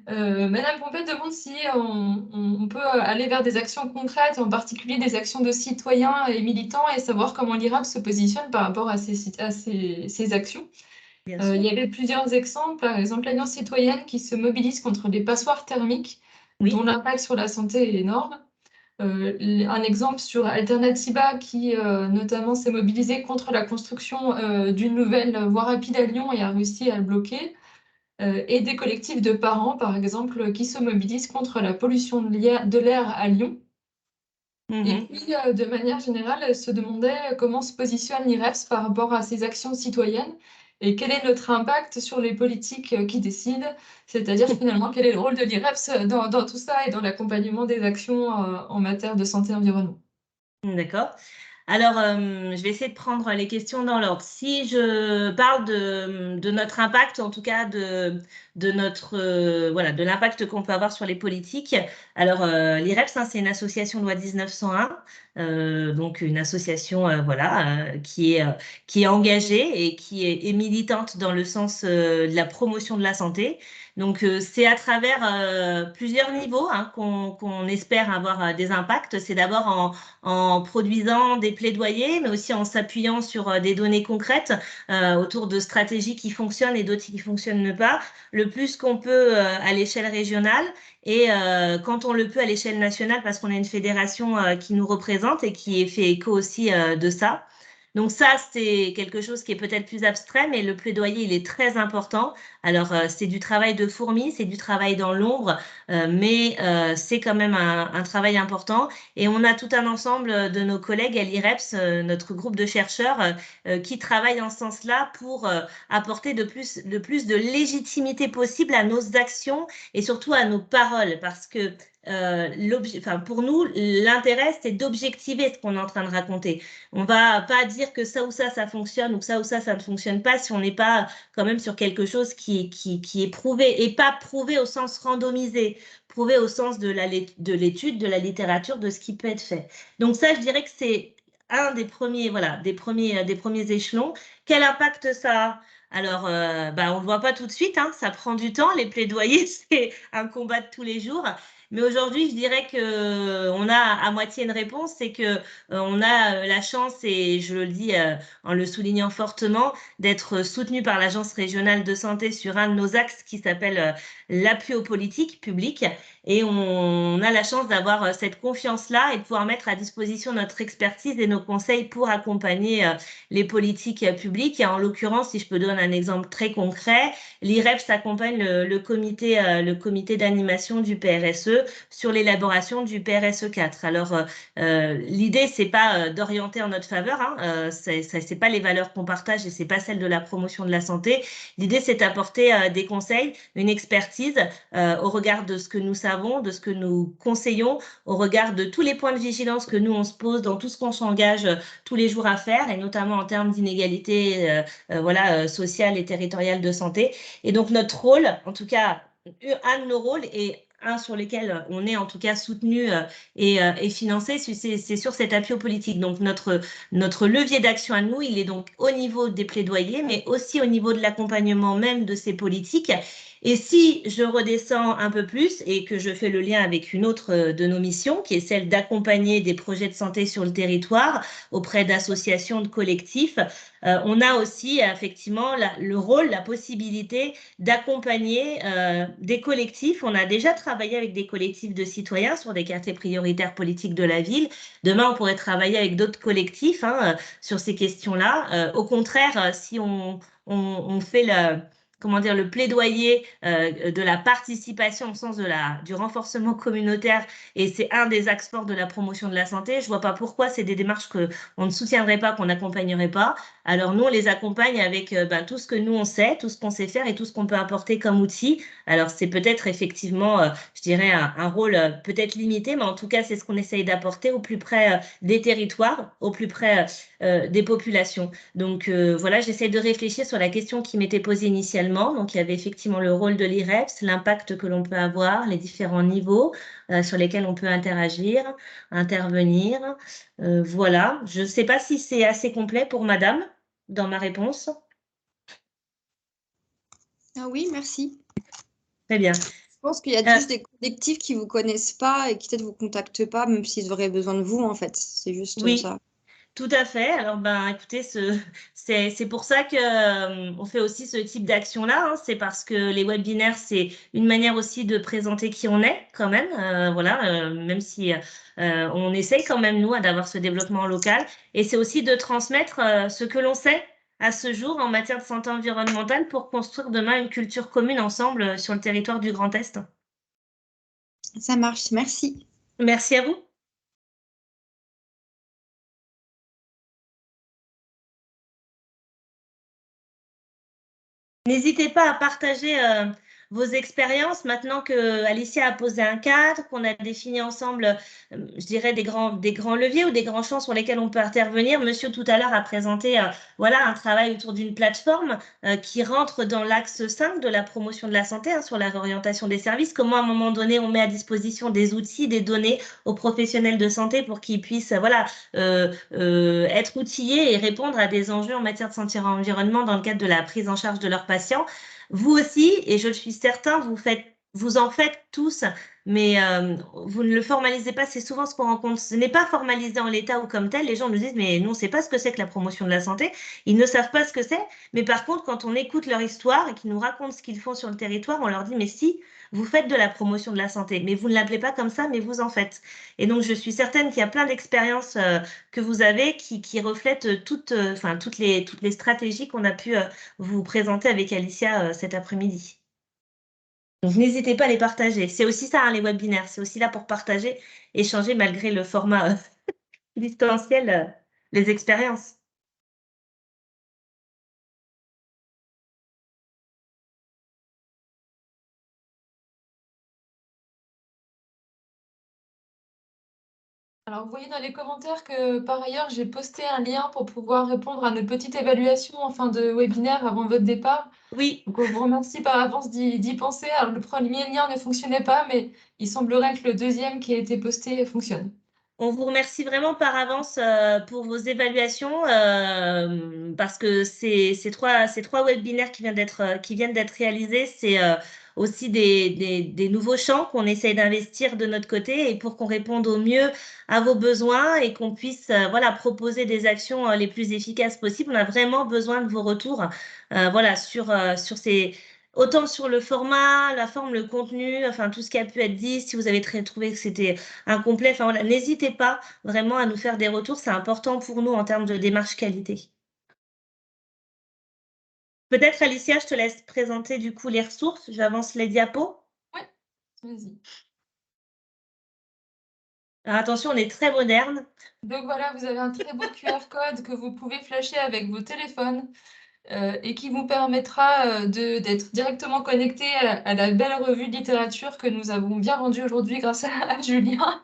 Madame Pompée demande si on peut aller vers des actions concrètes, en particulier des actions de citoyens et militants, et savoir comment l'IRAP se positionne par rapport à ces actions. Il y avait plusieurs exemples, par exemple l'Alliance citoyenne qui se mobilise contre les passoires thermiques, dont l'impact sur la santé est énorme. Un exemple sur Alternativa qui notamment s'est mobilisé contre la construction d'une nouvelle voie rapide à Lyon et a réussi à le bloquer. Et des collectifs de parents, par exemple, qui se mobilisent contre la pollution de l'air à Lyon. Et puis, de manière générale, elle se demandait comment se positionne l'IREPS par rapport à ces actions citoyennes et quel est notre impact sur les politiques qui décident, c'est-à-dire finalement quel est le rôle de l'IREPS dans tout ça et dans l'accompagnement des actions en matière de santé et environnement.
D'accord. Alors, je vais essayer de prendre les questions dans l'ordre. Si je parle de notre impact, en tout cas de notre voilà, de l'impact qu'on peut avoir sur les politiques. Alors, l'IREPS, hein, c'est une association loi 1901, donc une association voilà, qui est engagée et qui est militante dans le sens de la promotion de la santé. Donc, c'est à travers plusieurs niveaux hein, qu'on espère avoir des impacts. C'est d'abord en produisant des plaidoyers, mais aussi en s'appuyant sur des données concrètes autour de stratégies qui fonctionnent et d'autres qui ne fonctionnent pas, le plus qu'on peut à l'échelle régionale et quand on le peut à l'échelle nationale, parce qu'on a une fédération qui nous représente et qui fait écho aussi de ça. Donc ça, c'est quelque chose qui est peut-être plus abstrait, mais le plaidoyer, il est très important. Alors, c'est du travail de fourmi, c'est du travail dans l'ombre, mais c'est quand même un travail important. Et on a tout un ensemble de nos collègues à l'IREPS, notre groupe de chercheurs, qui travaillent en ce sens-là pour apporter de plus de légitimité possible à nos actions et surtout à nos paroles, parce que pour nous, l'intérêt, c'est d'objectiver ce qu'on est en train de raconter. On va pas dire que ça ou ça fonctionne ou ça ne fonctionne pas si on n'est pas quand même sur quelque chose qui est prouvé et pas prouvé au sens randomisé, prouvé au sens de l'étude, de la littérature, de ce qui peut être fait. Donc ça, je dirais que c'est un des premiers, voilà, des premiers échelons. Quel impact ça a? Alors, on ne le voit pas tout de suite, hein, ça prend du temps. Les plaidoyers, c'est un combat de tous les jours. Mais aujourd'hui, je dirais qu'on a à moitié une réponse, c'est que on a la chance, et je le dis en le soulignant fortement, d'être soutenu par l'Agence régionale de santé sur un de nos axes qui s'appelle l'appui aux politiques publiques. Et on a la chance d'avoir cette confiance-là et de pouvoir mettre à disposition notre expertise et nos conseils pour accompagner les politiques publiques. Et en l'occurrence, si je peux donner un exemple très concret, l'IREPS accompagne le comité d'animation du PRSE sur l'élaboration du PRSE 4. Alors, l'idée, c'est pas d'orienter en notre faveur, hein, c'est pas les valeurs qu'on partage et c'est pas celle de la promotion de la santé. L'idée, c'est d'apporter des conseils, une expertise au regard de ce que nous savons, de ce que nous conseillons, au regard de tous les points de vigilance que nous, on se pose dans tout ce qu'on s'engage tous les jours à faire, et notamment en termes d'inégalité voilà, sociale et territoriale de santé. Et donc, notre rôle, en tout cas, un de nos rôles et un sur lequel on est en tout cas soutenu et financé, c'est sur cet appui aux politiques. Donc, notre levier d'action à nous, il est donc au niveau des plaidoyers, mais aussi au niveau de l'accompagnement même de ces politiques. Et si je redescends un peu plus et que je fais le lien avec une autre de nos missions, qui est celle d'accompagner des projets de santé sur le territoire auprès d'associations, de collectifs, on a aussi effectivement le rôle, la possibilité d'accompagner des collectifs. On a déjà travaillé avec des collectifs de citoyens sur des quartiers prioritaires politiques de la ville. Demain, on pourrait travailler avec d'autres collectifs hein, sur ces questions-là. Au contraire, si on fait comment dire, le plaidoyer de la participation au sens du renforcement communautaire, et c'est un des axes forts de la promotion de la santé. Je ne vois pas pourquoi c'est des démarches qu'on ne soutiendrait pas, qu'on n'accompagnerait pas. Alors nous, on les accompagne avec tout ce que nous, on sait, tout ce qu'on sait faire et tout ce qu'on peut apporter comme outil. Alors c'est peut-être effectivement, je dirais, un rôle peut-être limité, mais en tout cas, c'est ce qu'on essaye d'apporter au plus près des territoires, au plus près des populations. Donc voilà, j'essaie de réfléchir sur la question qui m'était posée initialement. Donc, il y avait effectivement le rôle de l'IREPS, l'impact que l'on peut avoir, les différents niveaux sur lesquels on peut interagir, intervenir. Voilà, je ne sais pas si c'est assez complet pour madame dans ma réponse.
Ah oui, merci.
Très bien.
Je pense qu'il y a juste des collectifs qui ne vous connaissent pas et qui peut-être ne vous contactent pas, même s'ils auraient besoin de vous, en fait. C'est juste
oui.
ça.
Tout à fait. Alors, écoutez, c'est pour ça qu'on fait aussi ce type d'action-là. Hein. C'est parce que les webinaires, c'est une manière aussi de présenter qui on est, quand même. Voilà, même si on essaye quand même, nous, d'avoir ce développement local. Et c'est aussi de transmettre ce que l'on sait à ce jour en matière de santé environnementale pour construire demain une culture commune ensemble sur le territoire du Grand Est.
Ça marche. Merci.
Merci à vous. N'hésitez pas à partager vos expériences maintenant que Alicia a posé un cadre, qu'on a défini ensemble, je dirais, des grands leviers ou des grands champs sur lesquels on peut intervenir. Monsieur tout à l'heure a présenté voilà, un travail autour d'une plateforme qui rentre dans l'axe 5 de la promotion de la santé, hein, sur la réorientation des services. Comment à un moment donné on met à disposition des outils, des données aux professionnels de santé pour qu'ils puissent voilà, être outillés et répondre à des enjeux en matière de santé et environnement dans le cadre de la prise en charge de leurs patients. Vous aussi, et je suis certain, vous en faites tous, mais vous ne le formalisez pas. C'est souvent ce qu'on rencontre. Ce n'est pas formalisé en l'état ou comme tel. Les gens nous disent, mais nous, on ne sait pas ce que c'est que la promotion de la santé. Ils ne savent pas ce que c'est. Mais par contre, quand on écoute leur histoire et qu'ils nous racontent ce qu'ils font sur le territoire, on leur dit, mais si, vous faites de la promotion de la santé, mais vous ne l'appelez pas comme ça, mais vous en faites. Et donc, je suis certaine qu'il y a plein d'expériences que vous avez qui reflètent toutes les stratégies qu'on a pu vous présenter avec Alicia cet après-midi. Donc, n'hésitez pas à les partager. C'est aussi ça, hein, les webinaires. C'est aussi là pour partager, échanger malgré le format distanciel, les expériences.
Alors, vous voyez dans les commentaires que par ailleurs, j'ai posté un lien pour pouvoir répondre à notre petite évaluation en fin de webinaire avant votre départ.
Oui.
Donc, on vous remercie par avance d'y penser. Alors, le premier lien ne fonctionnait pas, mais il semblerait que le deuxième qui a été posté fonctionne.
On vous remercie vraiment par avance pour vos évaluations parce que ces trois webinaires qui viennent d'être réalisés, c'est aussi des nouveaux champs qu'on essaye d'investir de notre côté et pour qu'on réponde au mieux à vos besoins et qu'on puisse voilà, proposer des actions les plus efficaces possibles. On a vraiment besoin de vos retours voilà, sur ces... Autant sur le format, la forme, le contenu, enfin tout ce qui a pu être dit, si vous avez trouvé que c'était incomplet, enfin voilà, n'hésitez pas vraiment à nous faire des retours, c'est important pour nous en termes de démarche qualité. Peut-être Alicia, je te laisse présenter du coup les ressources, j'avance les diapos.
Oui, vas-y.
Alors attention, on est très moderne.
Donc voilà, vous avez un très beau QR code que vous pouvez flasher avec vos téléphones. Et qui vous permettra d'être directement connecté à la belle revue de littérature que nous avons bien rendue aujourd'hui grâce à Julien.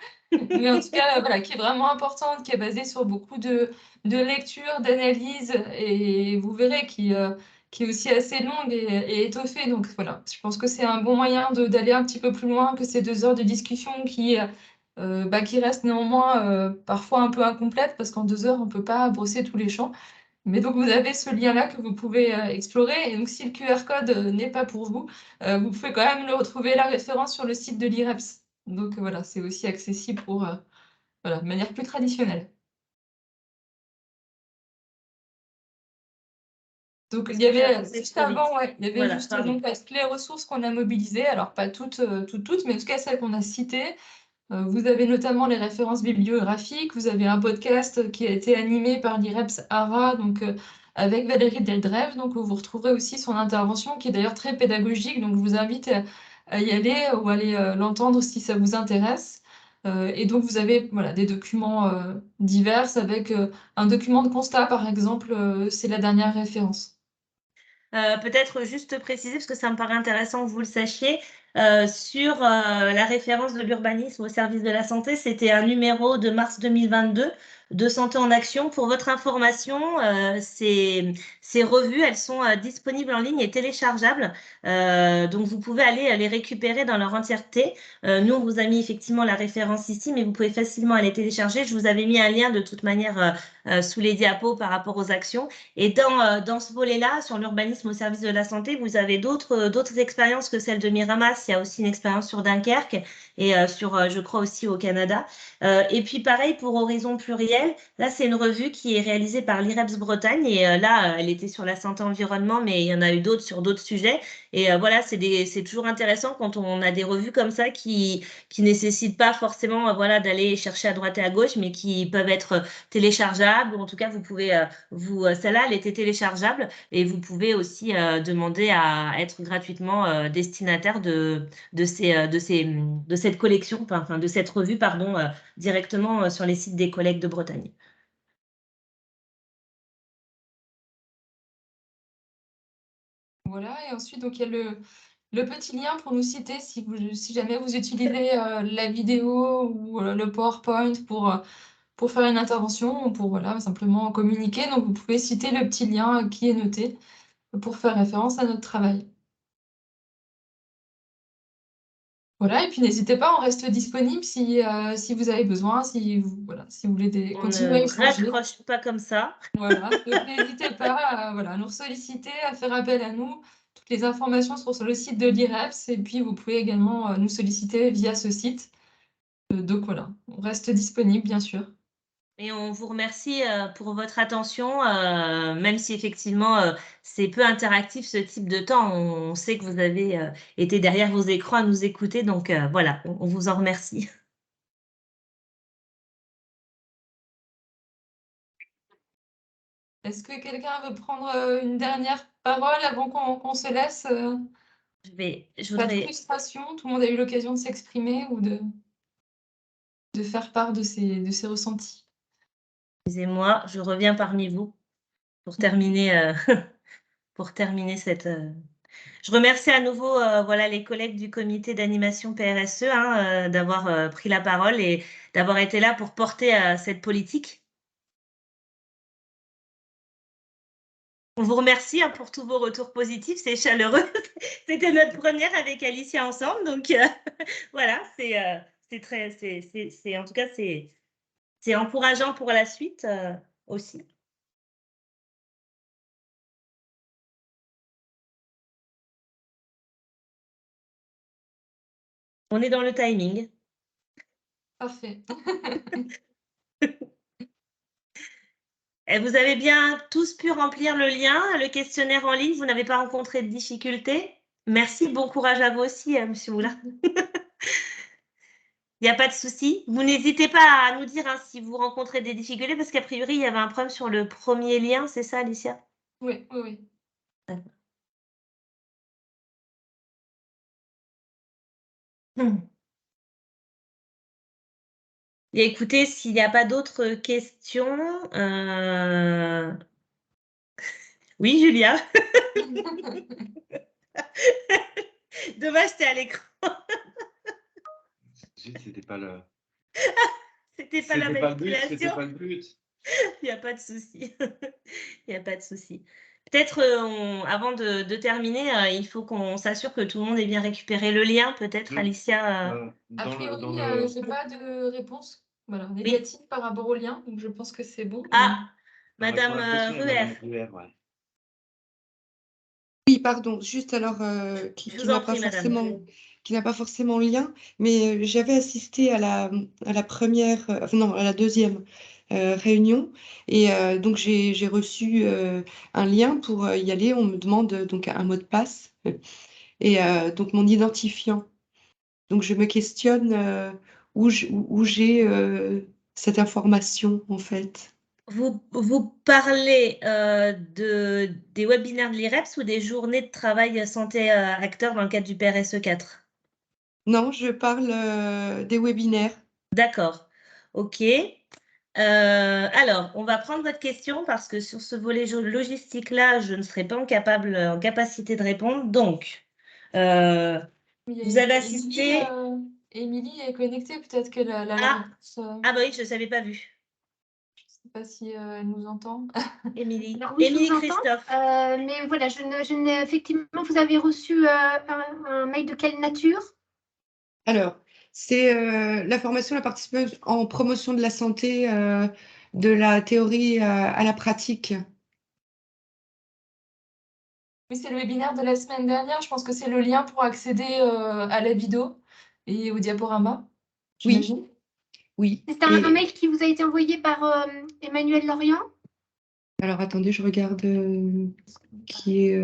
Mais en tout cas, voilà, qui est vraiment importante, qui est basée sur beaucoup de lectures, d'analyses, et vous verrez qui est aussi assez longue et étoffée. Donc voilà, je pense que c'est un bon moyen d'aller un petit peu plus loin que ces 2 heures de discussion qui restent néanmoins parfois un peu incomplètes, parce qu'en 2 heures, on ne peut pas brosser tous les champs. Mais donc, vous avez ce lien-là que vous pouvez explorer. Et donc, si le QR code n'est pas pour vous, vous pouvez quand même le retrouver la référence sur le site de l'IREPS. Donc, voilà, c'est aussi accessible pour, voilà, de manière plus traditionnelle. Donc, il y avait juste avant, ouais, il y avait
Voilà,
juste
pardon.
donc, toutes les ressources qu'on a mobilisées. Alors, pas toutes, mais en tout cas, celles qu'on a citées. Vous avez notamment les références bibliographiques, vous avez un podcast qui a été animé par l'IREPS ARA, donc avec Valérie Deldrève, donc vous retrouverez aussi son intervention qui est d'ailleurs très pédagogique, donc je vous invite à y aller ou à aller l'entendre si ça vous intéresse. Et donc vous avez voilà, des documents divers avec un document de constat par exemple, c'est la dernière référence.
Peut-être juste préciser, parce que ça me paraît intéressant que vous le sachiez, sur la référence de l'urbanisme au service de la santé, c'était un numéro de mars 2022 de Santé en Action. Pour votre information, ces revues, elles sont disponibles en ligne et téléchargeables. Donc, vous pouvez aller les récupérer dans leur entièreté. Nous, on vous a mis effectivement la référence ici, mais vous pouvez facilement aller télécharger. Je vous avais mis un lien de toute manière sous les diapos par rapport aux actions. Et dans ce volet-là, sur l'urbanisme au service de la santé, vous avez d'autres expériences que celle de Miramas. Il y a aussi une expérience sur Dunkerque et je crois aussi au Canada. Et puis pareil pour Horizon Pluriel. Là, c'est une revue qui est réalisée par l'IREPS Bretagne et là, elle était sur la santé environnement, mais il y en a eu d'autres sur d'autres sujets. Et voilà, c'est toujours intéressant quand on a des revues comme ça qui nécessitent pas forcément voilà, d'aller chercher à droite et à gauche, mais qui peuvent être téléchargeables, ou en tout cas, vous pouvez, celle-là, elle était téléchargeable, et vous pouvez aussi demander à être gratuitement destinataire de cette collection, enfin, de cette revue, pardon, directement sur les sites des collègues de Bretagne.
Voilà, et ensuite, donc, il y a le petit lien pour nous citer si jamais vous utilisez la vidéo ou le PowerPoint pour faire une intervention ou pour voilà, simplement communiquer. Donc, vous pouvez citer le petit lien qui est noté pour faire référence à notre travail. Voilà, et puis n'hésitez pas, on reste disponible si vous avez besoin, si vous voulez
On
continuer à
ne
échanger.
raccroche pas comme ça.
Voilà, donc n'hésitez pas à nous solliciter, à faire appel à nous. Toutes les informations sont sur le site de l'IREPS et puis vous pouvez également nous solliciter via ce site. Donc voilà, on reste disponible bien sûr.
Et on vous remercie pour votre attention, même si effectivement c'est peu interactif ce type de temps. On sait que vous avez été derrière vos écrans à nous écouter, donc voilà, on vous en remercie.
Est-ce que quelqu'un veut prendre une dernière parole avant qu'on se laisse?
Je
Pas de
voudrais.
frustration, tout le monde a eu l'occasion de s'exprimer ou de faire part de ses ressentis.
Excusez-moi, je reviens parmi vous pour terminer, cette. Je remercie à nouveau voilà, les collègues du comité d'animation PRSE d'avoir pris la parole et d'avoir été là pour porter cette politique. On vous remercie pour tous vos retours positifs, c'est chaleureux. C'était notre première avec Alicia ensemble, donc voilà, en tout cas c'est encourageant pour la suite aussi. On est dans le timing.
Parfait.
Et vous avez bien tous pu remplir le lien, le questionnaire en ligne, vous n'avez pas rencontré de difficultés? Merci, bon courage à vous aussi, Monsieur Moulin. Il n'y a pas de souci. Vous n'hésitez pas à nous dire si vous rencontrez des difficultés, parce qu'a priori, il y avait un problème sur le premier lien, c'est ça, Alicia?
Oui, oui, oui.
Et écoutez, s'il n'y a pas d'autres questions, oui, Julia. Dommage, t'es à l'écran.
C'était pas le.
C'était pas la manipulation.
C'était pas le but.
Il n'y a pas de souci. Il n'y a pas de souci. Peut-être avant de terminer, il faut qu'on s'assure que tout le monde ait bien récupéré le lien, peut-être, Alicia.
A priori, je n'ai pas de réponse négative par rapport au lien, donc je pense que c'est bon.
Ah, Madame Ruher.
Oui, pardon, juste alors qui
Je vous
n'a
en
pas
prie, madame.
forcément lien, mais j'avais assisté à la première, non, à la deuxième réunion, et donc j'ai reçu un lien pour y aller. On me demande donc un mot de passe et donc mon identifiant. Donc je me questionne où j'ai cette information en fait.
Vous parlez des webinaires de l'IREPS ou des journées de travail santé acteur dans le cadre du PRSE 4?
Non, je parle des webinaires.
D'accord, ok. Alors, on va prendre votre question parce que sur ce volet logistique-là, je ne serai pas en capacité de répondre. Donc, vous avez assisté…
Émilie est connectée, peut-être qu'elle a la réponse.
Ah bah oui, je ne savais pas vu.
Je ne sais pas si elle nous entend.
Émilie.
Alors oui,
Émilie
je vous entends,
Christophe.
mais voilà, effectivement, vous avez reçu un mail de quelle nature?
Alors, c'est la formation, la participation en promotion de la santé, de la théorie à la pratique.
Oui, c'est le webinaire de la semaine dernière. Je pense que c'est le lien pour accéder à la vidéo et au diaporama.
Oui, oui.
C'est un mail qui vous a été envoyé par Emmanuel Lorient?
Alors, attendez, je regarde qui est…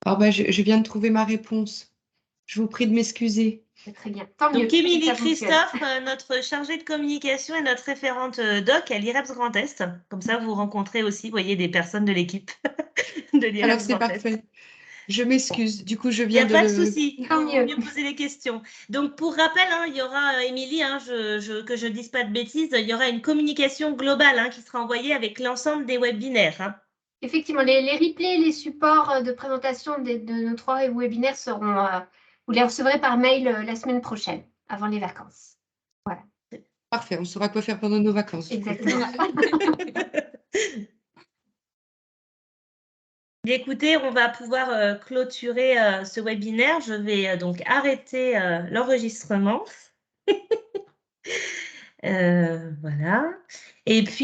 Alors, bah, je viens de trouver ma réponse. Je vous prie de m'excuser.
Très bien, tant mieux.
Donc, Émilie Christophe, notre chargée de communication et notre référente doc à l'IREPS Grand Est. Comme ça, vous rencontrez aussi, voyez, des personnes de l'équipe de l'IREPS
Alors, c'est
Grand Est.
parfait. Je m'excuse. Du coup, je
Il n'y
viens
a
de
pas de souci, il faut mieux poser les questions. Donc, pour rappel, il y aura, Émilie, que je ne dise pas de bêtises, il y aura une communication globale qui sera envoyée avec l'ensemble des webinaires.
effectivement, les replays, les supports de présentation de nos 3 webinaires seront, vous les recevrez par mail la semaine prochaine, avant les vacances. Voilà.
Parfait, on saura quoi faire pendant nos vacances.
Exactement.
Écoutez, on va pouvoir clôturer ce webinaire. Je vais donc arrêter l'enregistrement. Voilà. Et puis,